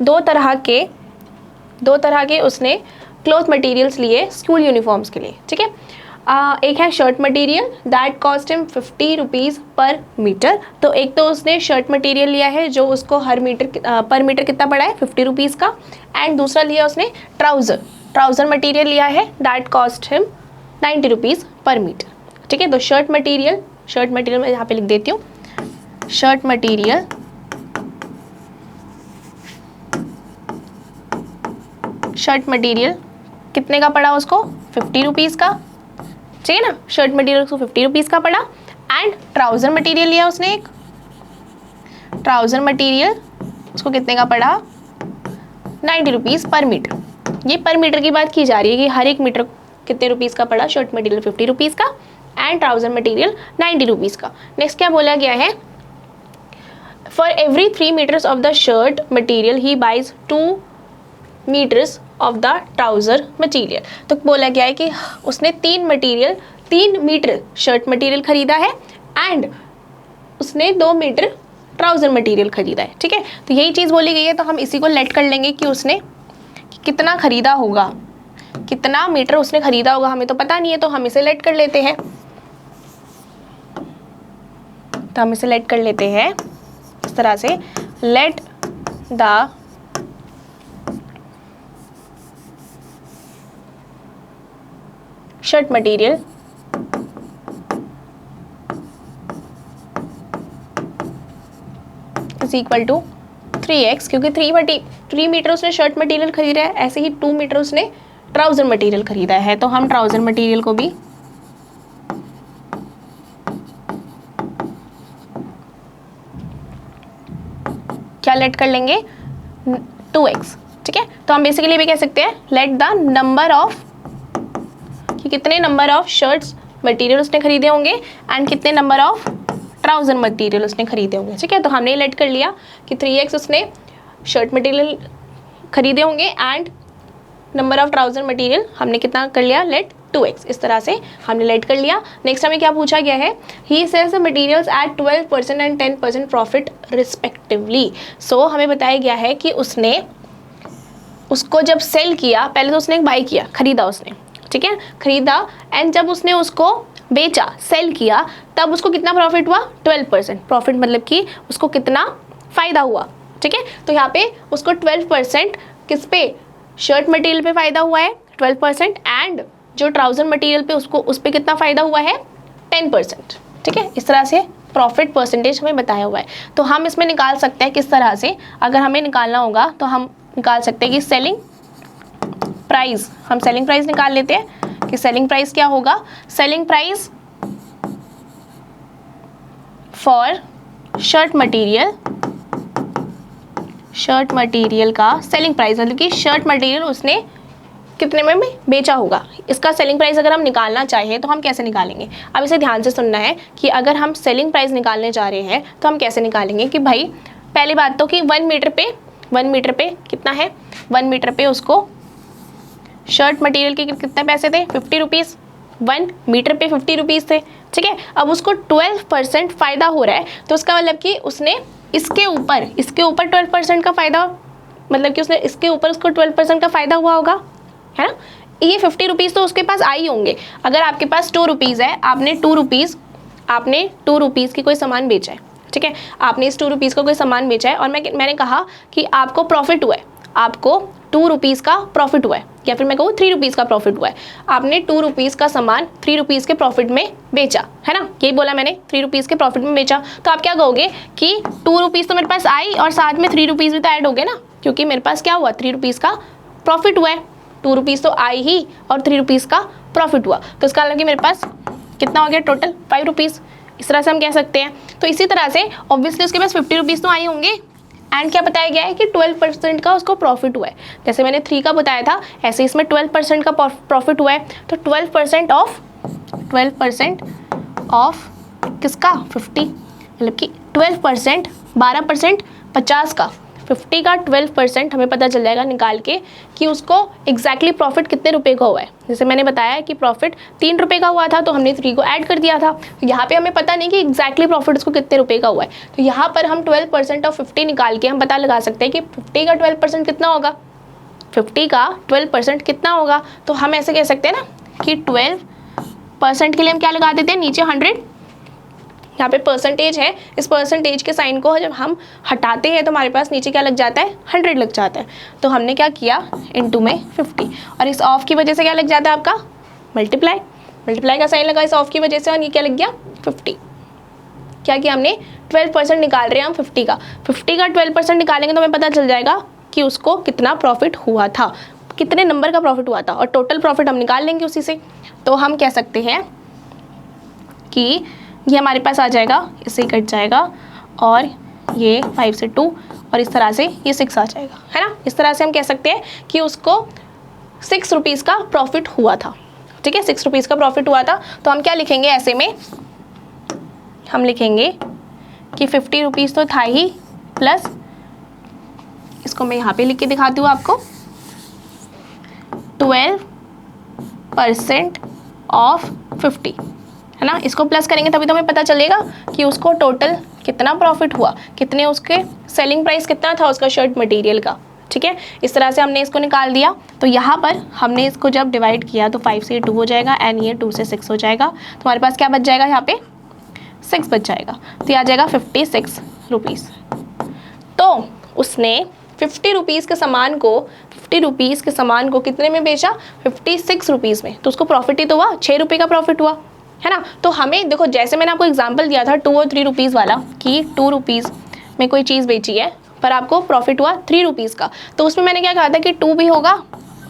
दो तरह के उसने क्लॉथ मटेरियल्स लिए स्कूल यूनिफॉर्म्स के लिए। ठीक है, एक है shirt material that cost him 50 rupees पर मीटर। तो एक तो उसने शर्ट मटेरियल लिया है जो उसको हर मीटर पर मीटर कितना पड़ा है, 50 रुपीज़ का। एंड दूसरा लिया उसने ट्राउज़र मटेरियल लिया है दैट कॉस्ट हिम 90 रुपीज़ पर मीटर। ठीक है, तो शर्ट मटेरियल मैं यहाँ पे लिख देती हूँ, शर्ट मटेरियल कितने का पड़ा उसको, 50 रुपीज़ का। ठीक है ना, शर्ट मटेरियल उसको 50 रुपीज़ का पड़ा। एंड ट्राउज़र मटेरियल लिया उसने एक, ट्राउज़र मटेरियल उसको कितने का पड़ा, 90 रुपीज़ पर मीटर। ये पर मीटर की बात की जा रही है कि हर एक मीटर कितने रुपीज़ का पड़ा, शर्ट मटेरियल 50 रुपीज़ का एंड ट्राउज़र मटेरियल 90 रुपीज़ का। नेक्स्ट क्या बोला गया है, for every 3 metres of the shirt material he buys 2 metres of the trouser material. तो बोला गया है कि उसने 3 मीटर शर्ट मटेरियल खरीदा है एंड उसने 2 मीटर ट्राउज़र मटेरियल खरीदा है। ठीक है, तो यही चीज़ बोली गई है, तो हम इसी को लेट कर लेंगे कि उसने कितना खरीदा होगा, कितना मीटर उसने खरीदा होगा, हमें तो पता नहीं है, तो हम इसे लेट कर लेते हैं। तो हम इसे लेट कर लेते हैं इस तरह से, let the shirt material is equal to 3x, क्योंकि 3 मीटर उसने शर्ट मटेरियल खरीदा है, ऐसे ही 2 मीटर उसने ट्राउज़र मटेरियल खरीदा है। तो हम ट्राउज़र मटेरियल को भी क्या लेट कर लेंगे, 2x। ठीक है, तो हम बेसिकली भी कह सकते हैं लेट द नंबर ऑफ, कि कितने नंबर ऑफ शर्ट्स मटेरियल उसने खरीदे होंगे एंड कितने नंबर ऑफ ट्राउज़र मटेरियल उसने खरीदे होंगे। ठीक है, तो हमने लेट कर लिया कि 3x उसने शर्ट मटेरियल खरीदे होंगे and number of trouser material हमने कितना कर लिया, लेट 2x। इस तरह से हमने लेट कर लिया। नेक्स्ट हमें क्या पूछा गया है, he sells the materials at 12% and 10% profit respectively. So हमें बताया गया है कि उसने उसको जब सेल किया, पहले तो उसने एक बाई किया, खरीदा उसने, ठीक है, खरीदा एंड जब उसने उसको बेचा, सेल किया, तब उसको कितना प्रॉफिट हुआ, 12% प्रॉफिट, मतलब कि उसको कितना फ़ायदा हुआ। ठीक है, तो यहाँ पे उसको 12% किस पे, शर्ट मटेरियल पे फ़ायदा हुआ है 12% एंड जो ट्राउज़र मटेरियल पे उसको उस पर कितना फ़ायदा हुआ है 10%। ठीक है, इस तरह से प्रॉफिट परसेंटेज हमें बताया हुआ है। तो हम इसमें निकाल सकते हैं किस तरह से, अगर हमें निकालना होगा तो हम निकाल सकते हैं कि सेलिंग प्राइस, हम सेलिंग प्राइस निकाल लेते हैं कि सेलिंग प्राइस क्या होगा, selling price for shirt material का सेलिंग प्राइस, मतलब कि शर्ट मटेरियल उसने कितने में बेचा होगा, इसका सेलिंग प्राइस अगर हम निकालना चाहें तो हम कैसे निकालेंगे। अब इसे ध्यान से सुनना है कि अगर हम सेलिंग प्राइस निकालने जा रहे हैं तो हम कैसे निकालेंगे कि भाई पहली बात तो कि 1 मीटर पे कितना है, 1 मीटर पे उसको शर्ट मटेरियल के कितने पैसे थे, 50 रुपीज़, 1 मीटर पे 50 रुपीज़ थे। ठीक है, अब उसको 12% फ़ायदा हो रहा है, तो उसका मतलब कि उसने इसके ऊपर 12% का फ़ायदा, मतलब कि उसने इसके ऊपर उसको 12% का फ़ायदा हुआ होगा, है ना। ये 50 रुपीज़ तो उसके पास आई होंगे। अगर आपके पास 2 रुपीज़ है, आपने 2 रुपीज़ की कोई सामान बेचा है, ठीक है, आपने इस 2 रुपीज़ का कोई सामान बेचा है और मैंने कहा कि आपको प्रॉफिट हुआ है, आपको 2 रुपीज़ का प्रॉफिट हुआ है, या फिर मैं कहूँ 3 रुपीज़ का प्रॉफिट हुआ है, आपने 2 रुपीज़ का सामान 3 रुपीज़ के प्रॉफिट में बेचा, है ना, यही बोला मैंने, 3 रुपीज़ के प्रॉफिट में बेचा, तो आप क्या कहोगे कि 2 रुपीज़ तो मेरे पास आई और साथ में 3 रुपीज़ भी तो ऐड हो गए ना, क्योंकि मेरे पास क्या हुआ, 3 रुपीज़ का प्रॉफिट हुआ है, 2 रुपीज़ तो आई ही और 3 रुपीज़ का प्रॉफिट हुआ, तो इसका मतलब कि मेरे पास कितना हो गया टोटल 5 रुपीज़। इस तरह से हम कह सकते हैं। तो इसी तरह से ऑब्वियसली उसके पास 50 रुपीज़ तो आए होंगे, एंड क्या बताया गया है कि 12% का उसको प्रॉफिट हुआ है। जैसे मैंने 3 का बताया था, ऐसे इसमें 12% का प्रॉफिट हुआ है, तो 12% ऑफ किसका 50, मतलब कि 12% 12% 50 का, 50 का 12% हमें पता चल जाएगा निकाल के कि उसको एग्जैक्टली प्रॉफिट कितने रुपए का हुआ है। जैसे मैंने बताया कि प्रॉफिट 3 रुपये का हुआ था, तो हमने 3 को ऐड कर दिया था, तो यहाँ पे हमें पता नहीं कि एग्जैक्टली प्रॉफिट उसको कितने रुपए का हुआ है, तो यहाँ पर हम 12% ऑफ 50 निकाल के हम पता लगा सकते हैं कि 50 का 12% कितना होगा, 50 का 12% कितना होगा। तो हम ऐसे कह सकते हैं ना कि 12% के लिए हम क्या लगा देते हैं, नीचे 100, यहाँ पे परसेंटेज है, इस परसेंटेज के साइन को जब हम हटाते हैं तो हमारे पास नीचे क्या लग जाता है, 100 लग जाता है। तो हमने क्या किया, इनटू में 50, और इस ऑफ की वजह से क्या लग जाता है आपका, मल्टीप्लाई का साइन लगा इस ऑफ की वजह से, और ये क्या लग गया 50। क्या किया हमने, 12% निकाल रहे हैं हम 50 का 12% निकालेंगे तो हमें पता चल जाएगा कि उसको कितना प्रॉफिट हुआ था, कितने नंबर का प्रॉफिट हुआ था, और टोटल प्रॉफिट हम निकाल लेंगे उसी से। तो हम कह सकते हैं कि ये हमारे पास आ जाएगा, इससे कट जाएगा, और ये 5 से 2, और इस तरह से ये 6 आ जाएगा, है ना। इस तरह से हम कह सकते हैं कि उसको 6 रुपीज़ का प्रॉफिट हुआ था, ठीक है, 6 रुपीज़ का प्रॉफिट हुआ था। तो हम क्या लिखेंगे, ऐसे में हम लिखेंगे कि 50 रुपीज़ तो था ही, प्लस इसको मैं यहाँ पे लिख के दिखाती हूँ आपको, 12% ऑफ 50, है ना। इसको प्लस करेंगे तभी तो हमें पता चलेगा कि उसको टोटल कितना प्रॉफिट हुआ, कितने उसके सेलिंग प्राइस कितना था उसका शर्ट मटेरियल का, ठीक है। इस तरह से हमने इसको निकाल दिया। तो यहाँ पर हमने इसको जब डिवाइड किया तो 5 से 2 हो जाएगा, एंड ये 2 से 6 हो जाएगा, तो हमारे पास क्या बच जाएगा, यहाँ पे 6 बच जाएगा, तो ये आ जाएगा 56 रुपीज़। तो उसने 50 रुपीज़ के सामान को कितने में बेचा, 56 रुपीज़ में, तो उसको प्रॉफिट ही तो हुआ, 6 रुपये का प्रॉफिट हुआ, है ना। तो हमें देखो, जैसे मैंने आपको एग्जांपल दिया था 2 और 3 रुपीज़ वाला, कि 2 रुपीज़ में कोई चीज़ बेची है पर आपको प्रॉफिट हुआ 3 रुपीज़ का, तो उसमें मैंने क्या कहा था कि 2 भी होगा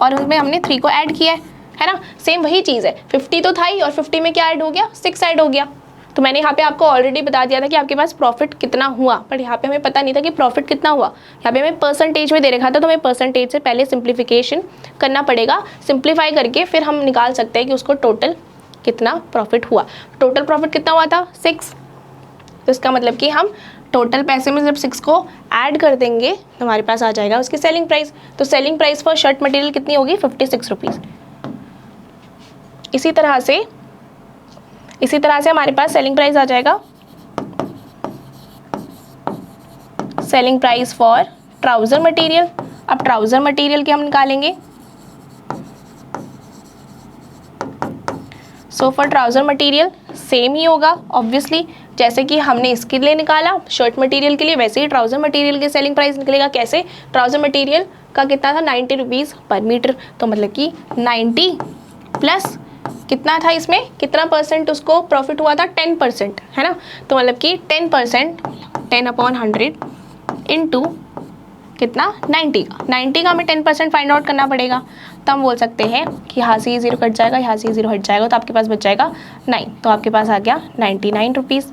और उसमें हमने 3 को ऐड किया है ना। सेम वही चीज़ है, 50 तो था ही, और 50 में क्या ऐड हो गया, 6 ऐड हो गया। तो मैंने यहाँ पे आपको ऑलरेडी बता दिया था कि आपके पास प्रॉफिट कितना हुआ, पर यहाँ पे हमें पता नहीं था कि प्रॉफिट कितना हुआ। यहाँ पे हमें परसेंटेज में दे रखा था, तो हमें परसेंटेज से पहले सिंप्लीफिकेशन करना पड़ेगा, सिंप्लीफाई करके फिर हम निकाल सकते हैं कि उसको टोटल कितना प्रॉफिट हुआ। टोटल प्रॉफिट कितना हुआ था, 6, तो इसका मतलब कि हम टोटल पैसे में जब 6 को ऐड कर देंगे तो हमारे पास आ जाएगा उसकी सेलिंग प्राइस। तो selling price for shirt material कितनी होगी, 56 रुपीज़। इसी तरह से हमारे पास सेलिंग प्राइस आ जाएगा, selling price for trouser material. अब ट्राउज़र मटेरियल के हम निकालेंगे। So for trouser material same ही होगा ऑब्वियसली, जैसे कि हमने इसके लिए निकाला शर्ट मटेरियल के लिए, वैसे ही ट्राउज़र मटेरियल के सेलिंग प्राइस निकलेगा। कैसे, ट्राउज़र मटेरियल का कितना था, 90 रुपीज़ पर मीटर, तो मतलब कि 90 प्लस कितना था, इसमें कितना परसेंट उसको प्रॉफिट हुआ था, 10%, है ना। तो मतलब कि 10%, 10/100 इंटू कितना, 90 का हमें 10% फाइंड आउट करना पड़ेगा। तो हम बोल सकते हैं कि यहाँ से ये 0 कट जाएगा, यहाँ से ये 0 हट जाएगा, तो आपके पास बच जाएगा 9, तो आपके पास आ गया 99 रुपीज़।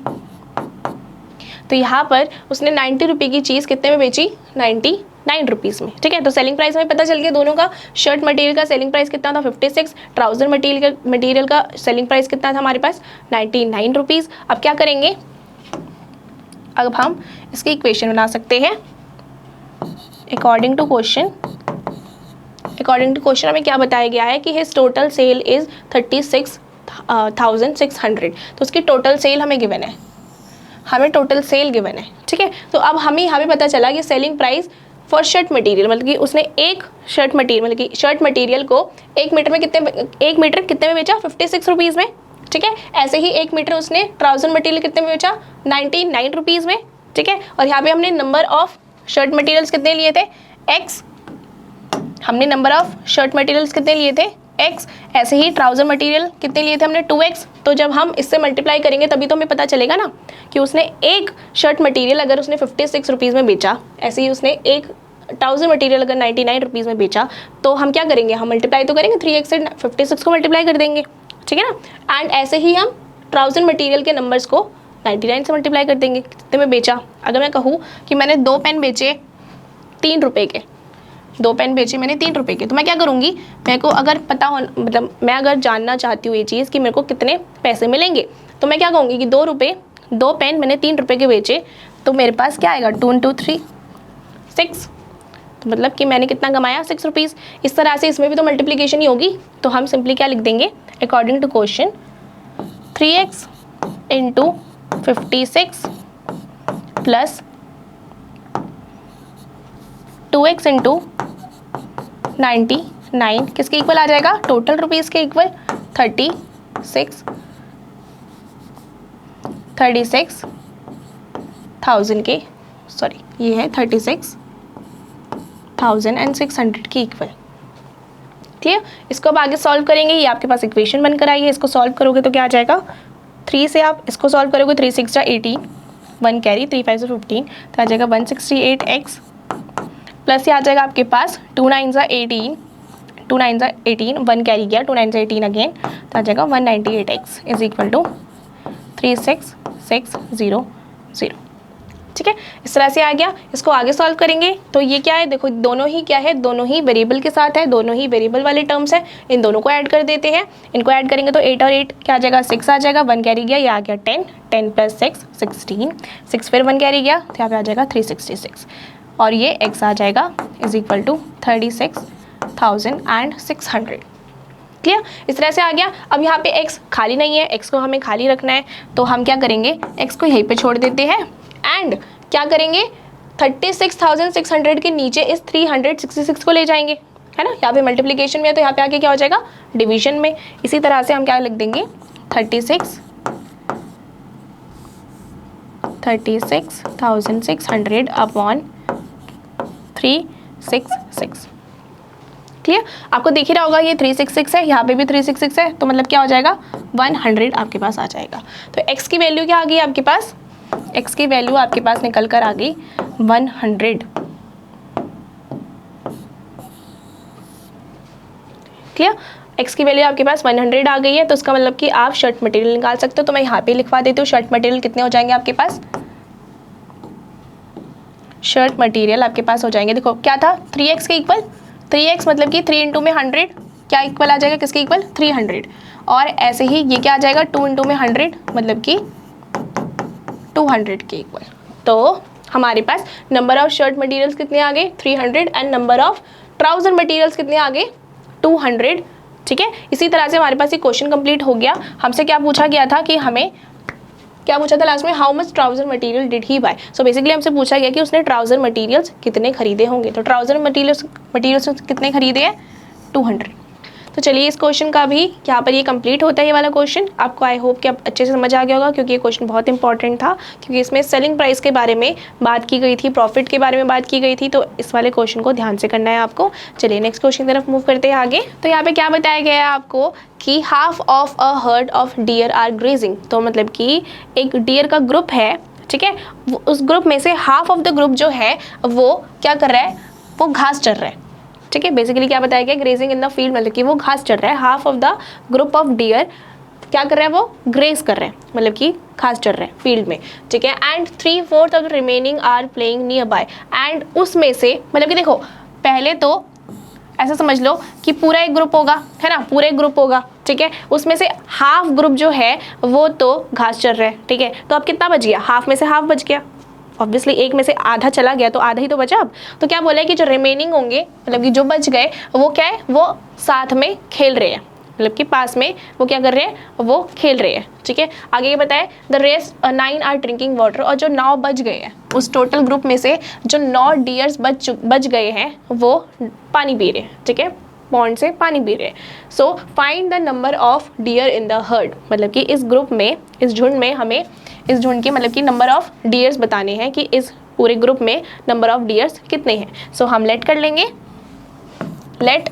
तो यहाँ पर उसने 90 रुपये की चीज़ कितने में बेची, 99 रुपीज़ में, ठीक है। तो सेलिंग प्राइस हमें पता चल गया दोनों का। शर्ट मटेरियल का सेलिंग प्राइस कितना था, 56, ट्राउज़र मटेरियल का सेलिंग प्राइस कितना था हमारे पास, 99 रुपीज़। अब क्या करेंगे, अब हम इसकी इक्वेशन बना सकते हैं। अकॉर्डिंग टू क्वेश्चन हमें क्या बताया गया है कि हिज टोटल सेल इज़ 36,600, तो उसकी टोटल सेल हमें गिवन है, ठीक है। तो अब हमें यहाँ पे पता चला कि selling price for shirt material, मतलब कि उसने एक शर्ट मटेरियल को 1 मीटर में कितने में बेचा, 56 रुपीज़ में, ठीक है। ऐसे ही 1 मीटर उसने ट्राउज़र मटेरियल कितने में बेचा, 99 रुपीज़ में, ठीक है। और यहाँ पे हमने नंबर ऑफ शर्ट मटेरियल्स कितने लिए थे, X, हमने नंबर ऑफ शर्ट मटेरियल्स कितने लिए थे, x, ऐसे ही ट्राउज़र मटेरियल कितने लिए थे हमने 2x। तो जब हम इससे मल्टीप्लाई करेंगे तभी तो हमें पता चलेगा ना कि उसने एक शर्ट मटेरियल अगर उसने 56 रुपीज़ में बेचा, ऐसे ही उसने एक ट्राउज़र मटेरियल अगर 99 रुपीज़ में बेचा, तो हम क्या करेंगे, हम मल्टीप्लाई तो करेंगे 3x से 56 को मल्टीप्लाई कर देंगे, ठीक है ना। एंड ऐसे ही हम ट्राउज़र मटेरियल के नंबर्स को 99 से मल्टीप्लाई कर देंगे कितने में बेचा। अगर मैं कहूँ कि मैंने 2 पेन बेचे 3 रुपये के, 2 पेन बेचे मैंने 3 रुपये के, तो मैं क्या करूँगी, मेरे को अगर पता हो, मतलब मैं अगर जानना चाहती हूँ ये चीज़ कि मेरे को कितने पैसे मिलेंगे, तो मैं क्या कहूँगी कि 2 रुपये, 2 पेन मैंने 3 रुपये के बेचे, तो मेरे पास क्या आएगा 2 × 3 6, तो मतलब कि मैंने कितना कमाया 6 रुपीज़। इस तरह से इसमें भी तो मल्टीप्लिकेशन ही होगी, तो हम सिंपली क्या लिख देंगे, according to question 3x × 56 plus 2x × 99 किसके इक्वल आ जाएगा, टोटल रुपीज़ के इक्वल 36,000 के, सॉरी ये है 36,600 के इक्वल। ठीक है, इसको अब आगे सॉल्व करेंगे। ये आपके पास इक्वेशन बनकर आई है, इसको सॉल्व करोगे तो क्या आ जाएगा, 3 से आप इसको सॉल्व करोगे, 3 6 18, 1 कैरी, 3 5 15, तो आ जाएगा 168x प्लस ये आ जाएगा आपके पास 2 9 18, 2 9 18, 1 कैरी गया, 2 9 18 अगेन, तो आ जाएगा 198x इज इक्वल टू 36600। ठीक है, इस तरह से आ गया। इसको आगे सॉल्व करेंगे तो ये क्या है, देखो दोनों ही क्या है, दोनों ही वेरिएबल के साथ है, दोनों ही वेरिएबल वाले टर्म्स है, इन दोनों को ऐड कर देते हैं। इनको ऐड करेंगे तो 8 और 8 क्या आ जाएगा, 6 आ जाएगा, 1 कैरी गया, ये आ गया 10, 10 + 6 16, 6 फिर 1 कैरी गया, तो यहाँ पे आ जाएगा 366 और ये x आ जाएगा इज इक्वल टू 36,600। क्लियर, इस तरह से आ गया। अब यहाँ पे x खाली नहीं है, x को हमें खाली रखना है, तो हम क्या करेंगे, x को यहीं पे छोड़ देते हैं एंड क्या करेंगे, 36,600 के नीचे इस 366 को ले जाएंगे, है ना। यहाँ पे मल्टीप्लिकेशन में है तो यहाँ पे आके क्या हो जाएगा, डिवीजन में। इसी तरह से हम क्या लिख देंगे, 36,600 अपॉन 366। क्लियर, आपको दिख ही रहा होगा ये 366 है, यहाँ पे भी 366 है, तो मतलब क्या हो जाएगा 100 आपके पास आ जाएगा। तो x की वैल्यू क्या आ गई आपके पास, x की वैल्यू आपके पास निकल कर आ गई 100। क्लियर, x की वैल्यू आपके पास 100 आ गई है, तो उसका मतलब कि आप शर्ट मटेरियल निकाल सकते हो। तो मैं यहाँ पे लिखवा देती हूँ, शर्ट मटेरियल कितने हो जाएंगे आपके पास, शर्ट मटेरियल आपके पास हो जाएंगे, देखो क्या था 3x के इक्वल, 3x मतलब कि 3 × 100 क्या इक्वल आ जाएगा, किसके इक्वल 300, और ऐसे ही ये क्या आ जाएगा 2 × 100 मतलब कि 200 के इक्वल। तो हमारे पास नंबर ऑफ शर्ट मटेरियल्स कितने आ गए 300 and number of trouser materials कितने आ गए 200। ठीक है, इसी तरह से हमारे पास ये क्वेश्चन कंप्लीट हो गया। हमसे क्या पूछा गया था कि हमें क्या पूछा था लास्ट में, how much trouser material did he buy. So basically हमसे पूछा गया कि उसने ट्राउजर मटेरियल्स कितने खरीदे होंगे। तो ट्राउजर मटेरियल्स कितने खरीदे हैं 200। तो चलिए इस क्वेश्चन का भी यहाँ पर ये कंप्लीट होता है ये वाला क्वेश्चन। आपको आई होप कि आप अच्छे से समझ आ गया होगा, क्योंकि ये क्वेश्चन बहुत इंपॉर्टेंट था, क्योंकि इसमें सेलिंग प्राइस के बारे में बात की गई थी, प्रॉफिट के बारे में बात की गई थी। तो इस वाले क्वेश्चन को ध्यान से करना है आपको। चलिए नेक्स्ट क्वेश्चन की तरफ मूव करते हैं आगे। तो यहाँ पे क्या बताया गया है आपको कि half of a herd of deer are grazing. तो मतलब कि एक डियर का ग्रुप है, ठीक है, उस ग्रुप में से हाफ ऑफ द ग्रुप जो है वो क्या कर रहा है, वो घास चर रहा है। ठीक है, बेसिकली क्या बताया गया, ग्रेजिंग इन द फील्ड मतलब कि वो घास चर रहा है। Half of the group of dear क्या कर रहा है, वो ग्रेज कर रहे हैं, मतलब कि घास चर रहे हैं फील्ड में। ठीक है, and 3/4 of the remaining are playing nearby. And उसमें से मतलब कि देखो पहले तो ऐसा समझ लो कि पूरा एक ग्रुप होगा, है ना, पूरा एक ग्रुप होगा। ठीक है, उसमें से हाफ ग्रुप जो है वो तो घास चर रहा है। ठीक है, तो अब कितना बच गया, हाफ में से हाफ बच गया, ऑब्वियसली एक में से आधा चला गया तो आधा ही तो बचा। अब तो क्या बोला है कि जो रिमेनिंग होंगे मतलब कि जो बच गए वो क्या है, वो साथ में खेल रहे हैं, मतलब कि पास में वो क्या कर रहे हैं, वो खेल रहे हैं। ठीक है, आगे ये बताए the rest 9 are drinking water. और जो 9 बच गए हैं उस टोटल ग्रुप में से जो 9 डियर्स बच गए हैं वो पानी पी रहे हैं। ठीक है, पॉन्ड से पानी पी रहे हैं। So find the number of dear in the heard. मतलब कि इस ग्रुप में, इस झुंड में हमें इस झुंड के मतलब कि नंबर ऑफ डियर्स बताने हैं कि इस पूरे ग्रुप में नंबर ऑफ डियर्स कितने हैं। सो हम लेट कर लेंगे let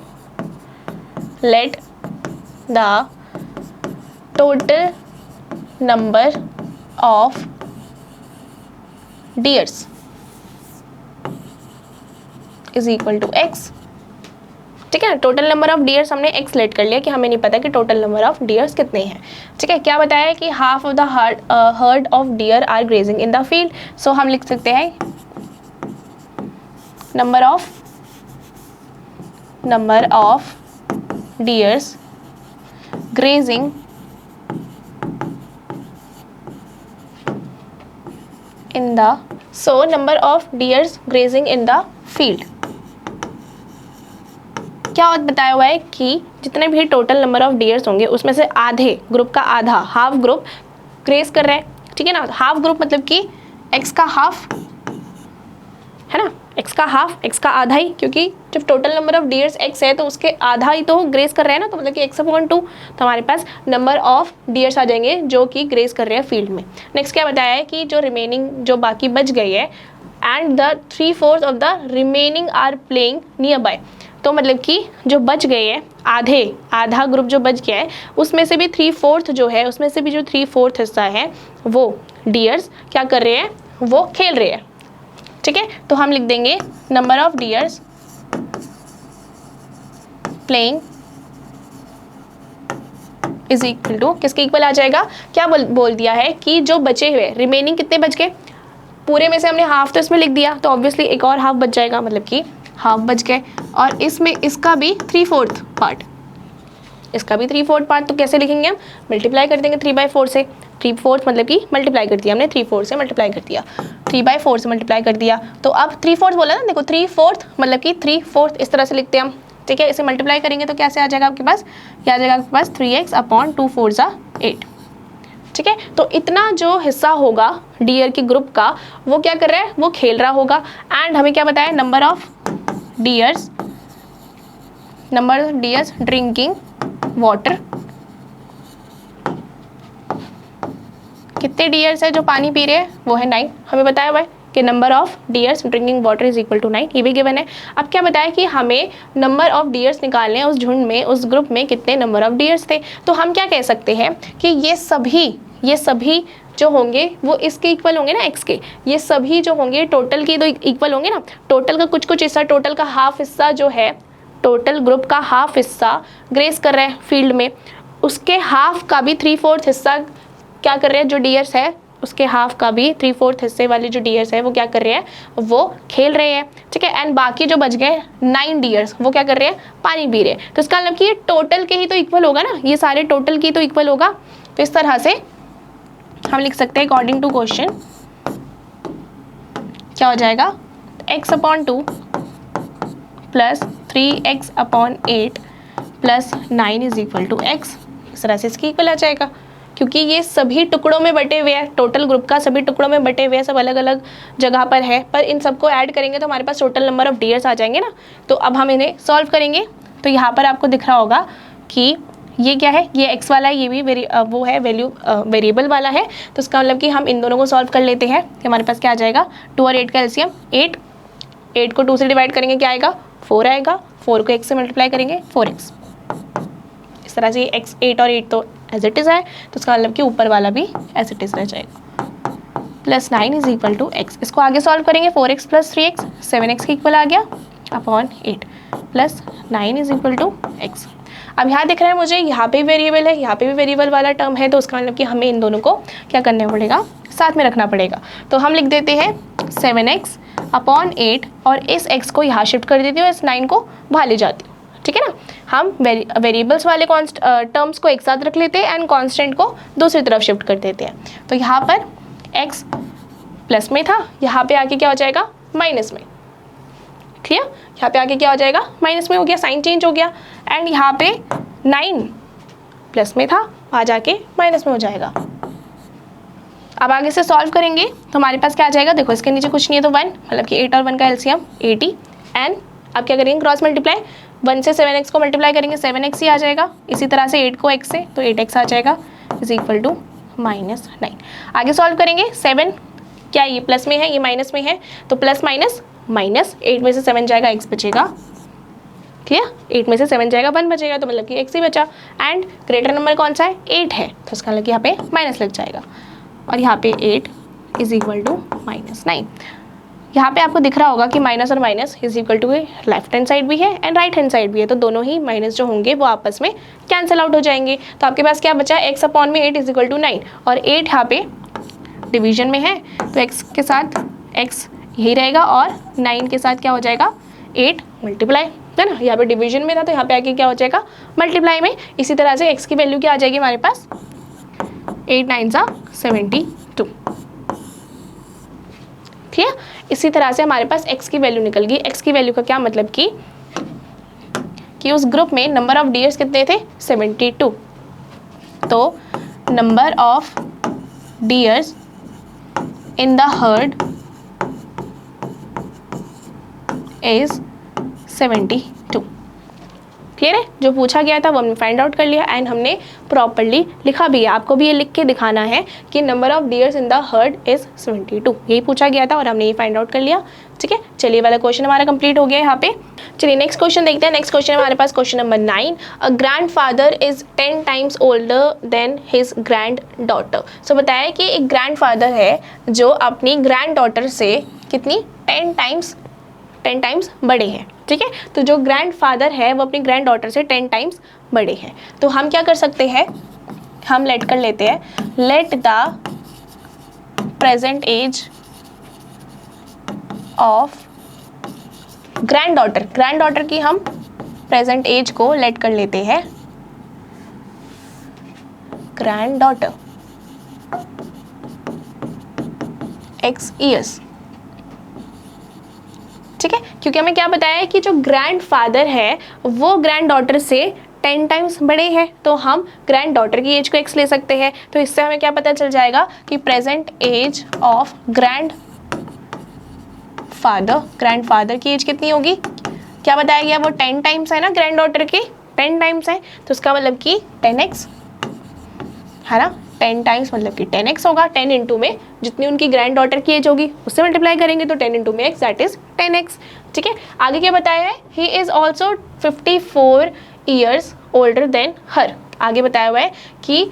the total number of deers is equal to x। ठीक है ना, टोटल नंबर ऑफ डियर्स हमने x लेट कर लिया कि हमें नहीं पता कि टोटल नंबर ऑफ डियर्स कितने हैं। ठीक है, क्या बताया है कि half of the herd of deer are grazing in the field. So हम लिख सकते हैं number of deers grazing in the number of deers grazing in the field। क्या और बताया हुआ है कि जितने भी टोटल नंबर ऑफ डियर्स होंगे उसमें से आधे ग्रुप का आधा, हाफ ग्रुप ग्रेज कर रहा है। ठीक है ना, हाफ ग्रुप मतलब कि x का हाफ है ना, x का हाफ, x का आधा ही, क्योंकि जब total number of dears x है तो उसके आधा ही तो ग्रेज कर रहे हैं ना, तो मतलब कि x/2 तो हमारे पास नंबर ऑफ डियर्स आ जाएंगे जो कि ग्रेज कर रहे हैं फील्ड में। नेक्स्ट क्या बताया है कि जो रिमेनिंग, जो बाकी बच गई है, and the 3/4 of the remaining are playing nearby. तो मतलब कि जो बच गए हैं, आधा ग्रुप जो बच गया है उसमें से भी 3/4 जो है, उसमें से भी जो 3/4 हिस्सा है वो डियर्स क्या कर रहे हैं, वो खेल रहे हैं। ठीक है, तो हम लिख देंगे number of deers playing is equal to, किसके इक्वल आ जाएगा, क्या बोल दिया है कि जो बचे हुए रिमेनिंग कितने बच गए, पूरे में से हमने हाफ तो इसमें लिख दिया, तो ऑब्वियसली एक और हाफ बच जाएगा, मतलब कि हाफ बच गए। और इसमें इसका भी 3/4 पार्ट, इसका भी 3/4 पार्ट, तो कैसे लिखेंगे हम, मल्टीप्लाई कर देंगे 3/4 से। 3/4 मतलब कि मल्टीप्लाई कर दिया हमने, 3/4 से मल्टीप्लाई कर दिया, 3/4 से मल्टीप्लाई कर दिया। तो अब 3/4 बोला ना, देखो 3/4 मतलब कि 3/4 इस तरह से लिखते हैं हम। ठीक है, इसे मल्टीप्लाई करेंगे तो कैसे आ जाएगा आपके पास, क्या आ जाएगा आपके पास 3x/2 = 8। ठीक है, तो इतना जो हिस्सा होगा डियर के ग्रुप का वो क्या कर रहा है, वो खेल रहा होगा। एंड हमें क्या बताया, number of deers drinking water, कितने डियर्स है जो पानी पी रहे हैं, वो है 9। हमें बताया हुआ है कि number of deers drinking water is equal to 9, ये भी गिवन है। अब क्या बताया कि हमें नंबर ऑफ डियर्स निकालने हैं उस झुंड में, उस ग्रुप में कितने नंबर ऑफ डियर्स थे। तो हम क्या कह सकते हैं कि ये सभी जो होंगे वो इसके इक्वल होंगे ना, x के, ये सभी जो होंगे टोटल के तो इक्वल होंगे ना। टोटल का कुछ हिस्सा, टोटल का हाफ हिस्सा जो है, टोटल ग्रुप का हाफ हिस्सा ग्रेस कर रहे हैं फील्ड में, उसके हाफ का भी 3/4 हिस्सा क्या कर रहे हैं, जो डियर्स है उसके हाफ का भी 3/4 हिस्से वाले जो डियर्स है वो क्या कर रहे हैं, वो खेल रहे हैं। ठीक है, एंड बाकी जो बच गए 9 डियर्स वो क्या कर रहे हैं, पानी पी रहे हैं। तो इसका मतलब कि ये टोटल के ही तो इक्वल होगा ना, ये सारे टोटल की तो इक्वल होगा। तो इस तरह से हम लिख सकते हैं अकॉर्डिंग टू क्वेश्चन क्या हो जाएगा, x/2 + 3x/8 + 9 = x। इस तरह से इसकी इक्वल आ जाएगा, क्योंकि ये सभी टुकड़ों में बटे हुए हैं, टोटल ग्रुप का सभी टुकड़ों में बटे हुए हैं, सब अलग अलग जगह पर है, पर इन सबको ऐड करेंगे तो हमारे पास टोटल नंबर ऑफ डियर्स आ जाएंगे ना। तो अब हम इन्हें सॉल्व करेंगे। तो यहाँ पर आपको दिख रहा होगा कि ये क्या है, ये x वाला है, ये भी वो है वैल्यू वेरिएबल वाला है। तो इसका मतलब कि हम इन दोनों को सॉल्व कर लेते हैं। हमारे पास क्या आ जाएगा, 2 और 8 का एलसीएम 8 को 2 से डिवाइड करेंगे क्या आएगा, 4 आएगा, 4 को x से मल्टीप्लाई करेंगे 4x। इस तरह से x 8 और 8 तो एज इट इज़ है, तो इसका मतलब कि ऊपर वाला भी एज इट इज़ रह जाएगा। +9 = x। इसको आगे सॉल्व करेंगे, 4x + 3x 7x के इक्वल आ गया अपॉन 8 +9 = x। अब यहाँ दिख रहा है मुझे, यहाँ पे भी वेरिएबल है, यहाँ पे भी वेरिएबल वाला टर्म है, तो उसका मतलब कि हमें इन दोनों को क्या करना पड़ेगा, साथ में रखना पड़ेगा। तो हम लिख देते हैं 7x अपॉन 8 और इस x को यहाँ शिफ्ट कर देती हूँ, इस 9 को बाहर ले जाती हूँ। ठीक है ना, हम वेरिएबल्स वाले टर्म्स को एक साथ रख लेते हैं एंड कांस्टेंट को दूसरी तरफ शिफ्ट कर देते हैं। तो यहाँ पर x प्लस में था, यहाँ पे आके क्या हो जाएगा, माइनस में। क्लियर, यहाँ पे आके क्या हो जाएगा, माइनस में हो गया, साइन चेंज हो गया। एंड यहाँ पे 9 प्लस में था, वहाँ जाके माइनस में हो जाएगा। अब आगे से सॉल्व करेंगे तो हमारे पास क्या आ जाएगा, देखो इसके नीचे कुछ नहीं है तो 1, मतलब कि 8 और 1 का एलसीएम 80। एंड अब क्या करेंगे, क्रॉस मल्टीप्लाई, 1 से 7x को मल्टीप्लाई करेंगे 7x ही आ जाएगा। इसी तरह से 8 को x से तो 8x आ जाएगा = -9। आगे सॉल्व करेंगे, 7 क्या ये प्लस में है, ये माइनस में है, तो प्लस माइनस माइनस, 8 में से 7 जाएगा, x बचेगा क्लियर, 8 में से 7 जाएगा, 1 बचेगा, तो मतलब कि x ही बचा। एंड ग्रेटर नंबर कौन सा है, 8 है, तो इसका मतलब कि यहाँ पे माइनस लग जाएगा, और यहाँ पे 8 इज इक्वल टू -9। यहाँ पे आपको दिख रहा होगा कि माइनस और minus is equal to left hand side भी है एंड राइट हैंड साइड भी है, तो दोनों ही माइनस जो होंगे वो आपस में कैंसिल आउट हो जाएंगे। तो आपके पास क्या बचा, x अपॉन में 8 इज इक्वल टू 9, और 8 यहाँ पे डिवीजन में है, तो x के साथ x यही रहेगा, और 9 के साथ क्या हो जाएगा, 8 मल्टीप्लाई, है ना, यहाँ पे डिवीजन में था तो यहाँ पे आके क्या हो जाएगा, मल्टीप्लाई में। इसी तरह से x की वैल्यू क्या आ जाएगी हमारे पास, 8 9 72, ठीक है। इसी तरह से हमारे पास x की वैल्यू निकल गई। x की वैल्यू का क्या मतलब कि उस ग्रुप में नंबर ऑफ डियर्स कितने थे, 72, तो number of dears in the heard is 72। Clear है, जो पूछा गया था वो हमने फाइंड आउट कर लिया एंड हमने प्रॉपर्ली लिखा भी है। आपको भी ये लिख के दिखाना है कि number of dears in the heard is 72, यही पूछा गया था और हमने ये फाइंड आउट कर लिया। ठीक है, चलिए वाला क्वेश्चन हमारा कंप्लीट हो गया यहाँ पे। चलिए नेक्स्ट क्वेश्चन देखते हैं। नेक्स्ट क्वेश्चन हमारे पास question number 9, a grandfather is 10 times older than his granddaughter. So बताया कि एक ग्रैंड फादर है जो अपनी ग्रैंड डॉटर से कितनी, 10 टाइम्स बड़े हैं। ठीक है, तो जो ग्रैंड फादर है वो अपनी ग्रैंड डॉटर से 10 टाइम्स बड़े हैं। तो हम क्या कर सकते हैं, हम लेट कर लेते हैं, let the present age of granddaughter की हम प्रेजेंट एज को लेट कर लेते हैं ग्रैंड डॉटर x ईयर्स। ठीक है, क्योंकि हमें क्या बताया है कि जो ग्रैंड फादर है वो ग्रैंड डॉटर से 10 टाइम्स बड़े हैं, तो हम ग्रैंड डॉटर की एज को x ले सकते हैं। तो इससे हमें क्या पता चल जाएगा कि present age of grandfather की एज कितनी होगी, क्या बताया गया, वो 10 टाइम्स है ना, ग्रैंड डॉटर के 10 टाइम्स है, तो उसका मतलब कि 10x है ना, 10 टाइम्स मतलब कि 10x होगा। 10 इंटू में जितनी उनकी ग्रैंड डॉटर की एज होगी उससे मल्टीप्लाई करेंगे, तो 10 इंटू में x दैट इज 10x। ठीक है, आगे क्या बताया है, he is also 54 years older than her. आगे बताया हुआ है कि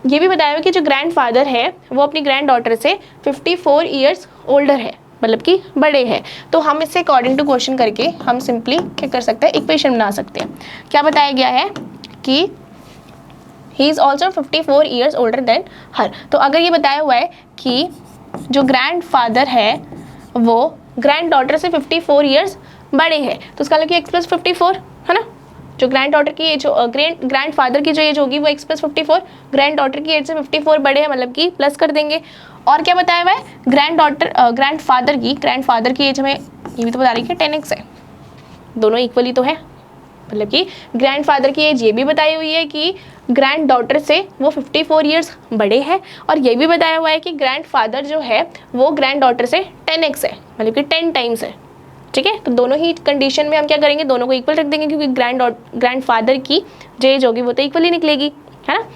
ये भी बताया हुआ है कि जो ग्रैंड फादर है वो अपनी ग्रैंड डॉटर से 54 ईयर्स ओल्डर है, मतलब कि बड़े हैं। तो हम इससे अकॉर्डिंग टू क्वेश्चन करके हम सिंपली क्या कर सकते हैं, इक्वेशन बना सकते हैं। क्या बताया गया है कि he is also 54 years older than her. तो अगर ये बताया हुआ है कि जो ग्रैंड फादर है वो ग्रैंड डॉटर से 54 ईयर्स बड़े हैं, तो उसका मतलब x + 54 है ना, जो ग्रैंड डॉटर की एज, ग्रैंड फादर की जो एज होगी वो x + 54, ग्रैंड डॉटर की एज से 54 बड़े हैं, मतलब कि प्लस कर देंगे। और क्या बताया हुआ है, ग्रैंड फादर की एज हमें ये भी तो बता रही है कि 10x है, दोनों इक्वली तो है, मतलब कि ग्रैंड फादर की एज ये भी बताई हुई है कि ग्रैंड डॉटर से वो 54 ईयर्स बड़े हैं, और ये भी बताया हुआ है कि ग्रैंड फादर जो है वो ग्रैंड डॉटर से 10x है, मतलब कि 10 टाइम्स है। ठीक है, तो दोनों ही कंडीशन में हम क्या करेंगे, दोनों को इक्वल रख देंगे, क्योंकि ग्रैंड फादर की जो एज होगी वो तो इक्वल ही निकलेगी, है ना।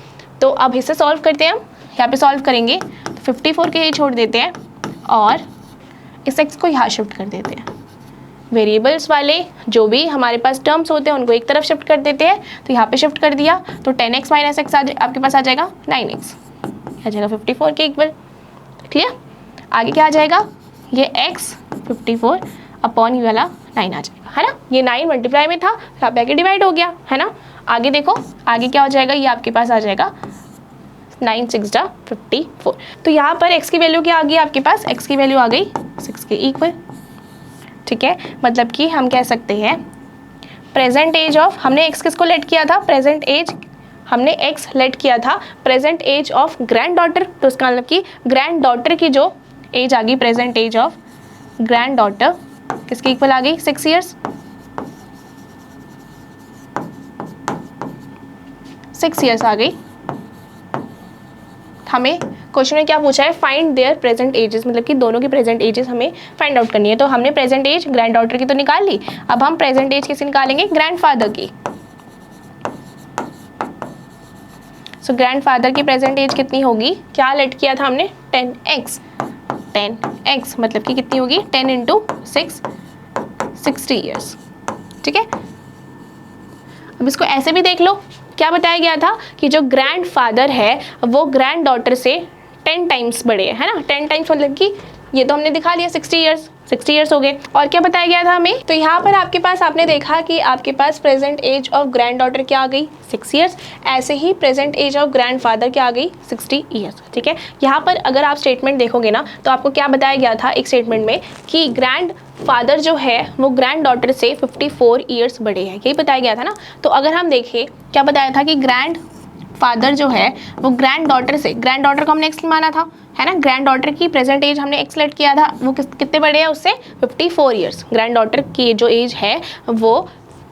तो अब इसे सॉल्व करते हैं, हम यहाँ पे सॉल्व करेंगे, तो 54 के छोड़ देते हैं और इस x को यहाँ शिफ्ट कर देते हैं। वेरिएबल्स वाले जो भी हमारे पास टर्म्स होते हैं उनको एक तरफ शिफ्ट कर देते हैं, तो यहाँ पे शिफ्ट कर दिया तो 10x - x आपके पास आ जाएगा 9x, आ जाएगा 54 के इक्वल। क्लियर, आगे क्या आ जाएगा, ये x 54 अपॉन ये वाला 9 आ जाएगा, है ना। ये 9 मल्टीप्लाई में था, यहाँ पे आके डिवाइड हो गया, है ना। आगे देखो, आगे क्या हो जाएगा, ये आपके पास आ जाएगा 9 6 54। तो यहाँ पर x की वैल्यू क्या आ गई आपके पास, x की वैल्यू आ गई 6 के इक्वल। ठीक है, मतलब कि हम कह सकते हैं प्रेजेंट एज ऑफ, हमने x किसको लेट किया था, प्रेजेंट एज हमने x लेट किया था present age of granddaughter, तो उसका मतलब कि ग्रैंड डॉटर की जो एज आ गई, present age of granddaughter किसके इक्वल आ गई, 6 ईयर्स, 6 ईयर्स आ गई। हमें क्वेश्चन में क्या पूछा है, फाइंड देयर प्रेजेंट एजेस, मतलब कि दोनों की प्रेजेंट एजेस हमें फाइंड आउट करनी है। तो हमने प्रेजेंट एज ग्रैंड डॉटर की तो निकाल ली, अब हम प्रेजेंट एज किसकी निकालेंगे, ग्रैंड फादर की। सो ग्रैंड फादर की प्रेजेंट एज कितनी होगी, क्या लेट किया था हमने, 10x, मतलब कि कितनी होगी, 10 × 6 60 ईयर्स। ठीक है, अब इसको ऐसे भी देख लो, क्या बताया गया था कि जो ग्रैंड फादर है वो ग्रैंड डॉटर से 10 टाइम्स बड़े है ना। 10 टाइम्स मतलब कि ये तो हमने दिखा लिया 60 ईयर्स हो गए। और क्या बताया गया था हमें, तो यहाँ पर आपके पास आपने देखा कि आपके पास present age of granddaughter क्या आ गई 6 ईयर्स, ऐसे ही present age of grandfather क्या आ गई 60 ईयर्स। ठीक है, यहाँ पर अगर आप स्टेटमेंट देखोगे ना तो आपको क्या बताया गया था एक स्टेटमेंट में कि ग्रैंड फादर जो है वो ग्रैंड डॉटर से 54 ईयर्स बड़े हैं, यही बताया गया था ना। तो अगर हम देखें क्या बताया था कि ग्रैंड फादर जो है वो ग्रैंड डॉटर से, ग्रैंड डॉटर को हमने एक्स माना था है ना, ग्रैंड डॉटर की प्रेजेंट एज हमने एक्स लेट किया था, वो कितने बड़े हैं उससे 54 ईयर्स। ग्रैंड डॉटर की जो एज है वो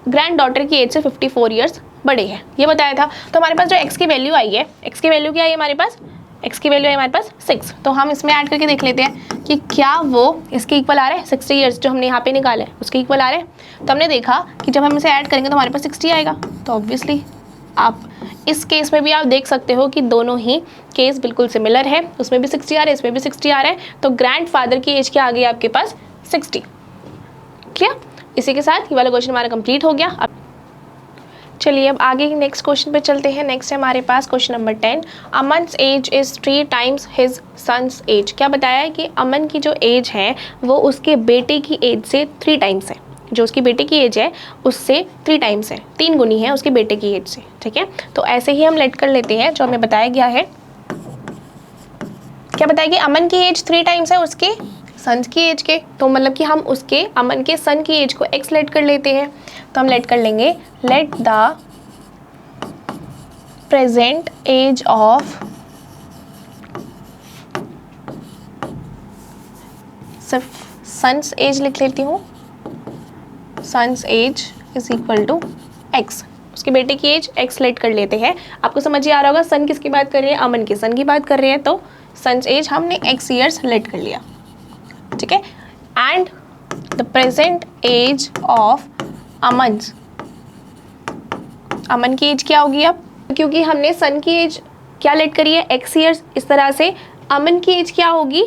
ग्रैंड डॉटर की एज से 54 ईयर्स बड़े हैं, ये बताया था। तो हमारे पास जो एक्स की वैल्यू आई है, एक्स की वैल्यू क्या आई हमारे पास, एक्स की वैल्यू है हमारे पास 6। तो हम इसमें ऐड करके देख लेते हैं कि क्या वो इसके इक्वल आ रहे हैं, 60 ईयर्स जो हमने यहाँ पे निकाले उसके इक्वल आ रहे हैं। तो हमने देखा कि जब हम इसे ऐड करेंगे तो हमारे पास 60 आएगा। तो ऑब्वियसली आप इस केस में भी आप देख सकते हो कि दोनों ही केस बिल्कुल सिमिलर है, उसमें भी 60 आ रहा है, इसमें भी 60 आ रहा है। तो ग्रैंड फादर की एज क्या आ गई आपके पास 60। क्लियर, इसी के साथ ये वाला क्वेश्चन हमारा कंप्लीट हो गया। अब चलिए अब आगे नेक्स्ट क्वेश्चन पे चलते हैं। नेक्स्ट है हमारे पास question number 10, Aman's age is 3 times his son's age. क्या बताया है कि अमन की जो एज है वो उसके बेटे की एज से 3 टाइम्स है, जो उसकी बेटे की एज है उससे 3 टाइम्स है, 3 गुनी है उसके बेटे की एज से। ठीक है, तो ऐसे ही हम लेट कर लेते हैं जो हमें बताया गया है। क्या बताया कि अमन की एज 3 टाइम्स है उसके सन की एज के, तो मतलब कि हम उसके अमन के सन की एज को एक्स लेट कर लेते हैं। तो हम लेट कर लेंगे let the present age of सिर्फ सन्स एज लिख लेती हूँ, son's age is equal to x, उसके बेटे की एज एक्स लेट कर लेते हैं। आपको समझ ही आ रहा होगा सन किसकी बात कर रहे हैं, अमन के सन की बात कर रहे हैं, तो सन्स एज हमने एक्स ईयर्स लेट कर लिया। ठीक है, and the present age of Aman's, Aman की एज क्या होगी अब, क्योंकि हमने सन की एज क्या लेट करी है एक्स ईयर्स, इस तरह से अमन की एज क्या होगी,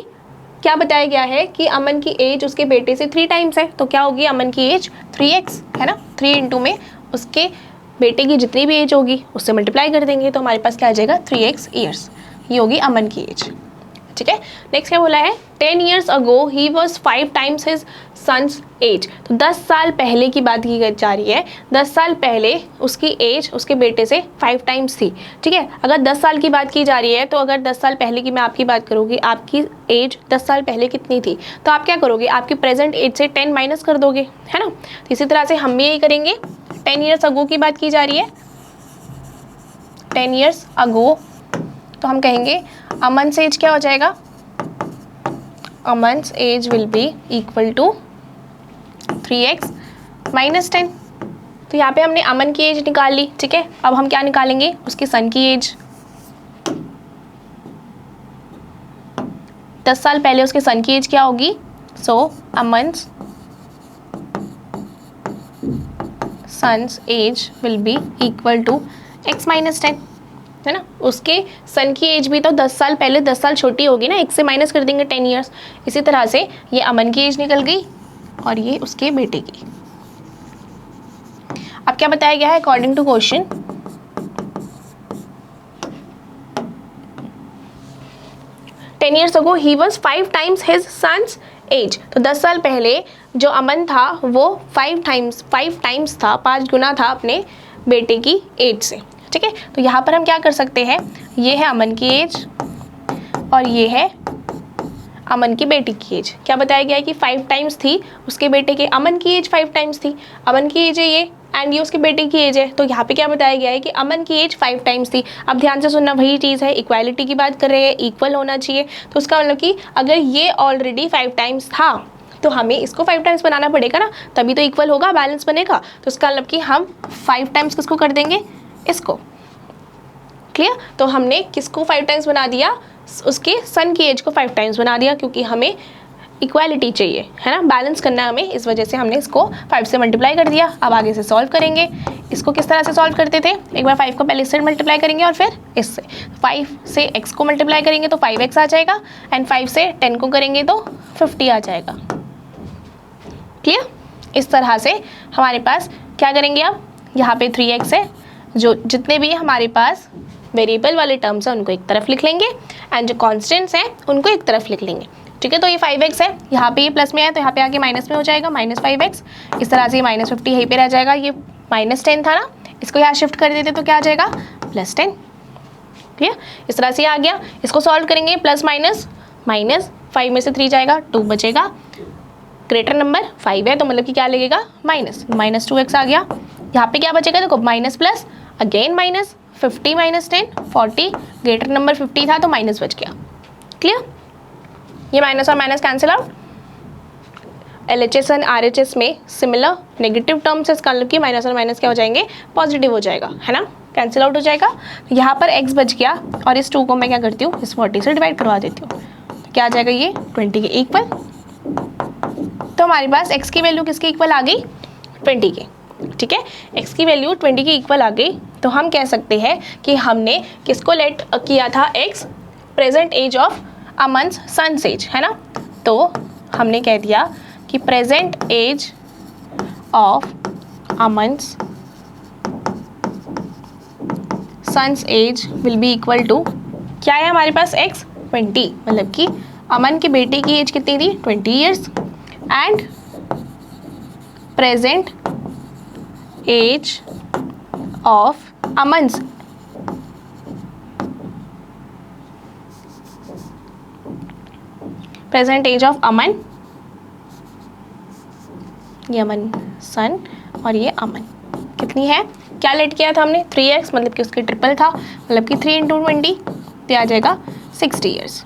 क्या बताया गया है कि अमन की एज उसके बेटे से 3 टाइम्स है, तो क्या होगी अमन की एज 3x है ना, 3 इंटू में उसके बेटे की जितनी भी एज होगी उससे मल्टीप्लाई कर देंगे तो हमारे पास क्या आ जाएगा 3x ईयर्स, ये होगी अमन की एज। ठीक है, नेक्स्ट क्या बोला है, 10 years ago he was 5 times his son's age। तो 10 साल पहले की बात की जा रही है, 10 साल पहले उसकी एज उसके बेटे से 5 टाइम्स थी। ठीक है, अगर 10 साल की बात की जा रही है तो अगर 10 साल पहले की मैं आपकी बात करूँगी, आपकी एज 10 साल पहले कितनी थी, तो आप क्या करोगे, आपकी प्रेजेंट एज से 10 माइनस कर दोगे है ना। तो इसी तरह से हम भी यही करेंगे, 10 years ago की बात की जा रही है, 10 years ago, तो हम कहेंगे अमन एज क्या हो जाएगा, Aman's age will be equal to 3x minus 10। तो यहाँ पे हमने अमन की एज निकाल ली। ठीक है, अब हम क्या निकालेंगे, उसके सन की एज, 10 साल पहले उसके सन की एज क्या होगी, so Aman's son's age will be equal to x minus 10 है ना। उसके सन की एज भी तो 10 साल पहले 10 साल छोटी होगी ना, एक से माइनस कर देंगे 10 ईयर्स। इसी तरह से ये अमन की एज निकल गई और ये उसके बेटे की। अब क्या बताया गया है according to question, ten years ago he was 5 times his son's age. तो 10 साल पहले जो अमन था वो 5 टाइम्स था, 5 गुना था अपने बेटे की एज से। ठीक है, तो यहाँ पर हम क्या कर सकते हैं, ये है अमन की एज और ये है अमन की बेटी की एज। क्या बताया गया है कि 5 टाइम्स थी उसके बेटे के, अमन की एज 5 टाइम्स थी, अमन की एज है ये एंड ये उसके बेटे की एज है। तो यहाँ पे क्या बताया गया है कि अमन की एज 5 टाइम्स थी। अब ध्यान से सुनना, वही चीज़ है, इक्वालिटी की बात कर रहे हैं, इक्वल होना चाहिए। तो उसका मतलब कि अगर ये ऑलरेडी 5 टाइम्स था तो हमें इसको 5 टाइम्स बनाना पड़ेगा ना, तभी तो इक्वल होगा, बैलेंस बनेगा। तो उसका मतलब कि हम 5 टाइम्स किसको कर देंगे, इसको। क्लियर, तो हमने किसको 5 टाइम्स बना दिया, उसके सन की एज को 5 टाइम्स बना दिया, क्योंकि हमें इक्वालिटी चाहिए है ना, बैलेंस करना है हमें, इस वजह से हमने इसको 5 से मल्टीप्लाई कर दिया। अब आगे से सॉल्व करेंगे। इसको किस तरह से सॉल्व करते थे, एक बार 5 को पहले इससे मल्टीप्लाई करेंगे और फिर इससे 5 से x को मल्टीप्लाई करेंगे तो 5x आ जाएगा एंड 5 से 10 को करेंगे तो 50 आ जाएगा। क्लियर, इस तरह से हमारे पास क्या करेंगे, अब यहाँ पे 3x है, जो जितने भी हमारे पास वेरिएबल वाले टर्म्स हैं उनको एक तरफ लिख लेंगे एंड जो कॉन्स्टेंट्स हैं उनको एक तरफ लिख लेंगे। ठीक है, तो ये 5x है, यहाँ पे ये प्लस में है तो यहाँ पे आके माइनस में हो जाएगा, -5x। इस तरह से ये -50 यहीं पे रह जाएगा, ये -10 था ना, इसको यहाँ शिफ्ट कर देते तो क्या आ जाएगा +10। ठीक है, इस तरह से ये आ गया। इसको सॉल्व करेंगे, प्लस माइनस, -5 में से 3 जाएगा, 2 बचेगा। ग्रेटर नंबर 5 है तो मतलब कि क्या लगेगा -2x आ गया। यहाँ पे क्या बचेगा देखो, minus plus again minus, 50 - 10 40, greater number 50 था तो माइनस बच गया। क्लियर, ये माइनस और minus cancel out. LHS and RHS में सिमिलर नेगेटिव टर्म्स है, इसका मतलब कि माइनस और माइनस क्या हो जाएंगे, पॉजिटिव हो जाएगा, है ना, कैंसिल आउट हो जाएगा। यहाँ पर x बच गया और इस 2 को मैं क्या करती हूँ, इस 40 से डिवाइड करवा देती हूँ, तो क्या आ जाएगा ये 20 के इक्वल। तो हमारे पास x की वैल्यू किसके इक्वल आ गई, 20 के। ठीक है, x की वैल्यू 20 के इक्वल आ गई, तो हम कह सकते हैं कि हमने किसको लेट किया था, x present age of Aman's son's age, है ना। तो हमने कह दिया कि present age of Aman's son's age will be equal to, क्या है हमारे पास x 20, मतलब कि अमन के बेटे की एज कितनी थी 20 years, and present age of Aman's present age of Aman, ये अमन सन और ये अमन कितनी है, क्या लेट किया था हमने 3x, मतलब कि उसके ट्रिपल था, मतलब कि 3 × 20 तो आ जाएगा 60 ईयर्स।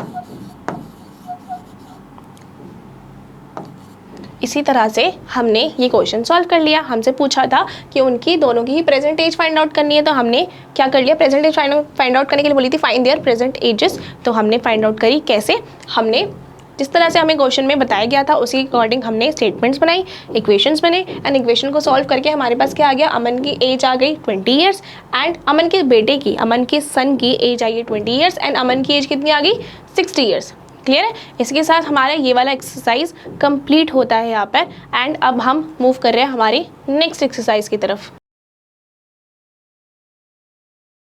इसी तरह से हमने ये क्वेश्चन सॉल्व कर लिया। हमसे पूछा था कि उनकी दोनों की ही प्रेजेंट एज फाइंड आउट करनी है, तो हमने क्या कर लिया, प्रेजेंट एज फाइंड आउट करने के लिए बोली थी फाइंड देयर प्रेजेंट एजेस, तो हमने फाइंड आउट करी। कैसे, हमने जिस तरह से हमें क्वेश्चन में बताया गया था उसी के अकॉर्डिंग हमने स्टेटमेंट्स बनाई, इक्वेशंस बने, एंड इक्वेशन को सॉल्व करके हमारे पास क्या आ गया, अमन की एज आ गई 20 ईयर्स, एंड अमन के बेटे की, अमन के सन की एज आई है 20 ईयर्स, एंड अमन की एज कितनी आ गई 60 ईयर्स। क्लियर है, इसके साथ हमारा ये वाला एक्सरसाइज कंप्लीट होता है यहाँ पर, एंड अब हम मूव कर रहे हैं हमारी नेक्स्ट एक्सरसाइज की तरफ।